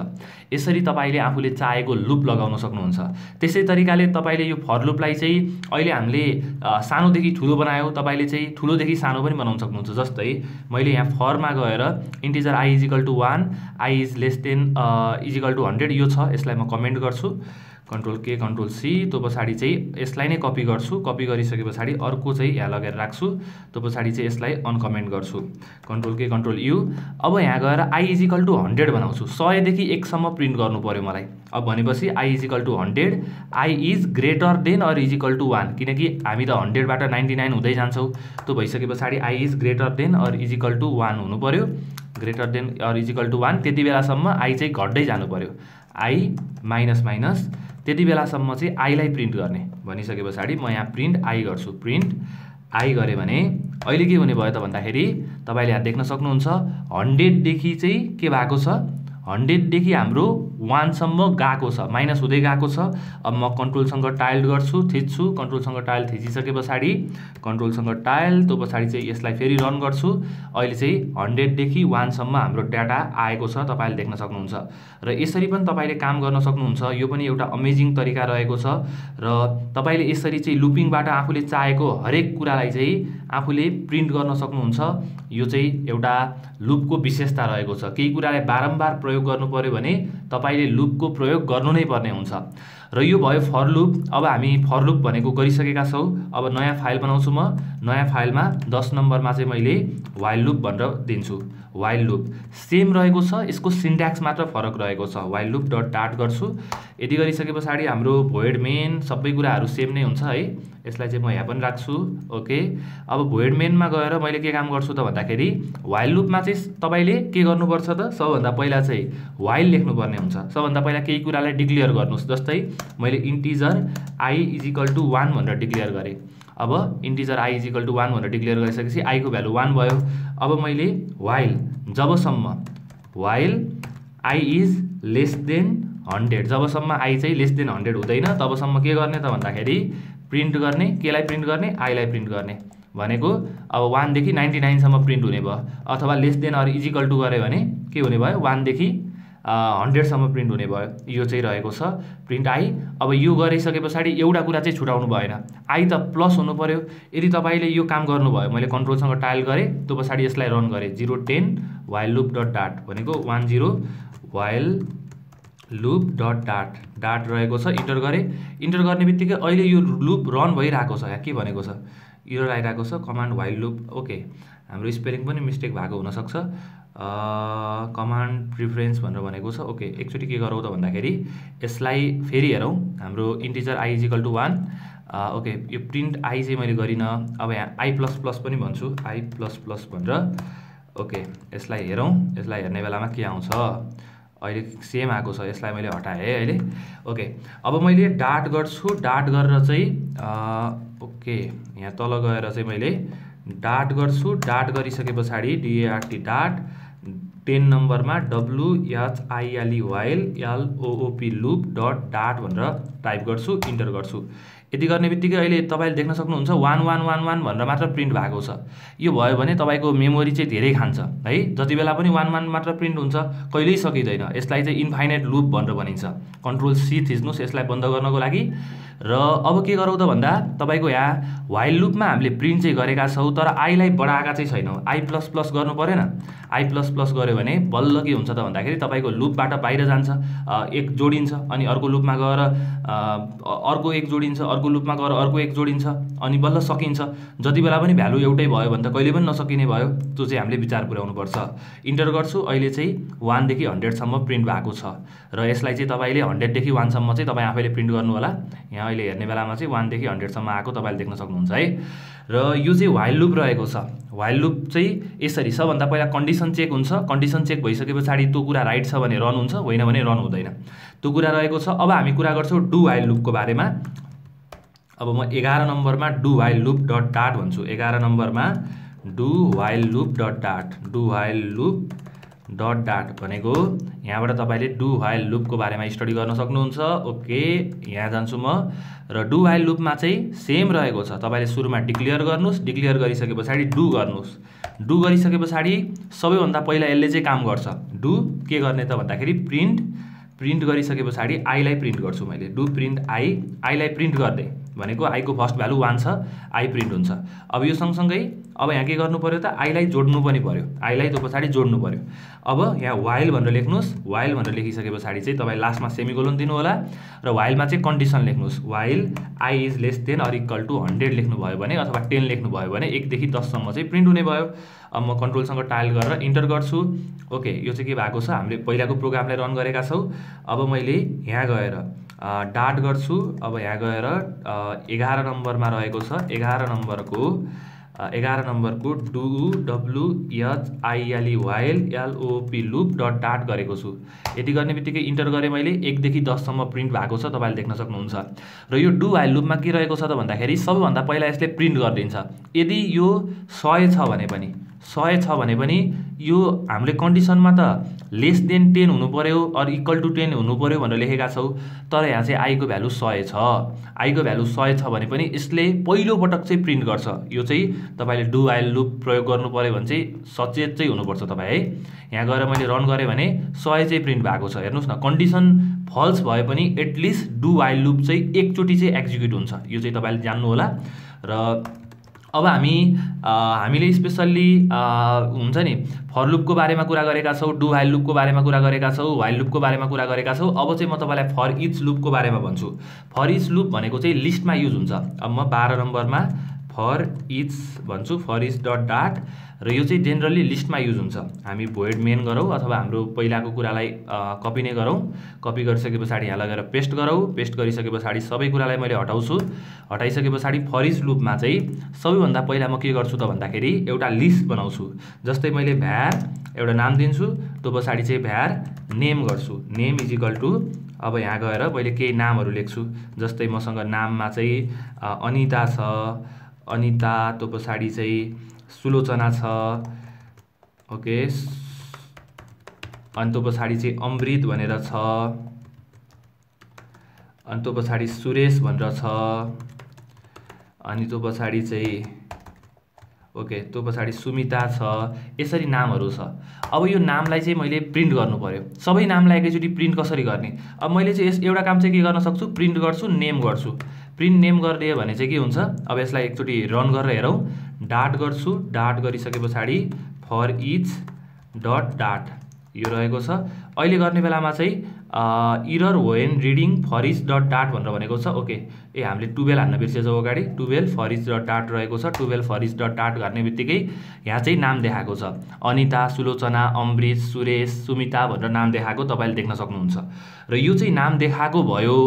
यसरी तपाईँले आफूले चाहेको लुप लगाउन सक्नुहुन्छ। त्यसै तरिकाले तपाईँले यो फर लुपलाई चाहिँ अहिले हामीले सानोदेखि ठुलो बनायो, तपाईँले चाहिँ ठुलोदेखि सानो पनि बनाउन सक्नुहुन्छ। जस्तै मैले यहाँ फरमा गएर integer i is equal to 1, i is less than is equal to 100 यो छ, यसलाई म कमेन्ट गर्छु, कन्ट्रोल के कन्ट्रोल सी। त्यो पछाडि चाहिँ यसलाई नै कपी गर्छु, कपी गरिसके पछाडि अर्को चाहिँ यहाँ लगेर राख्छु, त्यो पछाडि चाहिँ यसलाई अनकमेन्ट गर्छु, कन्ट्रोल के कन्ट्रोल यू। अब यहाँ गएर आई इज इक्वल टु 100 बनाउँछु, 100 देखि 1 सम्म प्रिन्ट गर्नु पर्यो मलाई। अब भनेपछि i is equal to 100, i is greater than or is equal to 1, किनकि हामी त 100 बाट 99 हुँदै जान्छौँ। त्यो भइसके पछाडि i is greater than or is equal to 1 हुनु पर्यो, greater than or is equal to 1। त्यति बेलासम्म आई चाहिँ घट्दै जानु पर्यो, आई माइनस माइनस, त्यति बेलासम्म चाहिँ आईलाई प्रिन्ट गर्ने। भनिसके पछाडि म यहाँ प्रिन्ट आई गर्छु, प्रिन्ट आई गरेँ भने अहिले के हुने भयो त भन्दाखेरि तपाईँले यहाँ देख्न सक्नुहुन्छ 100 देखि चाहिँ के भएको छ, 100 देखि हाम्रो 1 सम्म गएको छ, माइनस हुँदै गएको छ। अब म कन्ट्रोलसँग टाइल गर्छु, थिच्छु, कन्ट्रोलसँग टाइल थिचिसके पछाडि कन्ट्रोलसँग टाइल, त्यो पछाडि चाहिँ यसलाई फेरि रन गर्छु। अहिले चाहिँ 100 देखि 1 सम्म हाम्रो डाटा आएको छ, तपाईँले देख्न सक्नुहुन्छ। र यसरी पनि तपाईँले काम गर्न सक्नुहुन्छ। यो पनि एउटा अमेजिङ तरिका रहेको छ र तपाईँले यसरी चाहिँ लुपिङबाट आफूले चाहेको हरेक कुरालाई चाहिँ आफूले प्रिन्ट गर्न सक्नुहुन्छ। यो चाहिँ एउटा लुपको विशेषता रहेको छ। केही कुरालाई बारम्बार प्रयोग गर्नु पर्यो भने तपाईँले लुपको प्रयोग गर्नु नै पर्ने हुन्छ। र यो भयो फर लुप। अब हामी फर लुप भनेको गरिसकेका छौँ। अब नयाँ फाइल बनाउँछु म। नयाँ फाइलमा 10 नम्बरमा चाहिँ मैले वाइल लुप भनेर दिन्छु। वाइल लुप सेम रहेको छ, यसको सिन्ट्याक्स मात्र फरक रहेको छ। वाइल लुप डट डाट गर्छु। यति गरिसके पछाडि हाम्रो भोइड मेन सबै कुराहरू सेम नै हुन्छ है। यसलाई चाहिँ म यहाँ पनि राख्छु। ओके, अब भोइड मेनमा गएर मैले के काम गर्छु त भन्दाखेरि वाइल लुपमा चाहिँ तपाईँले के गर्नुपर्छ त, सबभन्दा पहिला चाहिँ वाइल लेख्नुपर्ने हुन्छ। सबभन्दा पहिला केही कुरालाई डिक्लेयर गर्नुहोस्। जस्तै मैले integer i is equal to 1 भनेर डिक्लेयर गरेँ। अब integer i is equal to 1 भनेर डिक्लेयर गरिसकेपछि आई को भ्यालु 1 भयो। अब मैले वाइल जबसम्म while I is less then 100, जबसम्म आई चाहिँ लेस देन 100 हुँदैन तबसम्म के गर्ने त भन्दाखेरि प्रिन्ट गर्ने। केलाई प्रिन्ट गर्ने? आईलाई प्रिन्ट गर्ने। भनेको अब 1 देखि 99 सम्म प्रिन्ट हुने भयो। अथवा less than or is equal to गरे भने के हुने भयो? 1 देखि 100 सम्म प्रिन्ट हुने भयो। यो चाहिँ रहेको छ प्रिन्ट आई। अब यो गरिसके पछाडि एउटा कुरा चाहिँ छुटाउनु भएन, आई त प्लस हुनु पर्यो। यदि तपाईँले यो काम गर्नुभयो, मैले कन्ट्रोलसँग टाइल गरेँ, त्यो पछाडि यसलाई रन गरेँ 010 वाइल लुप डट डाट भनेको 10 while loop dot dot dot रहेको छ। इन्टर गरेँ। इन्टर गर्ने बित्तिकै अहिले यो लुप रन भइरहेको छ। यहाँ के भनेको छ? एरर आइरहेको छ। Command while loop. ओके, हाम्रो स्पेलिङ पनि मिस्टेक भएको हुनसक्छ। कमान्ड प्रिफरेन्स भनेर भनेको छ। ओके, एकचोटि के गरौँ त भन्दाखेरि यसलाई फेरि हेरौँ। हाम्रो integer i is equal to 1। Okay, यो प्रिन्ट आई चाहिँ मैले गरिनँ। अब यहाँ आई प्लस प्लस पनि भन्छु, आई प्लस प्लस भनेर। ओके, यसलाई हेरौँ। यसलाई हेर्ने बेलामा के आउँछ? अहिले सेम आएको छ। यसलाई मैले हटाएँ है अहिले। ओके, अब मैले डाट गर्छु। डाट गरेर चाहिँ ओके, यहाँ तल गएर चाहिँ मैले डाट गर्छु। डाट गरिसके पछाडि डिएआरटी डाट 10 नम्बरमा WHILE while LOOP loop dot that भनेर टाइप गर्छु। इन्टर गर्छु। यति गर्ने बित्तिकै अहिले तपाईँले देख्न सक्नुहुन्छ 1111 भनेर मात्र प्रिन्ट भएको छ। यो भयो भने तपाईँको मेमोरी चाहिँ धेरै खान्छ है। जति बेला पनि 11 मात्र प्रिन्ट हुन्छ, कहिल्यै सकिँदैन। यसलाई चाहिँ इन्फाइनाइट लुप भनेर भनिन्छ। कन्ट्रोल सी थिच्नुहोस् यसलाई बन्द गर्नको लागि। र अब के गरौँ त भन्दा तपाईँको यहाँ वाइल लुपमा हामीले प्रिन्ट चाहिँ गरेका छौँ, तर आईलाई बढाएका चाहिँ छैनौँ। आई प्लस प्लस गर्नु परेन? आई प्लस प्लस गऱ्यो भने बल्ल के हुन्छ त भन्दाखेरि तपाईँको लुपबाट बाहिर जान्छ, एक जोडिन्छ, अनि अर्को लुपमा गएर अर्को एक जोडिन्छ, अर्को लुपमा गएर अर्को एक जोडिन्छ, अनि बल्ल सकिन्छ। जति बेला पनि भ्यालु एउटै भयो भने त कहिले पनि नसकिने भयो। त्यो चाहिँ हामीले विचार पुर्याउनुपर्छ। इन्टर गर्छु। अहिले चाहिँ 1 देखि 100 सम्म प्रिन्ट भएको छ। र यसलाई चाहिँ तपाईँले 100 देखि 1 सम्म चाहिँ तपाईँ आफैले प्रिन्ट गर्नु होला। यहाँ अहिले हेर्ने बेलामा चाहिँ 1 देखि 100 सम्म आएको तपाईँले देख्न सक्नुहुन्छ है। र यो चाहिँ वाइल लुप रहेको छ। वाइल लुप चाहिँ यसरी सबभन्दा पहिला कन्डिसन चेक हुन्छ। कन्डिसन चेक भइसके पछाडि त्यो कुरा राइट छ भने रन हुन्छ, होइन भने रन हुँदैन। त्यो कुरा रहेको छ। अब हामी कुरा गर्छौँ डु वाइल लुपको बारेमा। अब म 11 नम्बरमा do while loop dot dot भन्छु। 11 नम्बरमा do while loop dot dot, do while loop dot dot भनेको यहाँबाट तपाईले डु व्हाइल लुपको बारेमा स्टडी गर्न सक्नुहुन्छ। ओके, यहाँ जान्छु म र डु व्हाइल लुपमा चाहिँ सेम रहेको छ। तपाईले सुरुमा डिक्लेयर गर्नुस्, डिक्लेयर गरिसके पछाडी डु गर्नुस्। डु गरिसके पछाडी सबैभन्दा पहिला यसले चाहिँ काम गर्छ। डु के गर्ने त भन्दाखेरि प्रिन्ट गरिसके पछाडी आईलाई प्रिन्ट गर्छु मैले। डु प्रिन्ट आईलाई प्रिन्ट गर्दै भनेको आई को फर्स्ट भ्यालु 1 छ, आई प्रिन्ट हुन्छ। अब यो सँगसँगै अब यहाँ के गर्नु पर्यो त आईलाई जोड्नु पनि पर्यो, आईलाई त्यो पछाडी जोड्नु पर्यो। अब यहाँ व्हाइल भनेर लेख्नुस्, व्हाइल भनेर लेखिसके पछाडी चाहिँ तपाईँ लास्टमा सेमिकोलन दिनु होला र व्हाइलमा चाहिँ कन्डिसन लेख्नुस्। While i is less than or equal to 100 लेख्नु भयो भने अथवा 10 लेख्नु भयो भने 1 देखि 10 सम्म चाहिँ प्रिन्ट हुने भयो। अब म कन्ट्रोलसँग टाइल गरेर इन्टर गर्छु। ओके, यो चाहिँ के भएको छ, हामीले पहिलाको प्रोग्रामलाई रन गरेका छौँ। अब मैले यहाँ गएर डाट गर्छु। अब यहाँ गएर 11 नम्बरमा रहेको छ, 11 नम्बरको do WHILE while LOP loop dot dot गरेको छु। यति गर्ने बित्तिकै इन्टर गरेँ मैले, 1 देखि 10 सम्म प्रिन्ट भएको छ, तपाईँले देख्न सक्नुहुन्छ। र यो डु व्हाइल लुपमा के रहेको छ त भन्दाखेरि सबैभन्दा पहिला यसले प्रिन्ट गरिदिन्छ। यदि यो 100 छ भने पनि यो हामीले कन्डिसनमा त लेस देन 10 हुनु पर्यो अर इक्वल टु 10 हुनु पर्यो भनेर लेखेका छौँ, तर यहाँ चाहिँ आई को भ्यालु 100 छ। आई को भ्यालु 100 छ भने पनि यसले पहिलो पटक चाहिँ प्रिन्ट गर्छ। यो चाहिँ तपाईँले डु व्हाइल लुप प्रयोग गर्नु पर्यो भने चाहिँ सचेत चाहिँ हुनुपर्छ तपाईँ है। यहाँ गएर मैले रन गरेँ भने 100 चाहिँ प्रिन्ट भएको छ। हेर्नुहोस् न, कन्डिसन फल्स भए पनि एटलिस्ट डु व्हाइल लुप चाहिँ एकचोटि चाहिँ एक्जिक्युट हुन्छ। यो चाहिँ तपाईँले जान्नु होला। र अब हामीले स्पेसल्ली हुन्छ नि फर लुपको बारेमा कुरा गरेका छौँ, डु व्हाइल लुपको बारेमा कुरा गरेका छौँ, व्हाइल लुपको बारेमा कुरा गरेका छौँ। अब चाहिँ म तपाईँलाई फर इच लुपको बारेमा भन्छु। फर इच लुप भनेको चाहिँ लिस्टमा युज हुन्छ। अब म 12 नम्बरमा फर इच भन्छु, फर इच डट डाट, र यो चाहिँ जेनरली लिस्टमा युज हुन्छ। हामी भोइड मेन गरौँ अथवा हाम्रो पहिलाको कुरालाई कपी नै गरौँ। कपी गरिसके पछाडि यहाँ लगेर पेस्ट गरौँ। पेस्ट गरिसके पछाडि सबै कुरालाई मैले हटाउँछु। हटाइसके पछाडि फर इच लुपमा चाहिँ सबैभन्दा पहिला म के गर्छु त भन्दाखेरि एउटा लिस्ट बनाउँछु। जस्तै मैले भ्यार एउटा नाम दिन्छु, त्यो पछाडि चाहिँ भ्यार नेम गर्छु। नेम इज इक्वल टु, अब यहाँ गएर मैले केही नामहरू लेख्छु। जस्तै मसँग नाममा चाहिँ अनिता छ, अनिता, त्यो पछाडि चाहिँ सुलोचना छ। ओके, अनि त्यो पछाडि चाहिँ अमृत भनेर छ, अनि त्यो पछाडि सुरेश भनेर छ, अनि त्यो पछाडि चाहिँ ओके त्यो पछाडि सुमिता छ। यसरी नामहरू छ। अब यो नामलाई चाहिँ मैले प्रिन्ट गर्नु पर्यो। सबै नामलाई एकैचोटि प्रिन्ट कसरी गर्ने? अब मैले चाहिँ एउटा काम चाहिँ के गर्न सक्छु, प्रिन्ट गर्छु, नेम गर्छु। प्रिन्ट नेम गरिदियो भने चाहिँ के हुन्छ, अब यसलाई एकचोटि रन गरेर हेरौँ। डाट गर्छु, डाट गरिसके पछाडि फर इच डट डाट यो रहेको छ। अहिले गर्ने बेलामा चाहिँ error when reading for each dot that भनेर भनेको छ। ओके, हामीले 12 हान्न बिर्सेछौँ अगाडि। 12 फर इच डट डाट रहेको छ। 12 फर इच डट डाट गर्ने बित्तिकै यहाँ चाहिँ नाम देखाएको छ, अनिता, सुलोचना, अमृत, सुरेश, सुमिता भनेर नाम देखाएको तपाईँले देख्न सक्नुहुन्छ। र यो चाहिँ नाम देखाएको भयो।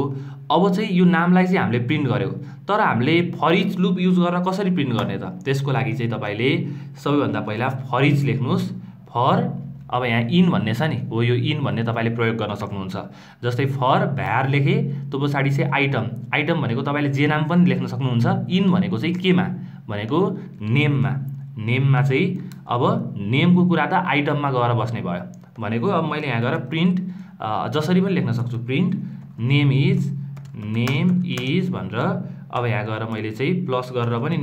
अब चाहिँ यो नामलाई चाहिँ हामीले प्रिन्ट गर्यो, तर हामीले फर इच लुप युज गरेर कसरी प्रिन्ट गर्ने त? त्यसको लागि चाहिँ तपाईँले सबैभन्दा पहिला फर इच लेख्नुहोस्। फर, अब यहाँ इन भन्ने छ नि, हो यो इन भन्ने तपाईँले प्रयोग गर्न सक्नुहुन्छ। जस्तै फर भ्यार लेखेँ, त्यो पछाडि चाहिँ आइटम। आइटम भनेको तपाईँले जे नाम पनि लेख्न सक्नुहुन्छ। इन भनेको चाहिँ केमा भनेको नेममा। नेममा चाहिँ अब नेमको कुरा त आइटममा गएर बस्ने भयो भनेको। अब मैले यहाँ गएर प्रिन्ट जसरी पनि लेख्न सक्छु, प्रिन्ट नेम इज भनेर। अब यहाँ गएर मैले चाहिँ प्लस गरेर पनि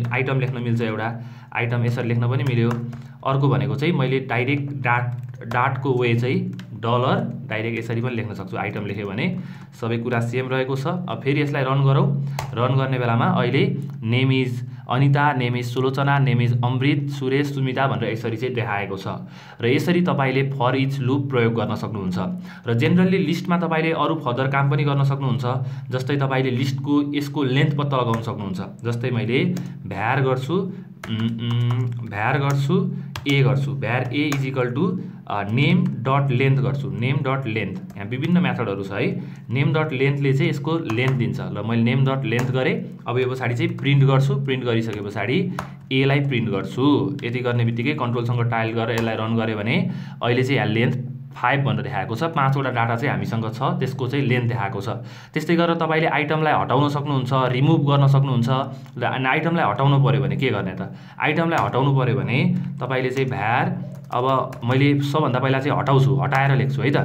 आइटम लेख्न मिल्छ। एउटा आइटम यसरी लेख्न पनि मिल्यो। अर्को भनेको चाहिँ मैले डाइरेक्ट डाटको वे चाहिँ डलर डाइरेक्ट यसरी पनि लेख्न सक्छु। आइटम लेख्यो भने सबै कुरा सेम रहेको छ। अब फेरि यसलाई रन गरौँ। रन गर्ने बेलामा अहिले name is Anita, name is Sulochana, name is Amrit, Suresh, Sumita भनेर यसरी चाहिँ देखाएको छ। र यसरी तपाईँले फर इच लुप प्रयोग गर्न सक्नुहुन्छ। र जेनरली लिस्टमा तपाईँले अरू फर्दर काम पनि गर्न सक्नुहुन्छ। जस्तै तपाईँले लिस्टको यसको लेन्थ पत्ता लगाउन सक्नुहुन्छ। जस्तै मैले भ्यार गर्छु, ए गर्छु। Var a is equal to name dot length गर्छु। नेम डट लेन्थ, यहाँ विभिन्न मेथडहरू छ है। नेम डट लेन्थले चाहिँ यसको लेन्थ दिन्छ। ल मैले नेम डट लेन्थ गरेँ। अब यो पछाडि चाहिँ प्रिन्ट गर्छु। प्रिन्ट गरिसके पछाडि एलाई प्रिन्ट गर्छु। यति गर्ने बित्तिकै कन्ट्रोलसँग टाइल गरेर यसलाई रन गरेँ भने अहिले चाहिँ यहाँ लेन्थ 5 भनेर देखाएको छ। 5 वटा डाटा चाहिँ हामीसँग छ, त्यसको चाहिँ लेन्थ देखाएको छ। त्यस्तै गरेर तपाईँले आइटमलाई हटाउन सक्नुहुन्छ, रिमुभ गर्न सक्नुहुन्छ। र आइटमलाई हटाउनु पर्यो भने के गर्ने त? आइटमलाई हटाउनु पर्यो भने तपाईँले चाहिँ भ्यार अब मैले सबभन्दा पहिला चाहिँ हटाउँछु, हटाएर लेख्छु है त।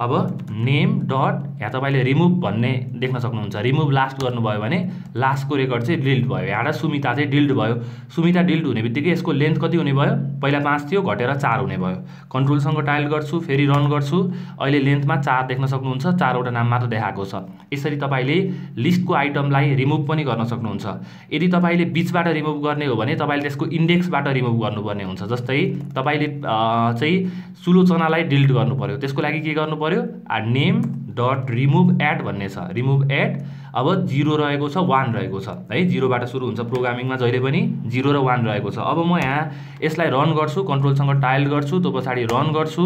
अब नेम डट, यहाँ तपाईँले रिमुभ भन्ने देख्न सक्नुहुन्छ। रिमुभ लास्ट गर्नुभयो भने लास्टको रेकर्ड चाहिँ डिलिट भयो। यहाँ सुमिता चाहिँ डिलिट भयो। सुमिता डिलिट हुने बित्तिकै यसको लेन्थ कति हुने भयो? पहिला 5 थियो, घटेर 4 हुने भयो। कन्ट्रोलसँग टाइल गर्छु, फेरि रन गर्छु, अहिले लेन्थमा 4 देख्न सक्नुहुन्छ। 4वटा नाम मात्र देखाएको छ। यसरी तपाईँले लिस्टको आइटमलाई रिमुभ पनि गर्न सक्नुहुन्छ। यदि तपाईँले बिचबाट रिमुभ गर्ने हो भने तपाईँले त्यसको इन्डेक्सबाट रिमुभ गर्नुपर्ने हुन्छ। जस्तै तपाईँले चाहिँ सुलोचनालाई डिलिट गर्नु पर्यो, त्यसको लागि के गर्नु पर्यो? नेम डट रिमुभ एड भन्ने छ, रिमुभ एड। अब 0 रहेको छ, 1 रहेको छ है, 0बाट सुरु हुन्छ प्रोग्रामिङमा जहिले पनि 0 र 1 रहेको छ। अब म यहाँ यसलाई रन गर्छु, कन्ट्रोलसँग टाइल गर्छु, त्यो पछाडि रन गर्छु।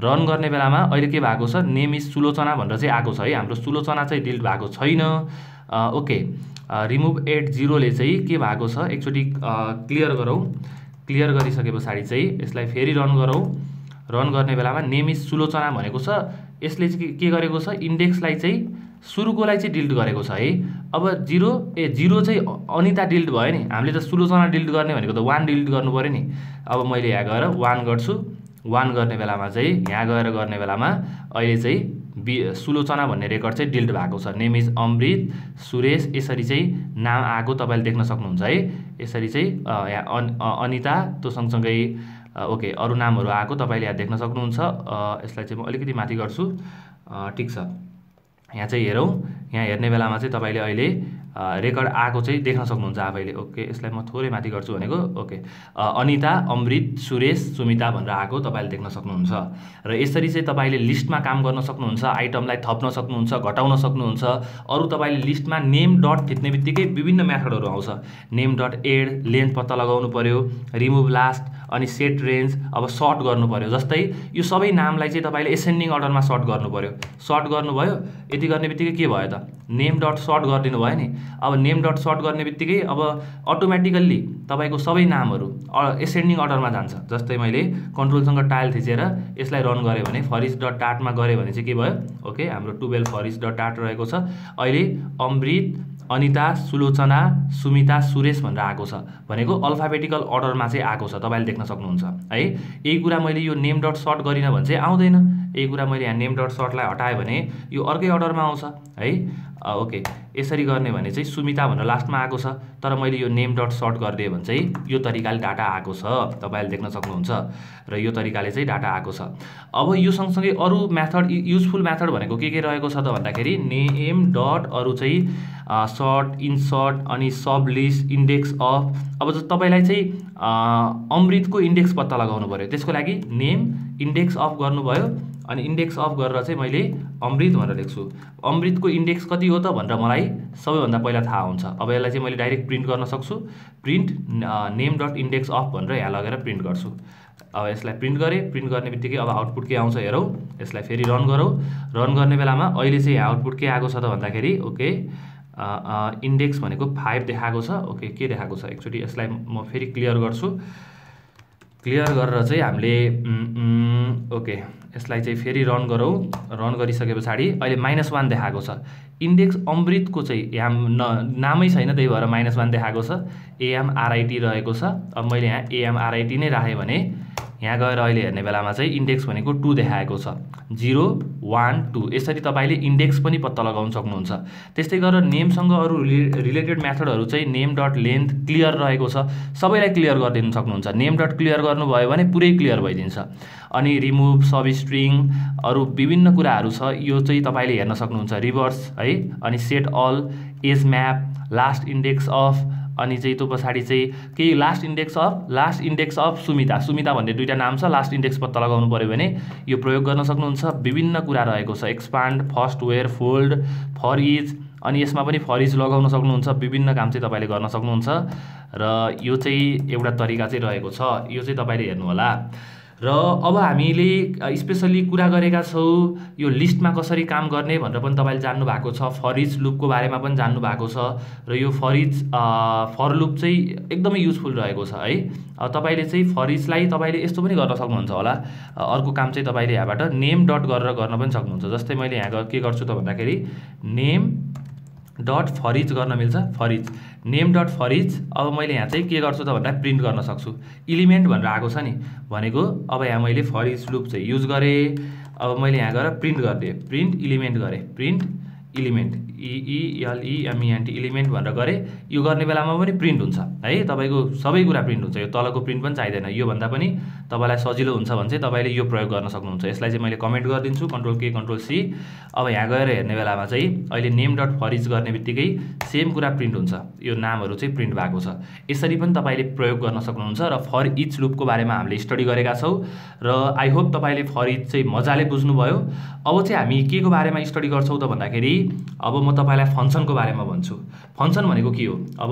रन गर्ने बेलामा अहिले के भएको छ? नेम इज सुलोचना भनेर चाहिँ आएको छ है। हाम्रो सुलोचना चाहिँ डिलिट भएको छैन। ओके, रिमुभ एड 0ले चाहिँ के भएको छ एकचोटि क्लियर गरौँ। क्लियर गरिसके पछाडि चाहिँ यसलाई फेरि रन गरौँ। रन गर्ने बेलामा नेम इज सुलोचना भनेको छ। यसले चाहिँ के गरेको छ? इन्डेक्सलाई चाहिँ सुरुकोलाई चाहिँ डिलिट गरेको छ है। अब 0 चाहिँ अनिता डिलिट भयो नि, हामीले त सुलोचना डिलिट गर्ने भनेको त 1 डिलिट गर्नु पऱ्यो नि। अब मैले यहाँ गएर 1 गर्छु। 1 गर्ने बेलामा चाहिँ यहाँ गएर गर्ने बेलामा अहिले चाहिँ सुलोचना भन्ने रेकर्ड चाहिँ डिलिट भएको छ। नेम इज अमृत सुरेश यसरी चाहिँ नाम आएको तपाईँले देख्न सक्नुहुन्छ है। यसरी चाहिँ यहाँ अनिता त्यो सँगसँगै ओके अरू नामहरू आएको तपाईँले यहाँ देख्न सक्नुहुन्छ। यसलाई चाहिँ म अलिकति माथि गर्छु। ठिक छ, यहाँ चाहिँ हेरौँ। यहाँ हेर्ने बेलामा चाहिँ तपाईँले अहिले रेकर्ड आएको चाहिँ देख्न सक्नुहुन्छ आफैले। ओके, यसलाई म थोरै माथि गर्छु भनेको। ओके, अनिता अमृत सुरेश सुमिता भनेर आएको तपाईँले देख्न सक्नुहुन्छ। र यसरी चाहिँ तपाईँले लिस्टमा काम गर्न सक्नुहुन्छ, आइटमलाई थप्न सक्नुहुन्छ, घटाउन सक्नुहुन्छ। अरू तपाईँले लिस्टमा नेम डट थिच्ने बित्तिकै विभिन्न मेथडहरू आउँछ। नेम डट एड, लेन्थ पत्ता लगाउनु पर्यो, रिमुभ लास्ट, अनि सेट रेन्ज। अब सर्ट गर्नु पर्यो, जस्तै यो सबै नामलाई चाहिँ तपाईँले एसेन्डिङ अर्डरमा सर्ट गर्नु पर्यो। सर्ट गर्नुभयो, यति गर्ने बित्तिकै के भयो त? नेम डट सर्ट गरिदिनु भयो नि। अब नेम डट सर्ट गर्ने बित्तिकै अब अटोमेटिकल्ली तपाईँको सबै नामहरू एसेन्डिङ अर्डरमा जान्छ। जस्तै मैले कन्ट्रोलसँग टाइल थिचेर यसलाई रन गरेँ भने फरिस डट डाटमा गरेँ भने चाहिँ के भयो? ओके, हाम्रो 12 फरिस डट डाट रहेको छ। अहिले अमृत अनिता सुलोचना सुमिता सुरेश भनेर आएको छ, भनेको अल्फाबेटिकल अर्डरमा चाहिँ आएको छ, तपाईँले देख्न सक्नुहुन्छ है। यही कुरा मैले यो नेम डट सर्ट गरिनँ भने चाहिँ आउँदैन। यही कुरा मैले यहाँ नेम डट सर्टलाई हटाएँ भने यो अर्कै अर्डरमा आउँछ है। ओके, यसरी गर्ने भने चाहिँ सुमिता भनेर लास्टमा आएको छ, तर मैले यो नेम डट सर्ट गरिदिएँ भने चाहिँ यो तरिकाले डाटा आएको छ, तपाईँले देख्न सक्नुहुन्छ। र यो तरिकाले चाहिँ डाटा आएको छ। अब यो सँगसँगै अरू मेथड, युजफुल मेथड भनेको के रहेको छ त भन्दाखेरि नेम डट अरू चाहिँ सर्ट, इन्सर्ट, अनि सब लिस्ट, इन्डेक्स अफ। अब तपाईँलाई चाहिँ अमृतको इन्डेक्स पत्ता लगाउनु पर्यो, त्यसको लागि नेम इन्डेक्स अफ गर्नुभयो, अनि इन्डेक्स अफ गरेर चाहिँ मैले अमृत भनेर लेख्छु। अमृतको इन्डेक्स कति हो त भनेर मलाई सबैभन्दा पहिला थाहा हुन्छ। अब यसलाई चाहिँ मैले डाइरेक्ट प्रिन्ट गर्न सक्छु। Print name dot index of भनेर यहाँ लगेर प्रिन्ट गर्छु। अब यसलाई प्रिन्ट गरेँ। प्रिन्ट गर्ने बित्तिकै अब आउटपुट के आउँछ हेरौँ। यसलाई फेरि रन गरौँ। रन गर्ने बेलामा अहिले चाहिँ आउटपुट के आएको छ त भन्दाखेरि ओके इन्डेक्स भनेको 5 देखाएको छ। ओके, के देखाएको छ एकचोटि यसलाई म फेरि क्लियर गर्छु। क्लियर गरेर चाहिँ हामीले ओके यसलाई चाहिँ फेरि रन गरौँ। रन गरिसके पछाडि अहिले -1 देखाएको छ। इन्डेक्स अमृतको चाहिँ यहाँ नामै छैन, त्यही भएर -1 देखाएको छ। AMRIT रहेको छ। अब मैले यहाँ AMRIT नै राखेँ भने यहाँ गएर अहिले हेर्ने बेलामा चाहिँ इन्डेक्स भनेको 2 देखाएको छ। 0 1 2 यसरी तपाईँले इन्डेक्स पनि पत्ता लगाउन सक्नुहुन्छ। त्यस्तै गरेर नेमसँग अरू रिलेटेड मेथडहरू चाहिँ नेम डट लेन्थ क्लियर रहेको छ, सबैलाई क्लियर गरिदिनु सक्नुहुन्छ। नेम डट क्लियर गर्नुभयो भने पुरै क्लियर भइदिन्छ। अनि रिमुभ, सब स्ट्रिङ, अरू विभिन्न कुराहरू छ, यो चाहिँ तपाईँले हेर्न सक्नुहुन्छ। रिभर्स है, अनि set all, as map, last index of, अनि चाहिँ त्यो पछाडि चाहिँ केही लास्ट इन्डेक्स अफ सुमिता भन्ने 2टा नाम छ। लास्ट इन्डेक्स पत्ता लगाउनु पर्यो भने यो प्रयोग गर्न सक्नुहुन्छ। विभिन्न कुरा रहेको छ, expand, first where, fold, for each, अनि यसमा पनि फर इच लगाउन सक्नुहुन्छ। विभिन्न काम चाहिँ तपाईँले गर्न सक्नुहुन्छ। र यो चाहिँ एउटा तरिका चाहिँ रहेको छ, यो चाहिँ तपाईँले हेर्नु होला। र अब हामीले स्पेसल्ली कुरा गरेका छौँ यो लिस्टमा कसरी काम गर्ने भनेर पनि तपाईँले जान्नु भएको छ। फर इच लुपको बारेमा पनि जान्नु भएको छ। र यो फर लुप चाहिँ एकदमै युजफुल रहेको छ है। तपाईँले चाहिँ फर इचलाई तपाईँले यस्तो पनि गर्न सक्नुहुन्छ होला। अर्को काम चाहिँ तपाईँले यहाँबाट नेम डट गरेर गर्न पनि सक्नुहुन्छ। जस्तै मैले यहाँ के गर्छु त भन्दाखेरि नेम डट फर इच गर्न मिल्छ, for each name dot for each. अब मैले यहाँ चाहिँ के गर्छु त भन्दा प्रिन्ट गर्न सक्छु। इलिमेन्ट भनेर आएको छ नि भनेको, अब यहाँ मैले फर इच लुप चाहिँ युज गरेँ। अब मैले यहाँ गएर प्रिन्ट गरिदिएँ, प्रिन्ट इलिमेन्ट गरेँ, प्रिन्ट इलिमेन्ट EELEMENT इलिमेन्ट भनेर गरेँ। यो गर्ने बेलामा पनि प्रिन्ट हुन्छ है, तपाईँको सबै कुरा प्रिन्ट हुन्छ। यो तलको प्रिन्ट पनि चाहिँदैन। योभन्दा पनि तपाईँलाई सजिलो हुन्छ भने चाहिँ तपाईँले यो प्रयोग गर्न सक्नुहुन्छ। यसलाई चाहिँ मैले कमेन्ट गरिदिन्छु, Ctrl+K Ctrl+C। अब यहाँ गएर हेर्ने बेलामा चाहिँ अहिले नेम डट फर इच गर्ने बित्तिकै सेम कुरा प्रिन्ट हुन्छ, यो नामहरू चाहिँ प्रिन्ट भएको छ। यसरी पनि तपाईँले प्रयोग गर्न सक्नुहुन्छ। र फर इच लुपको बारेमा हामीले स्टडी गरेका छौँ र आई होप तपाईँले फर इच चाहिँ मजाले बुझ्नुभयो। अब चाहिँ हामी के को बारेमा स्टडी गर्छौँ त भन्दाखेरि अब म तपाईँलाई फङ्सनको बारेमा भन्छु। फङ्सन भनेको के हो? अब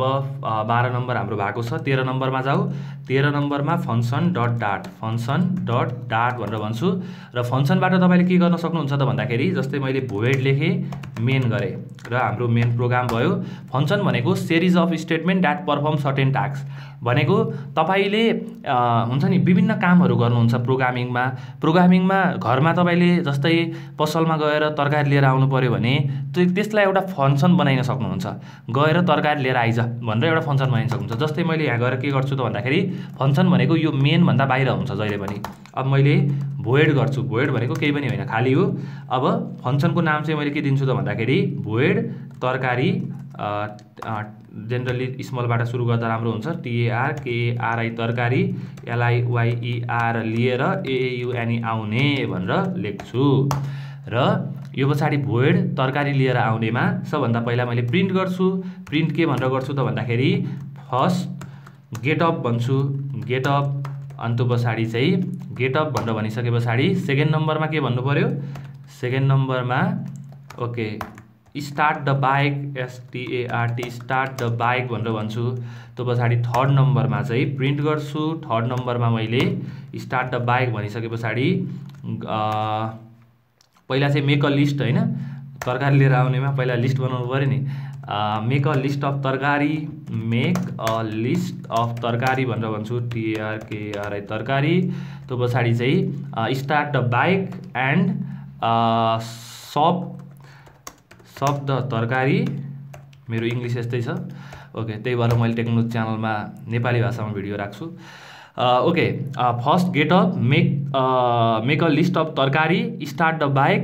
12 नम्बर हाम्रो भएको छ, 13 नम्बरमा जाऊ। 13 नम्बरमा function dot dot, function dot that भनेर भन्छु। र फङ्सनबाट तपाईँले के गर्न सक्नुहुन्छ त भन्दाखेरि जस्तै मैले भोइड लेखेँ, मेन गरेँ र हाम्रो मेन प्रोग्राम भयो। फङ्सन भनेको series of statement that perform certain task भनेको तपाईले हुन्छ नि विभिन्न कामहरू गर्नुहुन्छ प्रोग्रामिङमा घरमा तपाईले जस्तै पसलमा गएर तरकारी लिएर आउनु पर्यो भने त्यसलाई एउटा फङ्सन बनाइन सक्नुहुन्छ। गएर तरकारी लिएर आइज भनेर एउटा फङ्सन बनाइन सक्नुहुन्छ। जस्तै मैले यहाँ गएर के गर्छु त भन्दाखेरि फङ्सन भनेको यो मेन भन्दा बाहिर हुन्छ जहिले पनि। अब मैले भोइड गर्छु, भोइड भनेको केही पनि होइन, खाली हो। अब फङ्सनको नाम चाहिँ मैले के दिन्छु त भन्दाखेरि भोइड तरकारी, जेनरली स्मलबाट सुरु गर्दा राम्रो हुन्छ, TARKARI तरकारी, LIYER लिएर AAUNE आउने भनेर लेख्छु। र यो पछाडि भोइड तरकारी लिएर आउनेमा सबभन्दा पहिला मैले प्रिन्ट गर्छु। प्रिन्ट के भनेर गर्छु त भन्दाखेरि फर्स्ट गेटअप भन्छु, गेटअप। अन्त पछाडि चाहिँ गेटअप भनेर भनिसके पछाडि सेकेन्ड नम्बरमा के भन्नु पर्यो? सेकेन्ड नम्बरमा okay start the bike, START start the bike भनेर भन्छु। त्यो पछाडि थर्ड नम्बरमा चाहिँ प्रिन्ट गर्छु। थर्ड नम्बरमा मैले स्टार्ट द बाइक भनिसके पछाडि पहिला चाहिँ मेक अ लिस्ट होइन, तरकारी लिएर आउनेमा पहिला लिस्ट बनाउनु पऱ्यो नि। मेक अ लिस्ट अफ तरकारी, मेक अ लिस्ट अफ तरकारी भनेर भन्छु, TARKARI तरकारी। त्यो पछाडि चाहिँ स्टार्ट द बाइक एन्ड शब्द तरकारी। मेरो इङ्ग्लिस यस्तै छ ओके, त्यही भएर मैले टेक्नोलोजी च्यानलमा नेपाली भाषामा भिडियो राख्छु। Okay first getup, make a list of तरकारी, स्टार्ट द बाइक,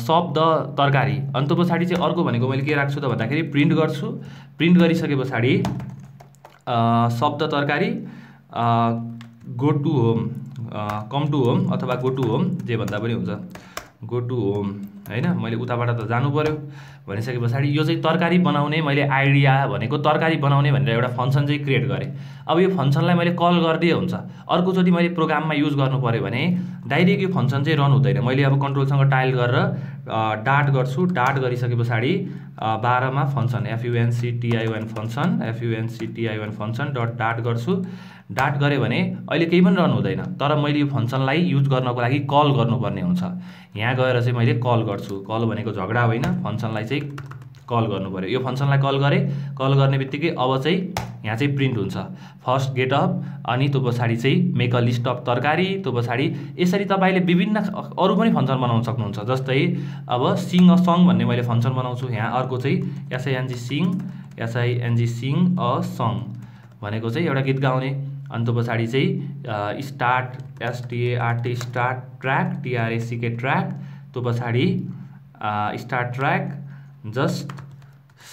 शब्द तरकारी। अन्त पछाडि चाहिँ अर्को भनेको मैले के राख्छु त भन्दाखेरि प्रिन्ट गर्छु। प्रिन्ट गरिसके पछाडि शब्द तरकारी, go to home, come to home अथवा गो टु होम जे भन्दा पनि हुन्छ, गो टु होम होइन। मैले उताबाट त जानु पर्यो भनिसके पछाडि यो चाहिँ तरकारी बनाउने मैले आइडिया भनेको तरकारी बनाउने भनेर एउटा फङ्सन चाहिँ क्रिएट गरेँ। अब यो फङ्सनलाई मैले कल गरिदिए हुन्छ। अर्कोचोटि मैले प्रोग्राममा युज गर्नु पर्यो भने डाइरेक्ट यो फङ्सन चाहिँ रन हुँदैन। मैले अब कन्ट्रोलसँग टाइल गरेर डाट गर्छु। डाट गरिसके पछाडि 12 मा function FUNCTION function, FUNCTION function dot dot गर्छु। डाट गरेँ भने अहिले केही पनि रन हुँदैन, तर मैले यो फङ्सनलाई युज गर्नको लागि कल गर्नुपर्ने हुन्छ। यहाँ गएर चाहिँ मैले कल गर्छु। कल भनेको झगडा होइन, फङ्सनलाई चाहिँ कल गर्नु पर्यो। यो फङ्सनलाई कल गरेँ, कल गर्ने बित्तिकै अब चाहिँ यहाँ चाहिँ प्रिन्ट हुन्छ फर्स्ट गेटअप, अनि त्यो पछाडि चाहिँ मेक अ लिस्ट अफ तरकारी। त्यो पछाडि यसरी तपाईँले विभिन्न अरू पनि फङ्सन बनाउन सक्नुहुन्छ। जस्तै अब सिङ अ सङ भन्ने मैले फङ्सन बनाउँछु। यहाँ अर्को चाहिँ SING सिङ अ सङ भनेको चाहिँ एउटा गीत गाउने। अनि त्यो पछाडि चाहिँ start, START start, track, TRACK track. त्यो पछाडि start track, just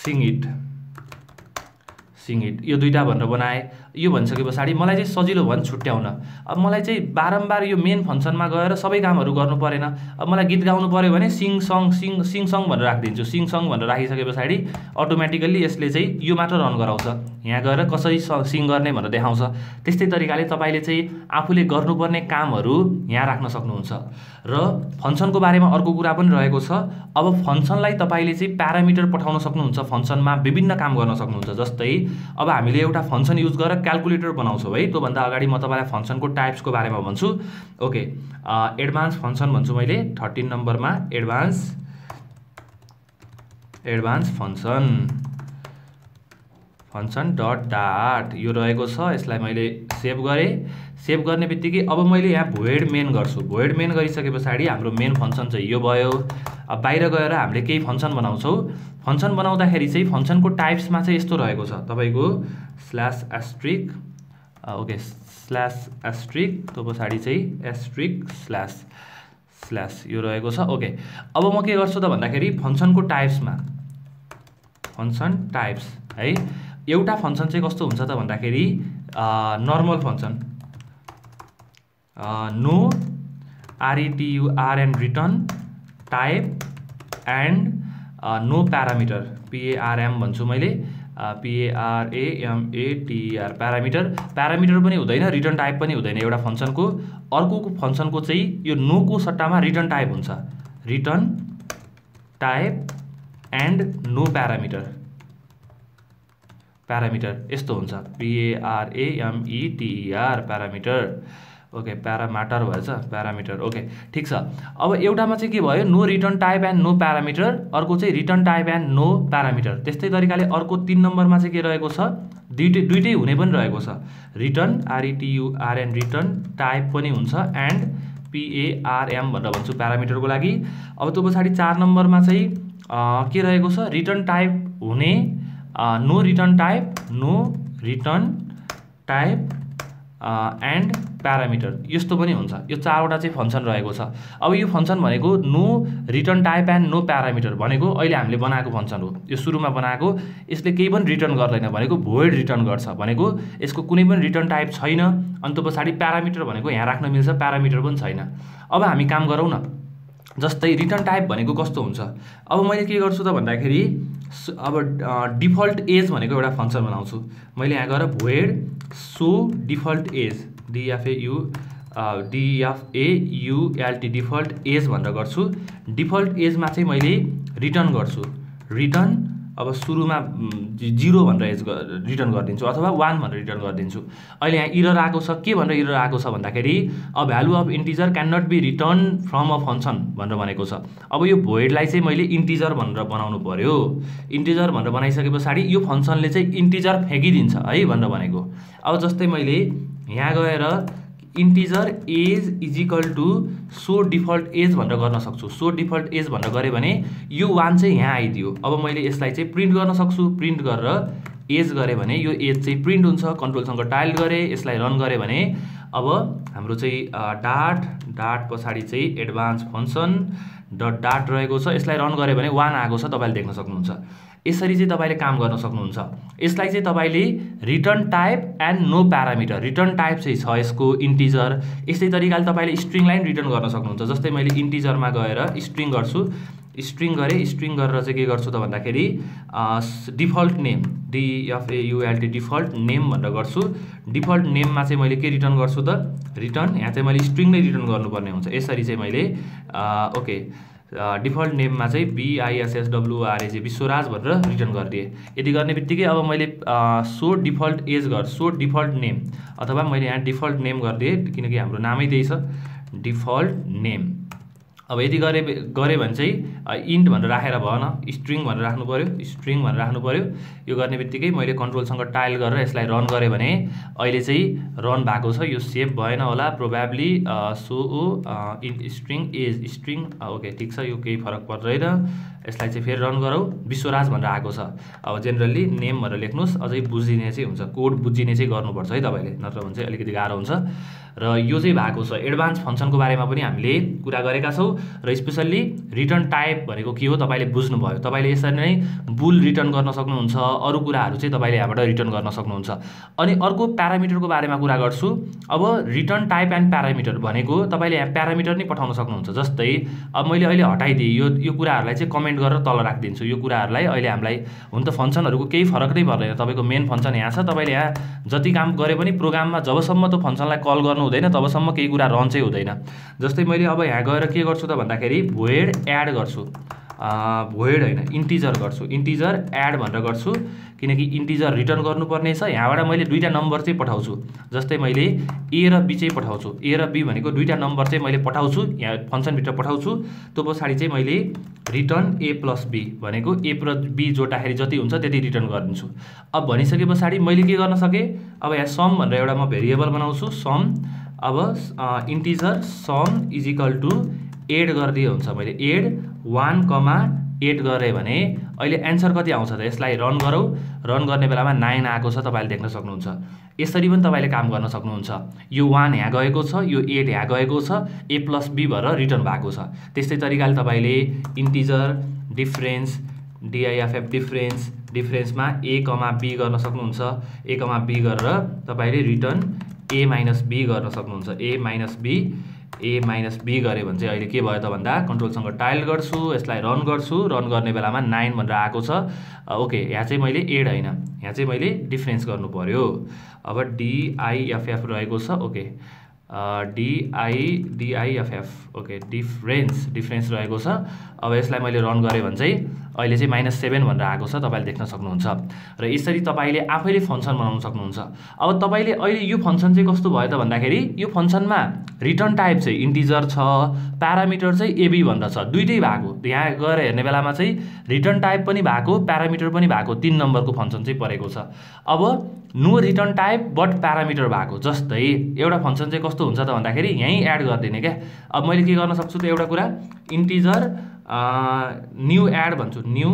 sing it, यो दुईटा भनेर बनाएँ। यो भनिसके पछाडि मलाई चाहिँ सजिलो भयो नि छुट्याउन। अब मलाई चाहिँ बारम्बार यो मेन फङ्सनमा गएर सबै कामहरू गर्नु परेन। अब मलाई गीत गाउनु पऱ्यो भने सिङ सङ भनेर राखिदिन्छु। सिङ सङ भनेर राखिसके पछाडि अटोमेटिकल्ली यसले चाहिँ यो मात्र रन गराउँछ। यहाँ गएर कसरी सिङ गर्ने भनेर देखाउँछ। त्यस्तै तरिकाले तपाईँले चाहिँ आफूले गर्नुपर्ने कामहरू यहाँ राख्न सक्नुहुन्छ। र फङ्सनको बारेमा अर्को कुरा पनि रहेको छ। अब फङ्सनलाई तपाईँले चाहिँ प्यारामिटर पठाउन सक्नुहुन्छ, फङ्सनमा विभिन्न काम गर्न सक्नुहुन्छ। जस्तै अब हामीले एउटा फङ्सन युज गरेर क्यालकुलेटर बनाउँछौँ है। त्योभन्दा अगाडि म तपाईँलाई फङ्सनको टाइप्सको बारेमा भन्छु। ओके एडभान्स फङ्सन भन्छु मैले 13 नम्बरमा, advance function function dot dot यो रहेको छ। यसलाई मैले सेभ गरेँ। सेभ गर्ने बित्तिकै अब मैले यहाँ भोइड मेन गर्छु। भोइड मेन गरिसके पछाडि हाम्रो मेन फंक्सन चाहिँ यो भयो। अब बाहिर गएर हामीले केही फंक्सन बनाउँछौँ। फंक्सन बनाउँदाखेरि चाहिँ फंक्सनको टाइप्समा चाहिँ यस्तो रहेको छ तपाईँको slash asterisk okay slash asterisk त्यो पछाडि चाहिँ एस्ट्रिक स्ल्यास स्ल्यास यो रहेको छ। ओके अब म के गर्छु त भन्दाखेरि फंक्सनको टाइप्समा फंक्सन टाइप्स है एउटा फंक्सन चाहिँ कस्तो हुन्छ त भन्दाखेरि normal function no RETURN return type and no parameter PARM भन्छु मैले PARAMATER प्यारामिटर प्यारामिटर पनि हुँदैन रिटर्न टाइप पनि हुँदैन एउटा फंक्सनको। अर्को फंक्सनको चाहिँ यो नो को सट्टामा रिटर्न टाइप हुन्छ return type and no parameter parameter यस्तो हुन्छ PARAMETER प्यारामिटर ओके प्यारामिटर भएछ प्यारामिटर ओके ठीक छ। अब एउटामा चाहिँ के भयो no return type and no parameter अर्को चाहिँ return type and no parameter. त्यस्तै तरिकाले अर्को 3 नम्बरमा चाहिँ के रहेको छ दुईटै हुने पनि रहेको छ रिटर्न RETURN रिटर्न टाइप पनि हुन्छ एन्ड PARM भनेर भन्छु प्यारामिटरको लागि। अब त्यो पछाडि 4 नम्बरमा चाहिँ के रहेको छ रिटर्न टाइप हुने no return type and parameter यस्तो पनि हुन्छ। यो 4वटा चाहिँ फंक्सन रहेको छ। अब यो फंक्सन भनेको no return type and no parameter भनेको अहिले हामीले बनाएको फंक्सन हो। यो सुरुमा बनाएको यसले केही पनि रिटर्न गर्दैन भनेको भोइड रिटर्न गर्छ भनेको यसको कुनै पनि रिटर्न टाइप छैन। अनि त्यो पछाडि प्यारामिटर भनेको यहाँ राख्न मिल्छ प्यारामिटर पनि छैन। अब हामी काम गरौँ न जस्तै रिटर्न टाइप भनेको कस्तो हुन्छ। अब मैले के गर्छु त भन्दाखेरि अब डिफल्ट एज भनेको एउटा फंक्सन बनाउँछु। मैले यहाँ गएर void show default age DFAULT default age भनेर गर्छु। डिफल्ट एजमा चाहिँ मैले रिटर्न गर्छु रिटर्न अब सुरुमा 0 भनेर एज रिटर्न गरिदिन्छु अथवा 1 भनेर रिटर्न गरिदिन्छु। अहिले यहाँ इरर आएको छ के भनेर इरर आएको छ भन्दाखेरि a value of integer can not be return from a function भनेर भनेको छ। अब यो भोइडलाई चाहिँ मैले इन्टिजर भनेर बनाउनु पर्यो। इन्टिजर भनेर बनाइसके पछाडि यो फंक्सनले चाहिँ इन्टिजर फ्याँकिदिन्छ है भनेर भनेको। अब जस्तै मैले यहाँ गएर integer age is equal to show default age भनेर गर्न सक्छु। सो डिफल्ट एज भनेर गरेँ भने यो 1 चाहिँ यहाँ आइदियो। अब मैले यसलाई चाहिँ प्रिन्ट गर्न सक्छु। प्रिन्ट गरेर एज गरेँ भने यो एज चाहिँ प्रिन्ट हुन्छ। कन्ट्रोलसँग टाइल्ड गरेँ यसलाई रन गरेँ भने अब हाम्रो चाहिँ डाट पछाडि चाहिँ एडभान्स फंक्सन डट डाट रहेको छ। यसलाई रन गरेँ भने 1 आएको छ तपाईँले देख्न सक्नुहुन्छ। यसरी चाहिँ तपाईँले काम गर्न सक्नुहुन्छ। यसलाई चाहिँ तपाईँले return type and no parameter return type चाहिँ छ यसको इन्टिजर। यस्तै तरिकाले तपाईँले स्ट्रिङलाई रिटर्न गर्न सक्नुहुन्छ। जस्तै मैले इन्टिजरमा गएर स्ट्रिङ गर्छु स्ट्रिङ गरेँ स्ट्रिङ गरेर चाहिँ के गर्छु त भन्दाखेरि default name DFAULT default name भनेर गर्छु। डिफल्ट नेममा चाहिँ मैले के रिटर्न गर्छु त रिटर्न यहाँ चाहिँ मैले स्ट्रिङ नै रिटर्न गर्नुपर्ने हुन्छ। यसरी चाहिँ मैले ओके डिफल्ट नेममा चाहिँ BISSWRAJ विश्वराज भनेर रिटर्न गरिदिएँ। यदि गर्ने बित्तिकै अब मैले show default age show default name अथवा मैले यहाँ डिफल्ट नेम गरिदिएँ किनकि हाम्रो नामै त्यही छ डिफल्ट नेम। अब यदि गरे भने चाहिँ इन्ट भनेर राखेर भएन स्ट्रिङ भनेर राख्नु पर्यो स्ट्रिङ भनेर राख्नु पर्यो। यो गर्ने बित्तिकै मैले कन्ट्रोलसँग टाइल गरेर यसलाई रन गरेँ भने अहिले चाहिँ रन भएको छ। यो सेभ भएन होला probably show string age string okay ठीक छ यो केही फरक पर्दैन। यसलाई चाहिँ फेरि रन गरौँ विश्वराज भनेर आएको छ। अब जेनरली नेम भनेर लेख्नुहोस् अझै बुझिने चाहिँ हुन्छ कोड बुझिने चाहिँ गर्नुपर्छ है तपाईँले नत्र भने चाहिँ अलिकति गाह्रो हुन्छ। र यो चाहिँ भएको छ। एडभान्स फंक्सनको बारेमा पनि हामीले कुरा गरेका छौँ र स्पेसल्ली रिटर्न टाइप भनेको के हो तपाईँले बुझ्नुभयो। तपाईँले यसरी नै बुल रिटर्न गर्न सक्नुहुन्छ अरू कुराहरू चाहिँ तपाईँले यहाँबाट रिटर्न गर्न सक्नुहुन्छ। अनि अर्को प्यारामिटरको बारेमा कुरा गर्छु। अब रिटर्न टाइप एन्ड प्यारामिटर भनेको तपाईँले यहाँ प्यारामिटर नै पठाउन सक्नुहुन्छ। जस्तै अब मैले अहिले हटाइदिएँ यो कुराहरूलाई चाहिँ कमेन्ट गरेर तल राखिदिन्छु। यो कुराहरूलाई अहिले हामीलाई हुन त फंक्सनहरूको केही फरक नै पर्दैन। तपाईँको मेन फंक्सन यहाँ छ। तपाईँले यहाँ जति काम गरे पनि प्रोग्राममा जबसम्म त्यो फंक्सनलाई कल गर्नु हुँदैन तबसम्म केही कुरा रन चाहिँ हुँदैन। जस्तै मैले अब यहाँ गएर के गर्छु त भन्दाखेरि भोइड एड गर्छु भोइड होइन इन्टिजर गर्छु, इन्टिजर एड भनेर गर्छु किनकि इन्टिजर रिटर्न गर्नुपर्ने छ। यहाँबाट मैले दुईटा नम्बर चाहिँ पठाउँछु, जस्तै मैले ए र बी चाहिँ पठाउँछु, ए र बी भनेको दुईटा नम्बर चाहिँ मैले पठाउँछु, यहाँ फङ्सनभित्र पठाउँछु। त्यो पछाडि चाहिँ मैले रिटर्न ए प्लस बी भनेको ए प्लस बी जोड्दाखेरि जति हुन्छ त्यति रिटर्न गरिदिन्छु। अब भनिसके पछाडि मैले के गर्न सकेँ, अब यहाँ सम भनेर एउटा म भेरिएबल बनाउँछु, सम। अब integer sum is equal to add गरिदिए हुन्छ, मैले एड 1,8 गरेँ भने अहिले एन्सर कति आउँछ त? यसलाई रन गरौँ, रन गर्ने बेलामा 9 आएको छ, तपाईँले देख्न सक्नुहुन्छ। यसरी पनि तपाईँले काम गर्न सक्नुहुन्छ। यो 1 यहाँ गएको छ, यो 8 यहाँ गएको छ, ए प्लस बी भएर रिटर्न भएको छ। त्यस्तै तरिकाले तपाईँले इन्टिजर डिफरेन्स डिआइएफएफ डिफरेन्समा ए कमा बी गर्न सक्नुहुन्छ। ए कमा बी गरेर तपाईँले रिटर्न ए माइनस बी गर्न सक्नुहुन्छ। ए माइनस बी गऱ्यो भने चाहिँ अहिले के भयो त भन्दा कन्ट्रोलसँग टाइल गर्छु, यसलाई रन गर्छु, रन गर्ने बेलामा 9 भनेर आएको छ। ओके, यहाँ चाहिँ मैले एड होइन, यहाँ चाहिँ मैले डिफरेन्स गर्नु पर्यो। अब डिआइएफएफ रहेको छ, ओके डिआइएफएफ ओके डिफरेन्स रहेको छ। अब यसलाई मैले रन गरेँ भने चाहिँ अहिले चाहिँ -7 भनेर आएको छ, तपाईँले देख्न सक्नुहुन्छ। र यसरी तपाईँले आफैले फङ्सन बनाउन सक्नुहुन्छ। अब तपाईँले अहिले यो फङ्सन चाहिँ कस्तो भयो त भन्दाखेरि यो फङ्सनमा रिटर्न टाइप चाहिँ इन्टिजर छ, प्यारामिटर चाहिँ एबी भनेर छ, दुइटै भएको। यहाँ गएर हेर्ने बेलामा चाहिँ रिटर्न टाइप पनि भएको, प्यारामिटर पनि भएको, 3 नम्बरको फङ्सन चाहिँ परेको छ। अब no return type but parameter भएको, जस्तै एउटा फङ्सन चाहिँ कस्तो हुन्छ त भन्दाखेरि यहीँ एड गरिदिने क्या। अब मैले के गर्न सक्छु त एउटा कुरा, इन्टिजर न्यू एड भन्छु, न्यू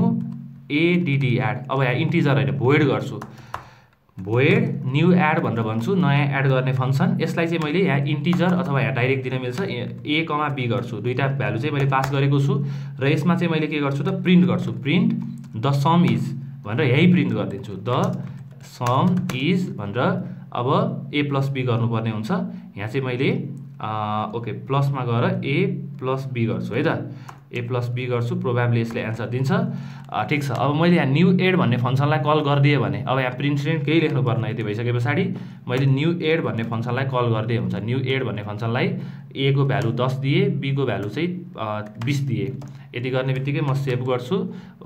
एडिडी एड। अब यहाँ इन्टिजर होइन भोइड गर्छु, भोइड न्यू एड भनेर भन्छु, नयाँ एड गर्ने फङ्सन। यसलाई चाहिँ मैले यहाँ इन्टिजर अथवा यहाँ डाइरेक्ट दिन मिल्छ, ए कमा बी गर्छु, दुईवटा भ्यालु चाहिँ मैले पास गरेको छु। र यसमा चाहिँ मैले के गर्छु त प्रिन्ट गर्छु, प्रिन्ट द सम इज भनेर यहीँ प्रिन्ट गरिदिन्छु, द सम इज भनेर। अब ए प्लस बी गर्नुपर्ने हुन्छ, यहाँ चाहिँ मैले ओके प्लसमा गएर ए प्लस बी गर्छु है त, ए प्लस बी गर्छु, प्रोभाब्ली यसले एन्सर दिन्छ। ठिक छ। अब मैले यहाँ न्यू एड भन्ने फङ्सनलाई कल गरिदिएँ भने अब यहाँ प्रिन्ट केही लेख्नु पर्न, यति भइसके पछाडि मैले न्यू एड भन्ने फङ्सनलाई कल गरिदिएँ हुन्छ। न्यू एड भन्ने फङ्सनलाई ए को भ्यालु 10 दिए, बी को भ्यालु चाहिँ 20 दिए। यति गर्ने बित्तिकै म सेभ गर्छु,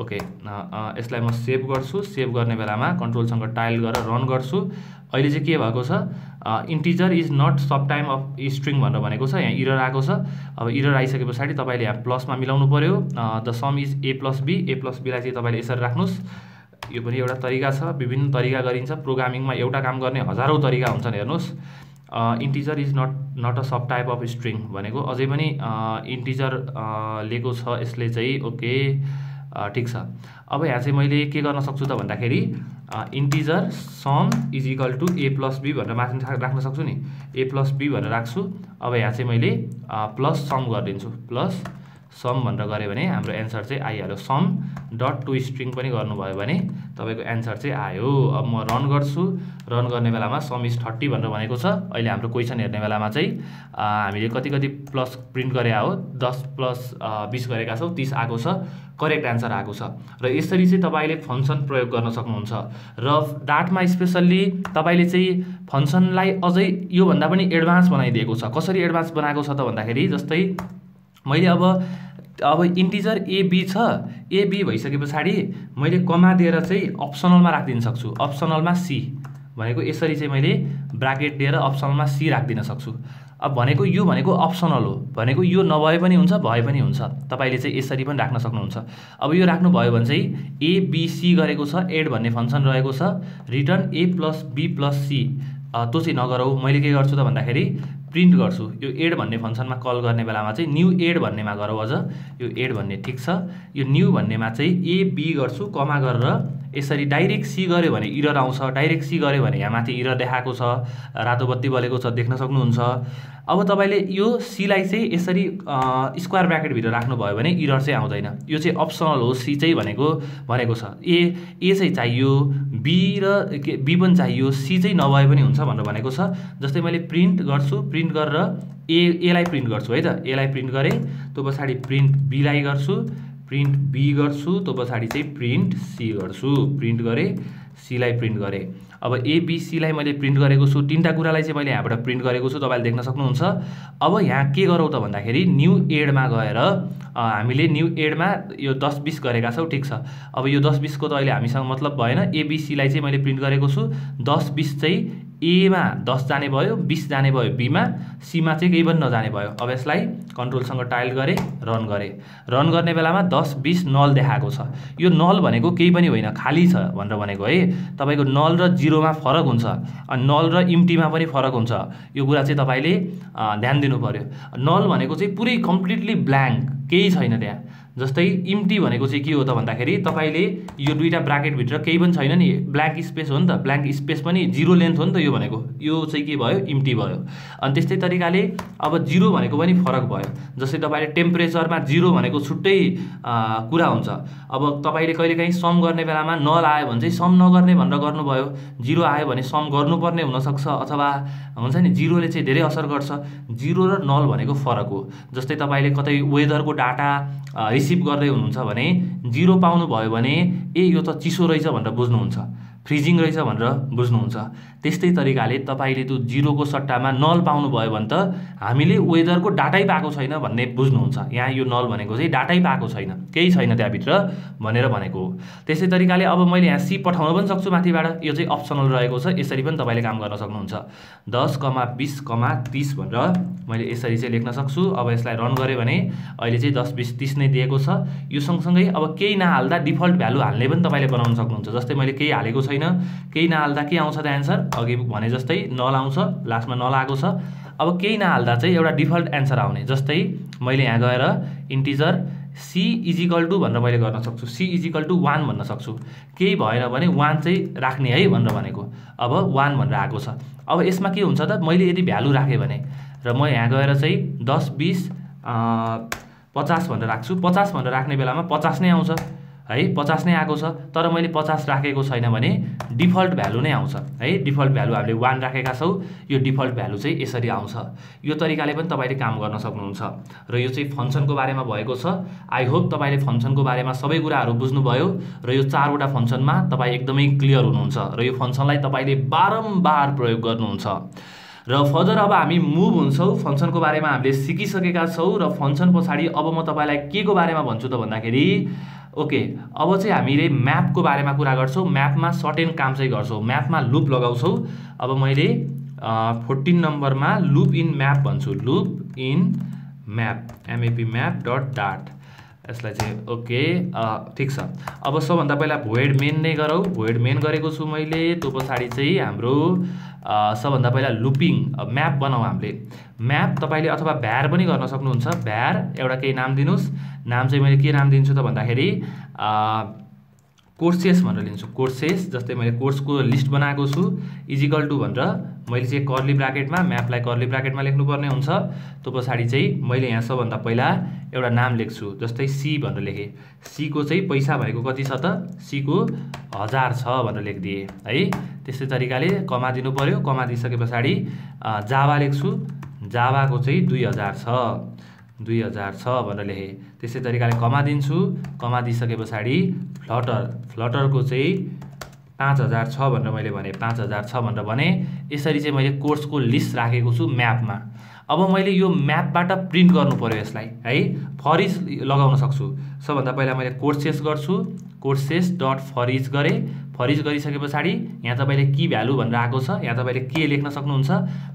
ओके यसलाई म सेभ गर्छु। सेभ गर्ने बेलामा कन्ट्रोलसँग टाइल गरेर रन गर्छु। अहिले चाहिँ के भएको छ, integer is not sub time of string भनेर भनेको छ, यहाँ इरर आएको छ। अब इरर आइसके पछाडि तपाईँले यहाँ प्लसमा मिलाउनु पर्यो, the sum is a plus b. A plus बीलाई चाहिँ तपाईँले यसरी राख्नुहोस्। यो पनि एउटा तरिका छ, विभिन्न तरिका गरिन्छ प्रोग्रामिङमा। एउटा काम गर्ने हजारौँ तरिका हुन्छन्, हेर्नुहोस्। Integer is not a subtype of string भनेको अझै पनि इन्टिजर लिएको छ यसले चाहिँ, ओके ठिक छ। अब यहाँ चाहिँ मैले के गर्न सक्छु त भन्दाखेरि integer sum is equal to a plus b भनेर माथि राख्न सक्छु नि, ए प्लस बी भनेर राख्छु। अब यहाँ चाहिँ मैले प्लस सम गरिदिन्छु, प्लस सम भनेर गऱ्यो भने हाम्रो एन्सर चाहिँ आइहाल्यो। सम डट टु स्ट्रिङ पनि गर्नुभयो भने तपाईँको एन्सर चाहिँ आयो। अब म रन गर्छु, रन गर्ने बेलामा सम इज 30 भनेर भनेको छ। अहिले हाम्रो क्वेसन हेर्ने बेलामा चाहिँ हामीले कति प्लस प्रिन्ट गरे हो, 10 प्लस 20 गरेका छौँ, 30 आएको छ, करेक्ट एन्सर आएको छ। र यसरी चाहिँ तपाईँले फङ्सन प्रयोग गर्न सक्नुहुन्छ। र डाटमा स्पेसल्ली तपाईँले चाहिँ फङ्सनलाई अझै योभन्दा पनि एडभान्स बनाइदिएको छ। कसरी एडभान्स बनाएको छ त भन्दाखेरि जस्तै मैले अब इन्टिजर एबी छ, एबी भइसके पछाडि मैले कमा दिएर चाहिँ अप्सनलमा राखिदिन सक्छु, अप्सनलमा सी भनेको यसरी चाहिँ मैले ब्राकेट दिएर अप्सनलमा सी राखिदिन सक्छु। अब भनेको यो भनेको अप्सनल हो, भनेको यो नभए पनि हुन्छ, भए पनि हुन्छ, तपाईँले चाहिँ यसरी पनि राख्न सक्नुहुन्छ। अब यो राख्नुभयो भने चाहिँ एबिसी गरेको छ, एड भन्ने फङ्सन रहेको छ, return a plus b plus c, त्यो चाहिँ नगरौँ। मैले के गर्छु त भन्दाखेरि प्रिन्ट गर्छु, यो एड भन्ने फङ्सनमा कल गर्ने बेलामा चाहिँ न्यू एड भन्नेमा गरौँ। अझ यो एड भन्ने ठिक छ, यो न्यू भन्नेमा चाहिँ एबी गर्छु, कमा गरेर यसरी डाइरेक्ट सी गऱ्यो भने इरर आउँछ, डाइरेक्ट सी गऱ्यो भने यहाँ माथि इरर देखाएको छ, रातो बत्ती बलेको छ, देख्न सक्नुहुन्छ। अब तपाईँले यो सीलाई चाहिँ यसरी स्क्वायर ब्राकेटभित्र राख्नुभयो भने इरर चाहिँ आउँदैन। यो चाहिँ अप्सनल हो, सी चाहिँ भनेको छ। ए चाहिँ चाहियो, बी र बी पनि चाहियो, सी चाहिँ नभए पनि हुन्छ भनेर भनेको छ। जस्तै मैले प्रिन्ट गर्छु, प्रिन्ट गरेर एलाई प्रिन्ट गर्छु है त, एलाई प्रिन्ट गरेँ, त्यो पछाडि प्रिन्ट बीलाई गर्छु, प्रिन्ट बी गर्छु, त्यो पछाडि चाहिँ प्रिन्ट सी गर्छु, प्रिन्ट गरेँ, सीलाई प्रिन्ट गरेँ। अब एबिसीलाई मैले प्रिन्ट गरेको छु, तीनटा कुरालाई चाहिँ मैले यहाँबाट प्रिन्ट गरेको छु, तपाईँले देख्न सक्नुहुन्छ। अब यहाँ के गरौँ त भन्दाखेरि न्यू एडमा गएर हामीले न्यू एडमा यो 10-20 गरेका छौँ, ठिक छ। अब यो 10-20 को त अहिले हामीसँग मतलब भएन, एबिसीलाई चाहिँ मैले प्रिन्ट गरेको छु। 10-20 चाहिँ एमा 10 जाने भयो, 20 जाने भयो बीमा, सीमा चाहिँ केही पनि नजाने भयो। अब यसलाई कन्ट्रोलसँग टाइल गरेँ, रन गरेँ। रन गर्ने बेलामा 10-20 नल देखाएको छ। यो नल भनेको केही पनि होइन, खाली छ भनेर भनेको है। तपाईँको नल र जिरोमा फरक हुन्छ, नल र इम्टीमा पनि फरक हुन्छ। यो कुरा चाहिँ तपाईँले ध्यान दिनु पर्यो। नल भनेको चाहिँ पुरै कम्प्लिटली ब्ल्याङ्क, केही छैन त्यहाँ। जस्तै इम्टी भनेको चाहिँ के हो त भन्दाखेरि तपाईँले यो दुईटा ब्राकेटभित्र केही पनि छैन नि, ब्ल्याङ्क स्पेस हो नि त। ब्ल्याङ्क स्पेस पनि जिरो लेन्थ हो नि त यो भनेको, यो चाहिँ के भयो, इम्टी भयो। अनि त्यस्तै तरिकाले अब जिरो भनेको पनि फरक भयो। जस्तै तपाईँले टेम्परेचरमा जिरो भनेको छुट्टै कुरा हुन्छ। अब तपाईँले कहिलेकाहीँ सम गर्ने बेलामा नल आयो भने चाहिँ सम नगर्ने भनेर गर्नुभयो, जिरो आयो भने सम गर्नुपर्ने हुनसक्छ, अथवा हुन्छ नि जिरोले चाहिँ धेरै असर गर्छ। जिरो र नल भनेको फरक हो। जस्तै तपाईँले कतै वेदरको डाटा रिसिभ गर्दै हुनुहुन्छ भने जिरो पाउनुभयो भने ए यो त चिसो रहेछ भनेर बुझ्नुहुन्छ, फ्रिजिङ रहेछ भनेर बुझ्नुहुन्छ। त्यस्तै तरिकाले तपाईँले त्यो जिरोको सट्टामा नल पाउनुभयो भने त हामीले वेदरको डाटै पाएको छैन भन्ने बुझ्नुहुन्छ। यहाँ यो नल भनेको चाहिँ डाटै पाएको छैन, केही छैन त्यहाँभित्र भनेर भनेको हो। त्यस्तै तरिकाले अब मैले यहाँ सी पठाउन पनि सक्छु माथिबाट, यो चाहिँ अप्सनल रहेको छ। यसरी पनि तपाईँले काम गर्न सक्नुहुन्छ। 10, 20, 30 भनेर मैले यसरी चाहिँ लेख्न सक्छु। अब यसलाई रन गरेँ भने अहिले चाहिँ 10, 20, 30 नै दिएको छ। यो सँगसँगै अब केही नहाल्दा डिफल्ट भ्यालु हाल्ने पनि तपाईँले बनाउन सक्नुहुन्छ। जस्तै मैले केही हालेको छैन, केही नहाल्दा के आउँछ त एन्सर, अघि भने जस्तै नल आउँछ, लास्टमा नल आएको छ। अब केही नहाल्दा चाहिँ एउटा डिफल्ट एन्सर आउने। जस्तै मैले यहाँ गएर इन्टिजर सी इजिकल टु भनेर मैले गर्न सक्छु, सी इजिकल टु 1 भन्न सक्छु। केही भएन भने 1 चाहिँ राख्ने है भनेर भनेको। अब 1 भनेर आएको छ। अब यसमा के हुन्छ त, मैले यदि भ्यालु राखेँ भने र म यहाँ गएर चाहिँ 10, 20, 50 भनेर राख्छु। 50 भनेर राख्ने बेलामा 50 नै आउँछ है, 50 नै आएको छ। तर मैले 50 राखेको छैन भने डिफल्ट भ्यालु नै आउँछ है। डिफल्ट भ्यालु हामीले 1 राखेका छौँ, यो डिफल्ट भ्यालु चाहिँ यसरी आउँछ। यो तरिकाले पनि तपाईँले काम गर्न सक्नुहुन्छ। र यो चाहिँ फङ्सनको बारेमा भएको छ। आई होप तपाईँले फङ्सनको बारेमा सबै कुराहरू बुझ्नुभयो र यो 4वटा फङ्सनमा तपाईँ एकदमै क्लियर हुनुहुन्छ र यो फङ्सनलाई तपाईँले बारम्बार प्रयोग गर्नुहुन्छ। र फर्दर अब हामी मुभ हुन्छौँ। फङ्सनको बारेमा हामीले सिकिसकेका छौँ र फङ्सन पछाडि अब म तपाईँलाई के को बारेमा भन्छु त भन्दाखेरि ओके, अब चाहिँ हामीले म्यापको बारेमा कुरा गर्छौँ। म्यापमा सर्टेन काम चाहिँ गर्छौँ, म्यापमा लुप लगाउँछौँ। अब मैले 14 नम्बरमा लुप इन म्याप भन्छु, loop in map, MAP map dot dot. यसलाई चाहिँ ओके, ठिक छ। अब सबभन्दा पहिला भोइड मेन नै गरौँ। भोइड मेन गरेको छु मैले। त्यो पछाडि चाहिँ हाम्रो सबभन्दा पहिला लुपिङ म्याप बनाऊ हामीले। म्याप तपाईँले अथवा भ्यार पनि गर्न सक्नुहुन्छ। भ्यार एउटा केही नाम दिनुहोस्। नाम चाहिँ मैले के नाम दिन्छु त भन्दाखेरि कोर्सेस भनेर लिन्छु, कोर्सेस। जस्तै मैले कोर्सको लिस्ट बनाएको छु, इजिकल टु भनेर मैले चाहिँ कर्ली ब्राकेटमा, म्यापलाई कर्ली ब्राकेटमा लेख्नुपर्ने हुन्छ। त्यो पछाडि चाहिँ मैले यहाँ सबभन्दा पहिला एउटा नाम लेख्छु। जस्तै सी भनेर लेखेँ। सी को चाहिँ पैसा भनेको कति छ त, सी को 1000 छ भनेर लेखिदिएँ है। त्यस्तै तरिकाले कमा दिनु पर्यो। कमा दिइसके पछाडि जावा लेख्छु, जावाको चाहिँ 2000 छ, 2000 छ भनेर लेखेँ। त्यस्तै तरिकाले कमा दिन्छु। कमा दिइसके पछाडि फ्लटर, फ्लटरको चाहिँ 5000 छ भनेर मैले भने, 5000 छ भनेर भने। यसरी चाहिँ मैले कोर्सको लिस्ट राखेको छु म्यापमा। अब मैले यो म्यापबाट प्रिन्ट गर्नु पर्यो यसलाई है। फर इच लगाउन सक्छु। सबभन्दा पहिला मैले कोर्सेस गर्छु, कोर्सेस डट फर इच गरेँ। फर इच गरिसके पछाडि यहाँ तपाईँले की भ्यालु भनेर आएको छ, यहाँ तपाईँले के लेख्न सक्नुहुन्छ,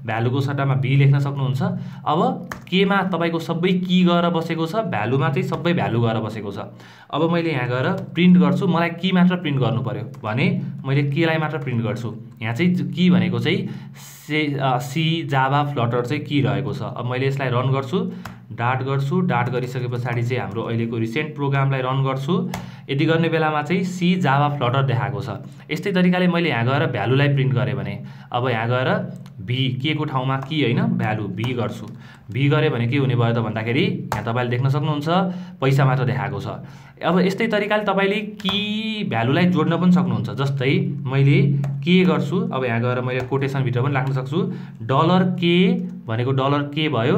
भ्यालुको सट्टामा भी लेख्न सक्नुहुन्छ। अब केमा तपाईँको सबै की गएर बसेको छ, भ्यालुमा चाहिँ सबै भ्यालु गएर बसेको छ। अब मैले यहाँ गएर प्रिन्ट गर्छु। मलाई की मात्र प्रिन्ट गर्नु पर्यो भने मैले केलाई मात्र प्रिन्ट गर्छु। यहाँ चाहिँ की भनेको चाहिँ सी जावा फ्लटर चाहिँ की रहेको छ। अब मैले यसलाई रन गर्छु, डाट गर्छु। डाट गरिसके पछाडि चाहिँ हाम्रो अहिलेको रिसेन्ट प्रोग्रामलाई रन गर्छु। यदि गर्ने बेलामा चाहिँ सी जावा फ्लटर देखाएको छ। यस्तै तरिकाले मैले यहाँ गएर भ्यालुलाई प्रिन्ट गरेँ भने अब यहाँ गएर भी, के को ठाउँमा की होइन भ्यालु, भी गर्छु। भी गरेँ भने के हुने भयो त भन्दाखेरि यहाँ तपाईँले देख्न सक्नुहुन्छ पैसा मात्र देखाएको छ। अब यस्तै तरिकाले तपाईँले की भ्यालुलाई जोड्न पनि सक्नुहुन्छ। जस्तै मैले के गर्छु, अब यहाँ गएर मैले कोटेसनभित्र पनि राख्न सक्छु। डलर के भनेको डलर के भयो,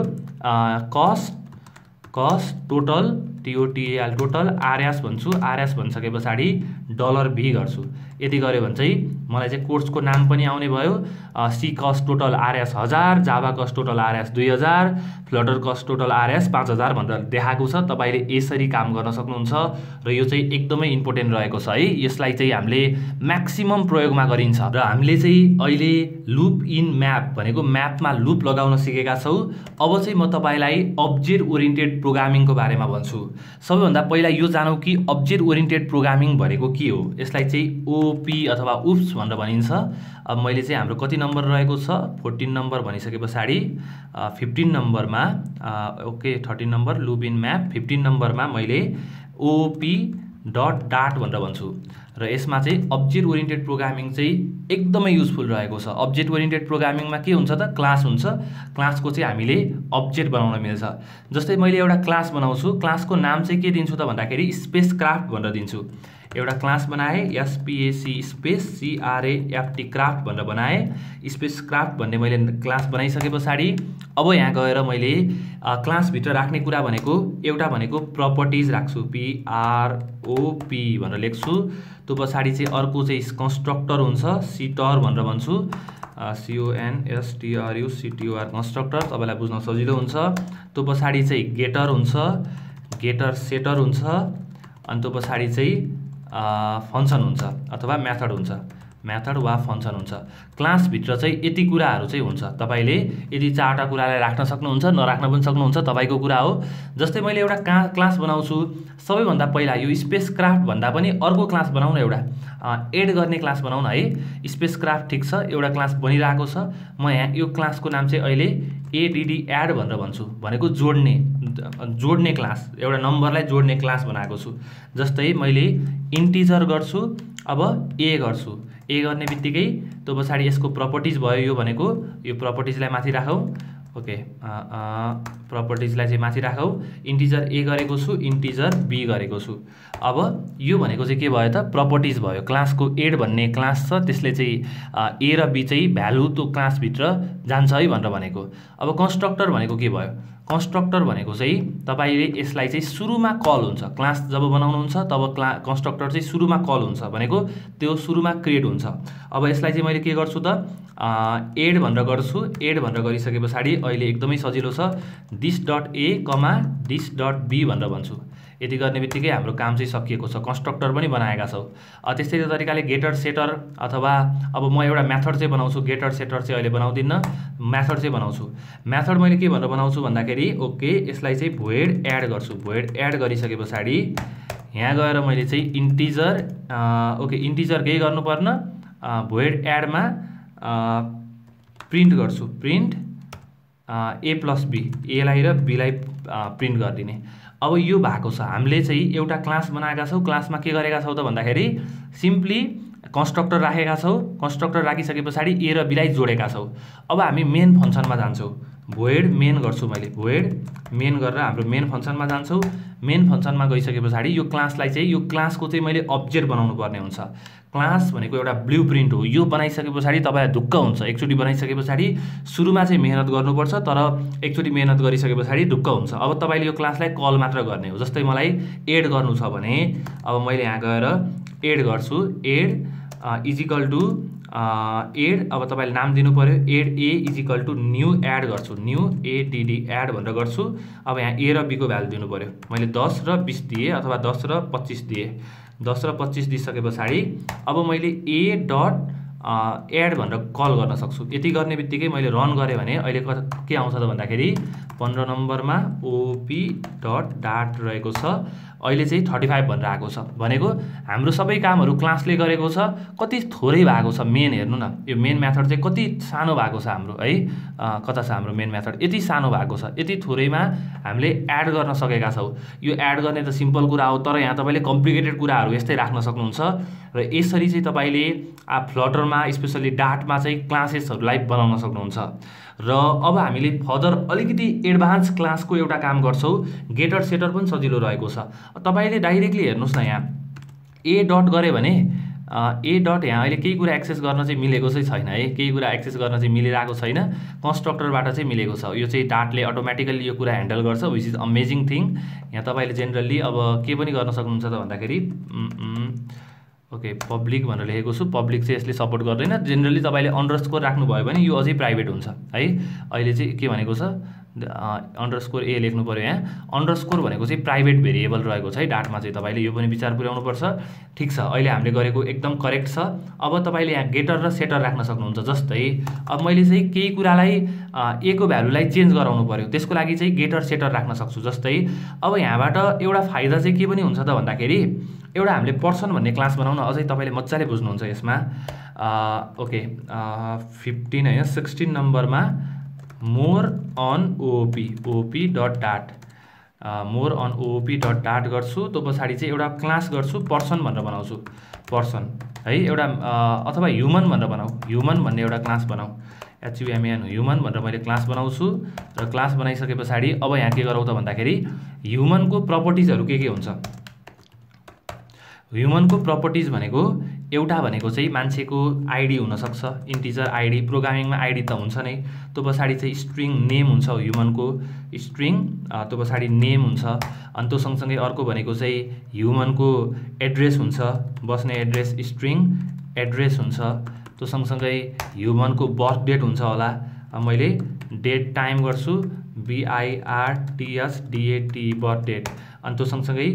cost total TOTAL total RS भन्छु, RS भनिसके पछाडि $V गर्छु। यति गऱ्यो भने चाहिँ मलाई चाहिँ कोर्सको नाम पनि आउने भयो। C cost total RS 1000, Java cost total RS 2000, Flutter cost total RS 5000 भनेर देखाएको छ। तपाईले यसरी काम गर्न सक्नुहुन्छ र यो चाहिँ एकदमै इम्पोर्टेन्ट रहेको छ है। यसलाई चाहिँ हामीले म्याक्सिमम प्रयोगमा गरिन्छ र हामीले चाहिँ अहिले लुप इन म्याप भनेको म्यापमा लुप लगाउन सिकेका छौं। अब चाहिँ म तपाईलाई अब्जेक्ट ओरिएन्टेड प्रोग्रामिङको बारेमा भन्छु। सबैभन्दा पहिला यो जानौ कि अब्जेक्ट ओरिएन्टेड प्रोग्रामिङ भनेको के हो। यसलाई चाहिँ OP अथवा उप्स भनेर भनिन्छ। अब मैले चाहिँ हाम्रो कति नम्बर रहेको छ 14 नम्बर भनिसके पछाडि 15 नम्बरमा okay 13 number loop in map 15 नम्बरमा मैले OP.dat भनेर भन्छु र यसमा चाहिँ अब्जेक्ट ओरिएन्टेड प्रोग्रामिङ चाहिँ एकदमै युजफुल रहेको छ। अब्जेक्ट ओरिएन्टेड प्रोग्रामिङमा के हुन्छ त क्लास हुन्छ। क्लासको चाहिँ हामीले अब्जेक्ट बनाउन मिल्छ। जस्तै मैले एउटा क्लास बनाउँछु, क्लासको नाम चाहिँ के दिन्छु त भन्दाखेरि स्पेसक्राफ्ट भनेर दिन्छु। एउटा क्लास बनाए SPAC स्पेस CRAFT क्राफ्ट भनेर बनाए। स्पेसक्राफ्ट भन्ने मैले क्लास बनाइसके पछाडि अब यहाँ गएर मैले क्लास भित्र राख्ने कुरा भनेको एउटा भनेको प्रपर्टिज राख्छु PROP भनेर लेख्छु। त्यो पछाडि चाहिँ अर्को चाहिँ कन्स्ट्रक्टर हुन्छ CTOR भनेर भन्छु। CONSTRUCTOR कन्स्ट्रक्टर तपाईलाई बुझ्न सजिलो हुन्छ। त्यो पछाडि चाहिँ गेटर हुन्छ, गेटर सेटर हुन्छ, अनि त्यो पछाडि चाहिँ फंक्सन हुन्छ अथवा मेथड हुन्छ, मेथड वा फंक्सन हुन्छ। क्लास भित्र चाहिँ यति कुराहरु चाहिँ हुन्छ। तपाईले यदि चारटा कुरालाई राख्न सक्नुहुन्छ, नराख्न पनि सक्नुहुन्छ, तपाईको कुरा हो। जस्तै मैले एउटा क्लास बनाउँछु, सबैभन्दा पहिला यो स्पेसक्राफ्ट भन्दा पनि अर्को क्लास बनाउन, एउटा एड गर्ने क्लास बनाउन है। स्पेसक्राफ्ट ठीक छ, एउटा क्लास बनिरहेको छ। म यहाँ यो क्लासको नाम चाहिँ अहिले ADD एड भनेर भन्छु, भनेको जोड्ने क्लास, एउटा नम्बरलाई जोड्ने क्लास बनाएको छु। जस्तै मैले इन्टिजर गर्छु, अब A गर्छु। A गर्ने बित्तिकै त्यो पछाडि यसको प्रपर्टिज भयो। यो भनेको यो प्रपर्टिजलाई माथि राखौ। ओके प्रपर्टिजलाई चाहिँ माथि राखौ। इन्टिजर A गरेको छु, इन्टिजर B गरेको छु। अब यो भनेको चाहिँ के भयो त प्रपर्टिज भयो। क्लासको एड भन्ने क्लास छ, त्यसले चाहिँ A र B चाहिँ भ्यालु त्यो क्लास भित्र जान्छ है भनेर भनेको। अब कन्स्ट्रक्टर भनेको के भयो। कन्स्ट्रक्टर भनेको चाहिँ तपाईले यसलाई चाहिँ सुरुमा कल हुन्छ। क्लास जब बनाउनुहुन्छ तब कन्स्ट्रक्टर चाहिँ सुरुमा कल हुन्छ, भनेको त्यो सुरुमा क्रिएट हुन्छ। अब यसलाई चाहिँ मैले के गर्छु त एड भनेर गर्छु। एड भनेर गरिसके पछाडि अहिले एकदमै सजिलो छ, this.a, this.b भनेर भन्छु। यति गर्ने बित्तिकै हाम्रो काम चाहिँ सकिएको छ। कन्स्ट्रक्टर पनि बनाएका छौ। त्यस्तै तरिकाले गेटर सेटर अथवा अब म एउटा मेथड चाहिँ बनाउँछु। गेटर सेटर चाहिँ अहिले बनाउँदिन्न, मेथड चाहिँ बनाउँछु। मेथड मैले के भनेर बनाउँछु भन्दाखेरि ओके यसलाई चाहिँ भोइड एड गर्छु। भोइड एड गरिसके पछाडि यहाँ गएर मैले चाहिँ इन्टिजर ओके इन्टिजर केही गर्नु पर्न, भोइड एडमा प्रिन्ट गर्छु। प्रिन्ट A + B, A लाई र B लाई प्रिन्ट गरिदिने। अब यो भएको छ। हामीले चाहिँ एउटा क्लास बनाएका छौं। क्लासमा के गरेका छौं त भन्दाखेरि सिम्पली कन्स्ट्रक्टर राखेका छौं। कन्स्ट्रक्टर राखिसके पछाडि A र B लाई जोडेका छौं। अब हामी मेन फंक्सनमा जान्छौं। भोइड मेन गर्छु मैले। भोइड मेन गरेर हाम्रो मेन फंक्सनमा जान्छौं। मेन फंक्सनमा गइसके पछाडि यो क्लासलाई चाहिँ यो क्लासको चाहिँ मैले अब्जेक्ट बनाउनु पर्ने हुन्छ। क्लास भनेको एउटा ब्लुप्रिन्ट हो। यो बनाइसके पछाडि तपाईलाई ढुक्क हुन्छ। एकचोटी बनाइसके पछाडि सुरुमा चाहिँ मेहनत गर्नुपर्छ, तर एकचोटी मेहनत गरिसके पछाडि ढुक्क हुन्छ। अब तपाईले यो क्लासलाई कल मात्र गर्ने हो। जस्तै मलाई एड गर्नु छ भने अब मैले यहाँ गएर एड गर्छु। एड इजिकल टु एड, अब तपाईले नाम दिनु पर्यो। Add A is equal to new add गर्छु। न्यू ADD एड भनेर गर्छु। अब यहाँ A र B को भ्यालु दिनु पर्यो। मैले 10 र 20 दिए अथवा 10 र 25 दिए। 10 र 25 दिइसके पछाडि अब मैले A डट एड भनेर कल गर्न सक्छु। यति गर्ने बित्तिकै मैले रन गरे भने अहिले के आउँछ त भन्दाखेरि 15 नम्बरमा OP.dat रहेको छ। अहिले चाहिँ 35 भनेर आएको छ। भनेको हाम्रो सबै कामहरु क्लासले गरेको छ। कति थोरै भएको छ। मेन हेर्नु न, यो मेन मेथड चाहिँ कति सानो भएको छ हाम्रो है। कता छ हाम्रो मेन मेथड, यति सानो भएको छ। यति थोरैमा हामीले एड गर्न सकेका छौं। यो एड गर्ने त सिम्पल कुरा हो, तर यहाँ तपाईले कम्प्लिकेटेड कुराहरु यस्तै राख्न सक्नुहुन्छ। र यसरी चाहिँ तपाईले फ्लटरमा स्पेशली डाटमा चाहिँ क्लासेसहरुलाई बनाउन सक्नुहुन्छ। र अब हामीले फर्दर अलिकति एडभान्स क्लासको एउटा काम गर्छौं। गेटर सेटर पनि सजिलो रहेको छ। तपाईले डाइरेक्टली हेर्नुस् न, यहाँ A डट गरे भने ए डट यहाँ अहिले केही कुरा एक्सेस गर्न चाहिँ मिलेको चाहिँ छैन है, केही कुरा एक्सेस गर्न चाहिँ मिलिरहेको छैन, कन्स्ट्रक्टरबाट चाहिँ मिलेको छ। यो चाहिँ डाटले अटोमेटिकली यो कुरा ह्यान्डल गर्छ, विच इज अमेजिङ थिङ। यहाँ तपाईँले जेनरली अब के पनि गर्न सक्नुहुन्छ त भन्दाखेरि ओके पब्लिक भनेर लेखेको छु, पब्लिक चाहिँ यसले सपोर्ट गर्दैन। जेनरली तपाईँले अन्डरस्कोर राख्नुभयो भने यो अझै प्राइभेट हुन्छ है। अहिले चाहिँ के भनेको छ अन्डरस्कोर ए लेख्नु पऱ्यो। यहाँ अन्डरस्कोर भनेको चाहिँ प्राइभेट भेरिएबल रहेको छ है डाटमा चाहिँ, तपाईँले यो पनि विचार पुर्याउनुपर्छ। ठिक छ, अहिले हामीले गरेको एकदम करेक्ट छ। अब तपाईँले यहाँ गेटर र सेटर राख्न सक्नुहुन्छ। जस्तै अब मैले चाहिँ केही कुरालाई ए को भ्यालुलाई चेन्ज गराउनु पऱ्यो, त्यसको लागि चाहिँ गेटर सेटर राख्न सक्छु। जस्तै अब यहाँबाट एउटा फाइदा चाहिँ के पनि हुन्छ त भन्दाखेरि एउटा हामीले पर्सन भन्ने क्लास बनाउन, अझै तपाईँले मजाले बुझ्नुहुन्छ यसमा। ओके 15 होइन 16 नम्बरमा more on OP dot dot, more on OP dot dot गर्छु। त्यो पछाडि चाहिँ एउटा क्लास गर्छु पर्सन भनेर बनाउँछु, पर्सन है एउटा अथवा ह्युमन भनेर बनाऊ, ह्युमन भन्ने एउटा क्लास बनाऊ, HUMAN ह्युमन भनेर मैले क्लास बनाउँछु। र क्लास बनाइसके पछाडि अब यहाँ के गरौँ त भन्दाखेरि ह्युमनको प्रपर्टिजहरू के हुन्छ। ह्युमनको प्रपर्टिज भनेको एउटा भनेको चाहिँ मान्छेको आइडी हुनसक्छ, इन्टिजर आइडी, प्रोग्रामिङमा आइडी त हुन्छ नै। त्यो पछाडि चाहिँ स्ट्रिङ नेम हुन्छ ह्युमनको, स्ट्रिङ त्यो पछाडि नेम हुन्छ। अनि त्यो सँगसँगै अर्को भनेको चाहिँ ह्युमनको एड्रेस हुन्छ, बस्ने एड्रेस स्ट्रिङ एड्रेस हुन्छ। त्यो सँगसँगै ह्युमनको बर्थ डेट हुन्छ होला, मैले डेट टाइम गर्छु BIRTHDAT बर्थ डेट। अनि त्यो सँगसँगै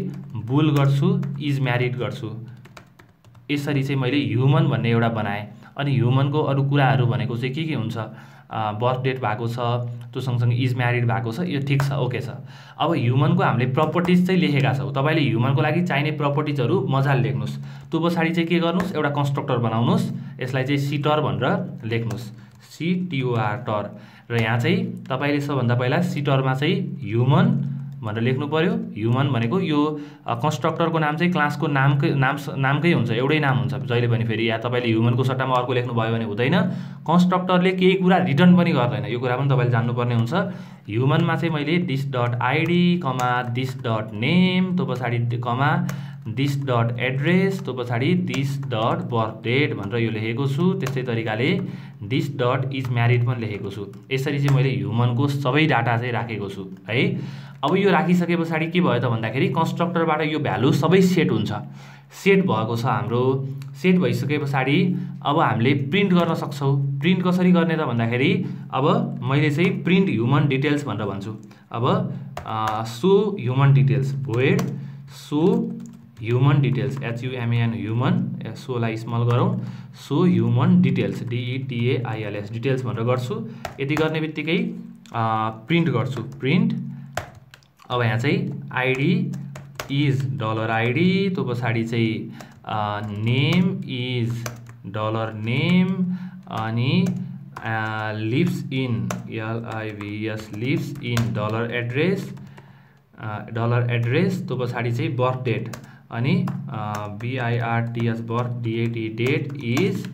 बुल गर्छु, इज म्यारिड गर्छु। यसरी चाहिँ मैले ह्युमन भन्ने एउटा बनाएँ। अनि ह्युमनको अरू कुराहरू भनेको चाहिँ के हुन्छ, बर्थ डेट भएको छ, त्यो सँगसँगै इज म्यारिड भएको छ, यो ठिक छ, ओके छ। अब ह्युमनको हामीले प्रपर्टिज चाहिँ लेखेका छौँ, तपाईँले ह्युमनको लागि चाहिने प्रपर्टिजहरू मजाले लेख्नुहोस्। त्यो पछाडि चाहिँ के गर्नुहोस्, एउटा कन्स्ट्रक्टर बनाउनुहोस्, यसलाई चाहिँ सिटर भनेर लेख्नुहोस्, CTOR टर। र यहाँ चाहिँ तपाईँले सबभन्दा पहिला सिटरमा चाहिँ ह्युमन भनेर लेख्नु पर्यो। ह्युमन भनेको यो कन्स्ट्रक्टरको नाम चाहिँ क्लासको नामकै हुन्छ, एउटै नाम हुन्छ जहिले पनि। फेरि या तपाईँले ह्युमनको सट्टामा अर्को लेख्नुभयो भने हुँदैन, कन्स्ट्रक्टरले केही कुरा रिटर्न पनि गर्दैन, यो कुरा पनि तपाईँले जान्नुपर्ने हुन्छ। ह्युमनमा चाहिँ मैले this dot ID comma this dot name, त्यो पछाडि कमा दिस डट एड्रेस, त्यो पछाडि दिस डट बर्थ डेट भनेर यो लेखेको छु। त्यस्तै तरिकाले दिस डट इज म्यारिड पनि लेखेको छु। यसरी चाहिँ मैले ह्युमनको सबै डाटा चाहिँ राखेको छु है। अब यो राखिसके पछाडि के भयो त भन्दाखेरि कन्स्ट्रक्टरबाट यो भ्यालु सबै सेट हुन्छ, सेट भएको छ हाम्रो। सेट भइसके पछाडि अब हामीले प्रिन्ट गर्न सक्छौँ। प्रिन्ट कसरी गर्ने त भन्दाखेरि अब मैले चाहिँ प्रिन्ट ह्युमन डिटेल्स भनेर भन्छु। अब show human details, void show human details, HUMAN human, सोलाई स्मल गरौँ, show human details DETAILS details भनेर गर्छु। यति गर्ने बित्तिकै प्रिन्ट गर्छु, प्रिन्ट। अब यहाँ चाहिँ आइडी इज $ID, त्यो पछाडि चाहिँ नेम इज $नेम, अनि lives in LIVS lives in $address, address, त्यो पछाडि चाहिँ बर्थ डेट, अनि BIRTH birth DAT date is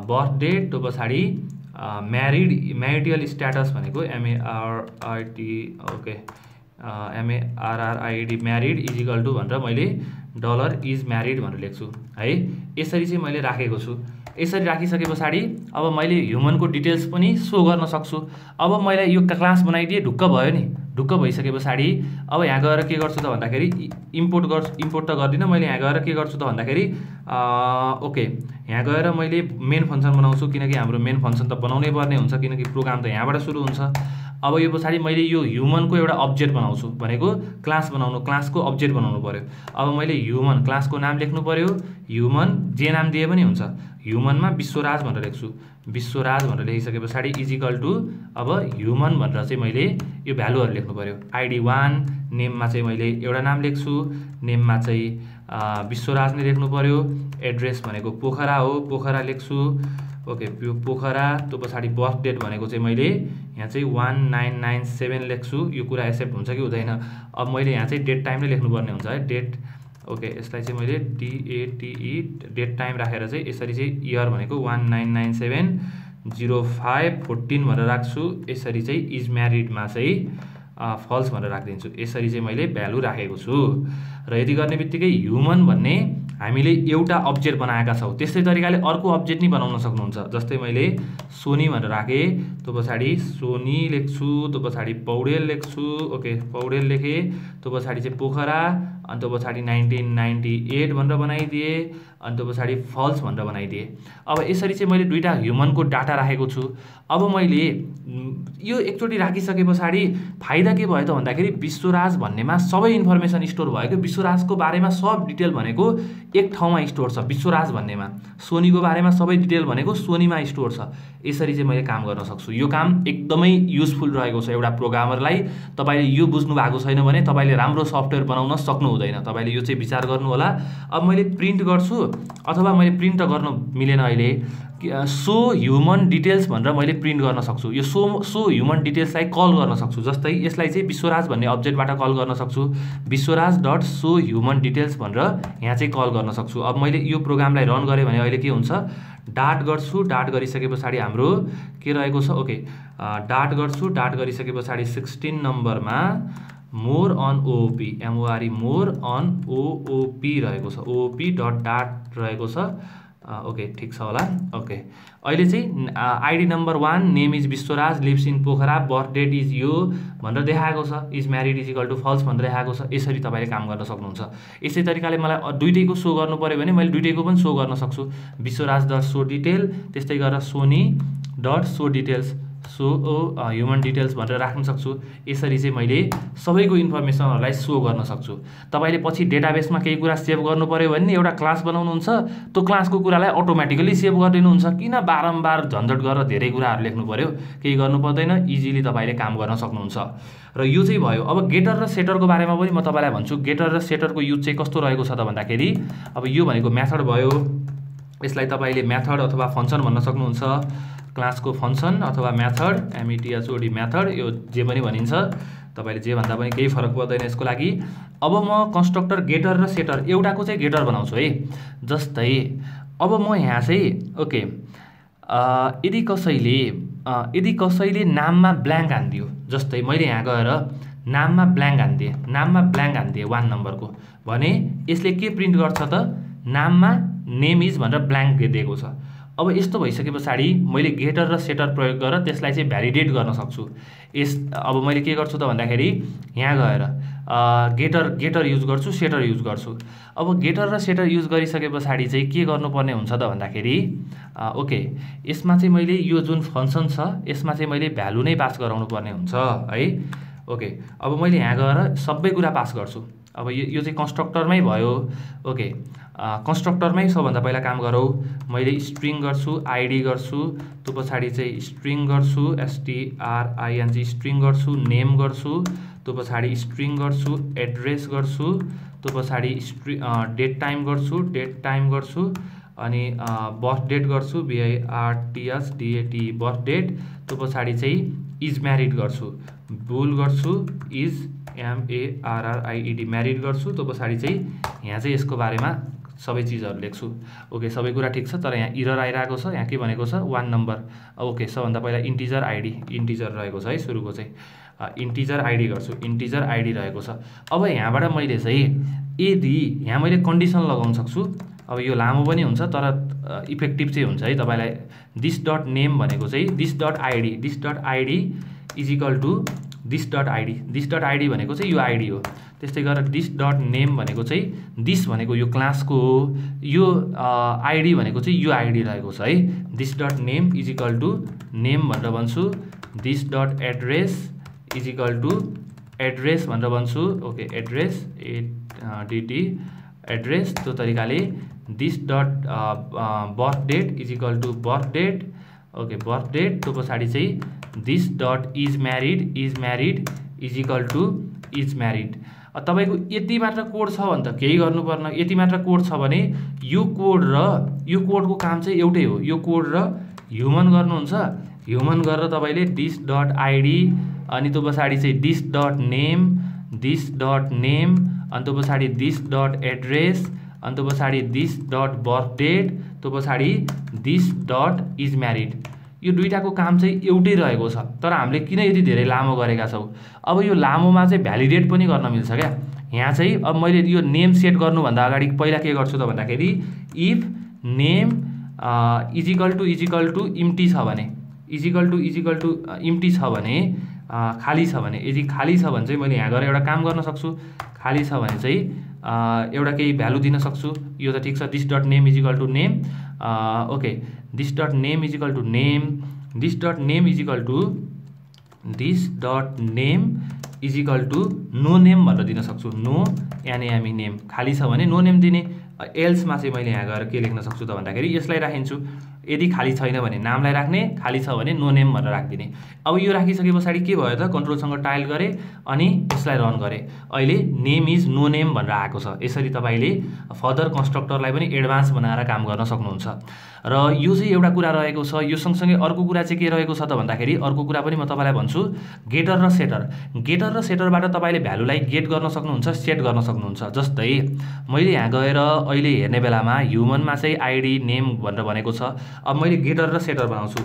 birth date, त्यो पछाडि म्यारिटल स्ट्याटस भनेको MARIT okay MARRID married is equal to भनेर मैले $इज म्यारिड भनेर लेख्छु है। यसरी चाहिँ मैले राखेको छु। यसरी राखिसके पछाडि अब मैले ह्युमनको डिटेल्स पनि सो गर्न सक्छु। अब मैले यो क्लास बनाइदिएँ, ढुक्क भयो नि। ढुक्क भइसके पछाडि अब यहाँ गएर के गर्छु त भन्दाखेरि इम्पोर्ट त गर्दिनँ मैले। यहाँ गएर के गर्छु त भन्दाखेरि ओके यहाँ गएर मैले मेन फङ्सन बनाउँछु, किनकि हाम्रो मेन फङ्सन त बनाउनै पर्ने हुन्छ, किनकि प्रोग्राम त यहाँबाट सुरु हुन्छ। अब यो पछाडि मैले यो ह्युमनको एउटा अब्जेक्ट बनाउँछु भनेको क्लास बनाउनु, क्लासको अब्जेक्ट बनाउनु पर्यो। अब मैले ह्युमन क्लासको नाम लेख्नु पर्यो, ह्युमन जे नाम दिए पनि हुन्छ। ह्युमनमा विश्वराज भनेर लेख्छु, विश्वराज भनेर लेखिसके पछाडि इज इक्वल टु अब ह्युमन भनेर चाहिँ मैले यो भ्यालुहरू लेख्नु पर्यो। ID 1, नेममा चाहिँ मैले एउटा नाम लेख्छु, नेममा चाहिँ विश्वराज नै लेख्नु पर्यो। एड्रेस भनेको पोखरा हो, पोखरा लेख्छु, ओके पोखरा। त्यो पछाडि बर्थ डेट भनेको चाहिँ मैले यहाँ चाहिँ 1997 लेख्छु। यो कुरा एक्सेप्ट हुन्छ कि हुँदैन? अब मैले यहाँ चाहिँ डेट टाइम नै लेख्नुपर्ने हुन्छ है, डेट ओके। यसलाई चाहिँ मैले DATE डेट टाइम राखेर चाहिँ यसरी चाहिँ इयर भनेको 1997-05-14 भनेर राख्छु। यसरी चाहिँ इज म्यारिडमा चाहिँ फल्स भनेर राखिदिन्छु। यसरी चाहिँ मैले भ्यालु राखेको छु। र यति गर्ने बित्तिकै ह्युमन भन्ने हामीले एउटा अब्जेक्ट बनाएका छौँ। त्यस्तै तरिकाले अर्को अब्जेक्ट नि बनाउन सक्नुहुन्छ। जस्तै मैले सोनी भनेर राखेँ, त्यो पछाडि सोनी लेख्छु, त्यो पछाडि पौडेल लेख्छु, ओके पौडेल लेखेँ, त्यो पछाडि चाहिँ पोखरा, अनि त्यो पछाडि 1998 भनेर बनाइदिएँ, अनि त्यो पछाडि फल्स भनेर बनाइदिएँ। अब यसरी चाहिँ मैले दुईवटा ह्युमनको डाटा राखेको छु। अब मैले यो एकचोटि राखिसके पछाडि फाइदा के भयो त भन्दाखेरि विश्वराज भन्नेमा सबै इन्फर्मेसन स्टोर भयो कि विश्वराजको बारेमा सब डिटेल भनेको एक ठाउँमा स्टोर छ। विश्वराज भन्नेमा सोनीको बारेमा सबै डिटेल भनेको सोनीमा स्टोर छ। यसरी चाहिँ मैले काम गर्न सक्छु। यो काम एकदमै युजफुल रहेको छ एउटा प्रोग्रामरलाई। तपाईँले यो बुझ्नु भएको छैन भने तपाईँले राम्रो सफ्टवेयर बनाउन सक्नु हुँदैन। तपाईँले यो चाहिँ विचार गर्नु होला। अब मैले प्रिन्ट गर्छु अथवा मैले प्रिन्ट त गर्न मिलेन अहिले, सो ह्युमन डिटेल्स भनेर मैले प्रिन्ट गर्न सक्छु। यो सो ह्युमन डिटेल्सलाई कल गर्न सक्छु। जस्तै यसलाई चाहिँ विश्वराज भन्ने अब्जेक्टबाट कल गर्न सक्छु। Vishwaraj dot so human details भनेर यहाँ चाहिँ कल गर्न सक्छु। अब मैले यो प्रोग्रामलाई रन गरेँ भने अहिले के हुन्छ, डाट गर्छु, डाट गरिसके पछाडि हाम्रो के रहेको छ, ओके डाट गर्छु, डाट गरिसके पछाडि 16 नम्बरमा more on OOP, MORE more on OOP रहेको छ, ओओपी डट डाट रहेको छ। ओके ठिक छ होला। ओके अहिले चाहिँ ID number 1 name is Vishwaraj, lives in Pokhara, birth date is यो भनेर देखाएको छ, is married is equal to false भनेर देखाएको छ। यसरी तपाईँले काम गर्न सक्नुहुन्छ। यसै तरिकाले मलाई दुईटैको सो गर्नु पऱ्यो भने मैले दुईटैको पनि सो गर्न सक्छु। विश्वराज डट सो डिटेल, त्यस्तै गरेर Sony dot so details, so human details भनेर राख्न सक्छु। यसरी चाहिँ मैले सबैको इन्फर्मेसनहरूलाई सो गर्न सक्छु। तपाईँले पछि डेटाबेसमा केही कुरा सेभ गर्नु पऱ्यो भने नि एउटा क्लास बनाउनुहुन्छ, त्यो क्लासको कुरालाई अटोमेटिकली सेभ गरिदिनुहुन्छ। किन बारम्बार झन्झट गरेर धेरै कुराहरू लेख्नु पऱ्यो, केही गर्नु पर्दैन, इजिली तपाईँले काम गर्न सक्नुहुन्छ। र यो चाहिँ भयो। अब गेटर र सेटरको बारेमा पनि म तपाईँलाई भन्छु। गेटर र सेटरको युज चाहिँ कस्तो रहेको छ त भन्दाखेरि, अब यो भनेको मेथड भयो। यसलाई तपाईँले मेथड अथवा फङ्सन भन्न सक्नुहुन्छ। क्लासको फङ्सन अथवा मेथड, एमइटिएचओडी मेथड, यो जे पनि भनिन्छ। तपाईँले जे भन्दा पनि केही फरक पर्दैन यसको लागि। अब म कन्स्ट्रक्टर गेटर र सेटर एउटाको चाहिँ गेटर बनाउँछु है। जस्तै अब म यहाँ चाहिँ ओके यदि कसैले नाममा ब्ल्याङ्क हानिदियो, जस्तै मैले यहाँ गएर नाममा ब्ल्याङ्क हानिदिएँ 1 नम्बरको भने यसले के प्रिन्ट गर्छ त, नाममा नेम इज भनेर ब्ल्याङ्क दिएको छ। अब यस्तो भइसके पछाडि मैले गेटर र सेटर प्रयोग गरेर त्यसलाई चाहिँ भ्यालिडेट गर्न सक्छु। अब मैले के गर्छु त भन्दाखेरि यहाँ गएर गेटर युज गर्छु, सेटर युज गर्छु। अब गेटर र सेटर युज गरिसके पछाडि चाहिँ के गर्नुपर्ने हुन्छ त भन्दाखेरि ओके यसमा चाहिँ मैले यो जुन फङ्सन छ यसमा चाहिँ मैले भ्यालु नै पास गराउनु पर्ने हुन्छ है। ओके अब मैले यहाँ गएर सबै कुरा पास गर्छु। अब यो चाहिँ कन्स्ट्रक्टरमै भयो। ओके कन्स्ट्रक्टरमै सबभन्दा पहिला काम गरौँ। मैले स्ट्रिङ गर्छु, आइडी गर्छु, त्यो पछाडि चाहिँ स्ट्रिङ गर्छु, STRING स्ट्रिङ गर्छु, नेम गर्छु, त्यो पछाडि स्ट्रिङ गर्छु, एड्रेस गर्छु, त्यो पछाडि डेट टाइम गर्छु, अनि बर्थ डेट गर्छु, BIRTHDAT बर्थ डेट, त्यो पछाडि चाहिँ इज म्यारिड गर्छु, बुल गर्छु, इज MARRIED म्यारिड गर्छु, त्यो पछाडि चाहिँ यहाँ चाहिँ यसको बारेमा सबै चिजहरू लेख्छु। ओके सबै कुरा ठिक छ, तर यहाँ इरर आइरहेको छ। यहाँ के भनेको छ 1 नम्बर। ओके सबभन्दा पहिला इन्टिजर रहेको छ है, सुरुको चाहिँ इन्टिजर आइडी गर्छु, इन्टिजर आइडी रहेको छ। अब यहाँबाट मैले चाहिँ यदि यहाँ मैले कन्डिसन लगाउन सक्छु। अब यो लामो पनि हुन्छ तर इफेक्टिभ चाहिँ हुन्छ है तपाईँलाई। दिस डट नेम भनेको चाहिँ this dot ID is equal to this dot ID भनेको चाहिँ यो आइडी हो। त्यस्तै गरेर दिस डट नेम भनेको चाहिँ दिस भनेको यो क्लासको हो, यो आइडी भनेको चाहिँ यो आइडी रहेको छ है। This dot name is equal to name भनेर भन्छु, this dot address is equal to address भनेर भन्छु। ओके एड्रेस ADD एड्रेस, त्यो तरिकाले this dot birth date is equal to birth date. Okay birth date, त्यो पछाडि चाहिँ this dot is married is equal to is married. तपाईँको यति मात्र कोड छ भने त केही गर्नु पर्न। यति मात्र कोड छ भने यो कोड र यो कोडको काम चाहिँ एउटै हो। यो कोड र ह्युमन गर्नुहुन्छ, ह्युमन गरेर तपाईँले दिस डट आइडी, अनि त्यो पछाडि चाहिँ दिस डट नेम, अनि त्यो पछाडि दिस डट एड्रेस, अनि त्यो पछाडि दिस डट बर्थ डेट, त्यो पछाडि दिस डट इज म्यारिड। यो दुईटाको काम चाहिँ एउटै रहेको छ, तर हामीले किन यति धेरै लामो गरेका छौँ। अब यो लामोमा चाहिँ भ्यालिडेट पनि गर्न मिल्छ क्या। यहाँ चाहिँ अब मैले यो नेम सेट गर्नुभन्दा अगाडि पहिला के गर्छु त भन्दाखेरि if name is equal to empty छ भने इजिकल टु इम्टी छ भने खाली छ भने यदि खाली छ भने चाहिँ मैले यहाँ गएर एउटा काम गर्न सक्छु खाली छ भने चाहिँ एउटा केही भ्यालु दिन सक्छु यो त ठिक छ this dot name is equal to name okay this dot name is equal to name this dot name is equal to this dot name is equal to no name भनेर दिन सक्छु नो एनएमई नेम खाली छ भने नो नेम दिने एल्समा चाहिँ मैले यहाँ गएर के लेख्न सक्छु त भन्दाखेरि यसलाई राखिन्छु यदि खाली छैन भने नामलाई राख्ने खाली छ भने नो नेम भनेर राखिदिने अब यो राखिसके पछाडि के भयो त कन्ट्रोलसँग टाइल गरे अनि यसलाई रन गरे अहिले नेम इज नो नेम भनेर आएको छ यसरी तपाईले फर्दर कन्स्ट्रक्टरलाई पनि एडभान्स बनाएर काम गर्न सक्नुहुन्छ र यो चाहिँ एउटा कुरा रहेको छ यो सँगसँगै अर्को कुरा चाहिँ के रहेको छ त भन्दाखेरि अर्को कुरा पनि म तपाईलाई भन्छु गेटर र सेटरबाट तपाईले भ्यालुलाई गेट गर्न सक्नुहुन्छ सेट गर्न सक्नुहुन्छ जस्तै मैले यहाँ गएर अहिले हेर्ने बेलामा ह्युमनमा चाहिँ आइडी नेम भनेर भनेको छ अब मैले गेटर र सेटर बनाउँछु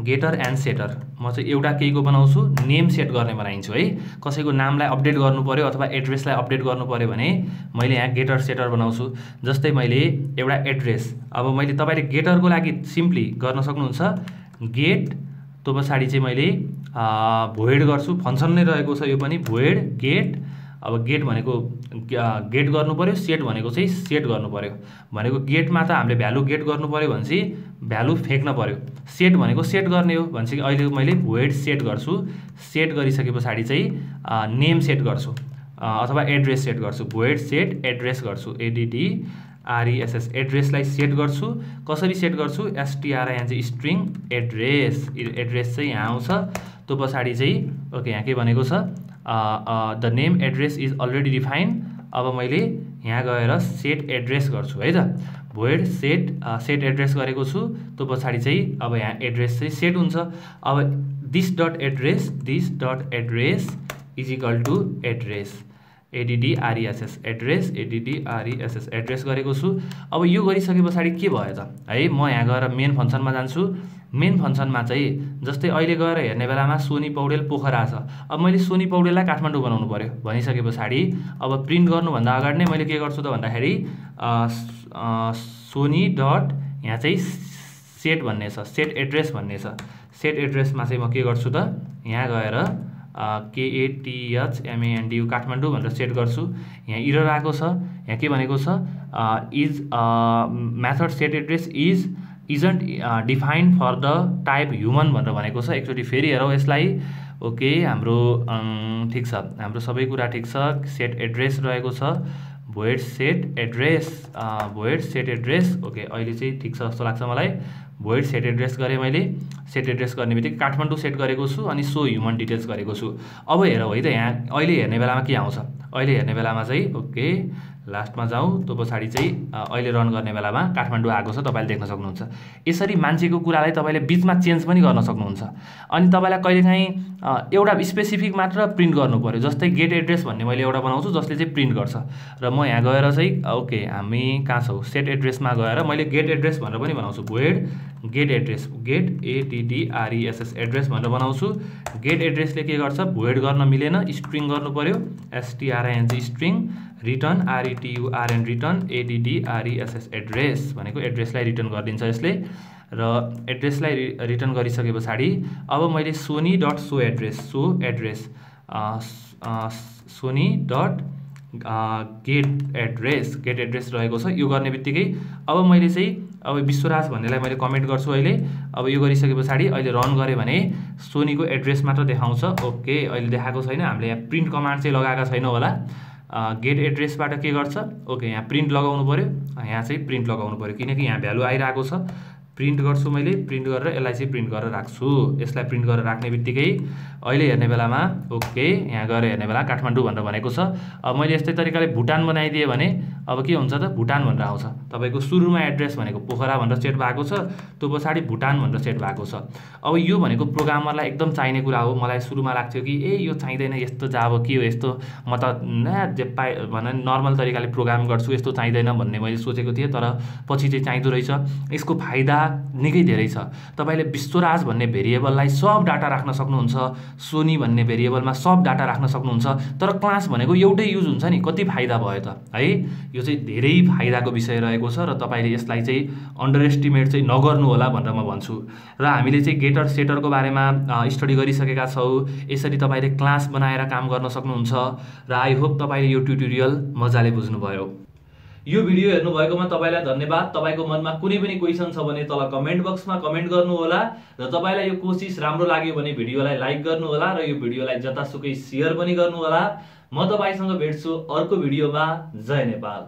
गेटर एन्ड सेटर म चाहिँ एउटा केहीको बनाउँछु नेम सेट गर्ने बनाइन्छु है कसैको नामलाई अपडेट गर्नु पर्यो अथवा एड्रेसलाई अपडेट गर्नु पर्यो भने मैले यहाँ गेटर सेटर बनाउँछु जस्तै मैले एउटा एड्रेस अब मैले तपाईले गेटरको लागि सिम्पली गर्न सक्नुहुन्छ गेट त्यो पछाडि चाहिँ मैले भोइड गर्छु फंक्सन नै रहेको छ यो पनि भोइड गेट अब गेट भनेको गेट गर्नु पर्यो सेट भनेको चाहिँ सेट गर्नु पर्यो भनेको गेटमा त हामीले भ्यालु गेट गर्नु पर्यो भनेपछि भ्यालु फेक्न पर्यो सेट भनेको सेट गर्ने हो भनेपछि अहिले मैले भोइड सेट गर्छु सेट गरिसके पछाडि चाहिँ नेम सेट गर्छु अथवा एड्रेस सेट गर्छु भोइड सेट एड्रेस गर्छु एडीडी आरईएसएस एड्रेसलाई सेट गर्छु कसरी सेट गर्छु एसटीआरआईएन चाहिँ स्ट्रिङ एड्रेस चाहिँ यहाँ आउँछ त्यो पछाडि चाहिँ ओके यहाँ के भनेको छ the name address is already define अब मैले यहाँ गएर सेट एड्रेस गर्छु है त भोइड सेट एड्रेस गरेको छु त्यो पछाडि चाहिँ अब यहाँ एड्रेस चाहिँ सेट हुन्छ अब this dot address is equal to address ADD RESS address गरेको छु अब यो गरिसके पछाडि के भयो त है म यहाँ गएर मेन फंक्सनमा जान्छु मेन फंक्सनमा चाहिँ जस्तै अहिले गएर हेर्ने बेलामा सोनी पौडेल पोखरा छ अब मैले सोनी पौडेललाई काठमाडौँ बनाउनु पर्यो भनिसके पछाडि अब प्रिन्ट गर्नुभन्दा अगाडि नै मैले के गर्छु त भन्दाखेरि सोनी डट यहाँ चाहिँ सेट भन्ने छ सेट एड्रेस भन्ने छ सेट एड्रेसमा चाहिँ म के गर्छु त यहाँ गएर KATHMANDU काठमाडौँ भनेर सेट गर्छु यहाँ इरर आएको छ यहाँ के भनेको छ is method set address isn't defined for the type human भनेर भनेको छ एकचोटि फेरि हेरौँ यसलाई ओके हाम्रो ठिक छ हाम्रो सबै कुरा ठिक छ सेट एड्रेस रहेको छ भोइड सेट एड्रेस ओके अहिले चाहिँ ठिक छ जस्तो लाग्छ मलाई भोइड सेट एड्रेस गरेँ मैले सेट एड्रेस गर्ने बित्तिकै काठमाडौँ सेट गरेको छु अनि सो ह्युमन डिटेल्स गरेको छु अब हेरौँ है त यहाँ अहिले हेर्ने बेलामा के आउँछ अहिले हेर्ने बेलामा चाहिँ ओके लास्टमा जाउँ त्यो पछाडि चाहिँ अहिले रन गर्ने बेलामा काठमाडौँ आएको छ तपाईँले देख्न सक्नुहुन्छ यसरी मान्छेको कुरालाई तपाईँले बिचमा चेन्ज पनि गर्न सक्नुहुन्छ अनि तपाईँलाई कहिलेकाहीँ एउटा स्पेसिफिक मात्र प्रिन्ट गर्नु पर्यो जस्तै गेट एड्रेस भन्ने मैले एउटा बनाउँछु जसले चाहिँ प्रिन्ट गर्छ र म यहाँ गएर चाहिँ ओके हामी कहाँ छौँ सेट एड्रेसमा गएर मैले गेट एड्रेस भनेर पनि बनाउँछु void get address get ADDRESS address भनेर बनाउँछु गेट एड्रेसले के गर्छ भोइड गर्न मिलेन स्ट्रिङ गर्नु पर्यो एसटीआरआईएन चाहिँ स्ट्रिङ रिटर्न आरईटीयूआरएन रिटर्न एडीडीआरईएसएस एड्रेस भनेको एड्रेसलाई रिटर्न गरिदिन्छ यसले र एड्रेसलाई रिटर्न गरिसके पछाडि अब मैले Sony dot so address Sony dot get address रहेको छ यो गर्ने बित्तिकै अब मैले चाहिँ अब विश्वराज भन्नेलाई मैले कमेन्ट गर्छु अहिले अब यो गरिसके पछाडि अहिले रन गरेँ भने सोनीको एड्रेस मात्र देखाउँछ ओके अहिले देखाएको छैन हामीले यहाँ प्रिन्ट कमान्ड चाहिँ लगाएका छैनौँ होला गेट एड्रेसबाट के गर्छ ओके यहाँ प्रिन्ट लगाउनु पर्यो यहाँ चाहिँ प्रिन्ट लगाउनु पर्यो किनकि यहाँ भ्यालु आइरहेको छ प्रिन्ट गर्छु मैले प्रिन्ट गरेर यसलाई चाहिँ प्रिन्ट गरेर राख्छु यसलाई प्रिन्ट गरेर राख्ने बित्तिकै अहिले हेर्ने बेलामा ओके यहाँ गएर हेर्ने बेला काठमाडौँ भनेर भनेको छ अब मैले यस्तै तरिकाले भुटान बनाइदिएँ भने अब के हुन्छ त भुटान भनेर आउँछ तपाईँको सुरुमा एड्रेस भनेको पोखरा भनेर सेट भएको छ त्यो पछाडि भुटान भनेर सेट भएको छ अब यो भनेको प्रोग्रामरलाई एकदम चाहिने कुरा हो मलाई सुरुमा लाग्थ्यो कि यो चाहिँदैन यस्तो जाब के हो यस्तो म त जे पाए भने नर्मल तरिकाले प्रोग्राम गर्छु यस्तो चाहिँदैन भन्ने मैले सोचेको थिएँ तर पछि चाहिँ चाहिँदो रहेछ यसको फाइदा निकै धेरै छ। तपाईले विश्वराज भन्ने भेरिएबललाई सब डाटा राख्न सक्नुहुन्छ, सोनी भन्ने भेरिएबलमा सब डाटा राख्न सक्नुहुन्छ, तर क्लास भनेको एउटै युज हुन्छ नि, कति फाइदा भयो त है। यो चाहिँ धेरै फाइदाको विषय रहेको छ र तपाईले यसलाई चाहिँ अन्डर एस्टिमेट चाहिँ नगर्नु होला भनेर म भन्छु। र हामीले चाहिँ गेटर सेटरको बारेमा स्टडी गरिसकेका छौँ। यसरी तपाईले क्लास बनाएर काम गर्न सक्नुहुन्छ र आई होप तपाईले यो ट्युटोरियल मजाले बुझ्नुभयो। यो भिडियो हेर्नुभएकोमा तपाईलाई धन्यवाद। तपाईको मनमा कुनै पनि क्वेशन छ भने तल कमेन्ट बक्समा कमेन्ट गर्नु होला र तपाईलाई यो कोसिस राम्रो लाग्यो भने भिडियोलाई लाइक गर्नु होला र यो भिडियोलाई जतासुकै शेयर पनि गर्नु होला। म तपाईसँग भेट्छु अर्को भिडियोमा। जय नेपाल।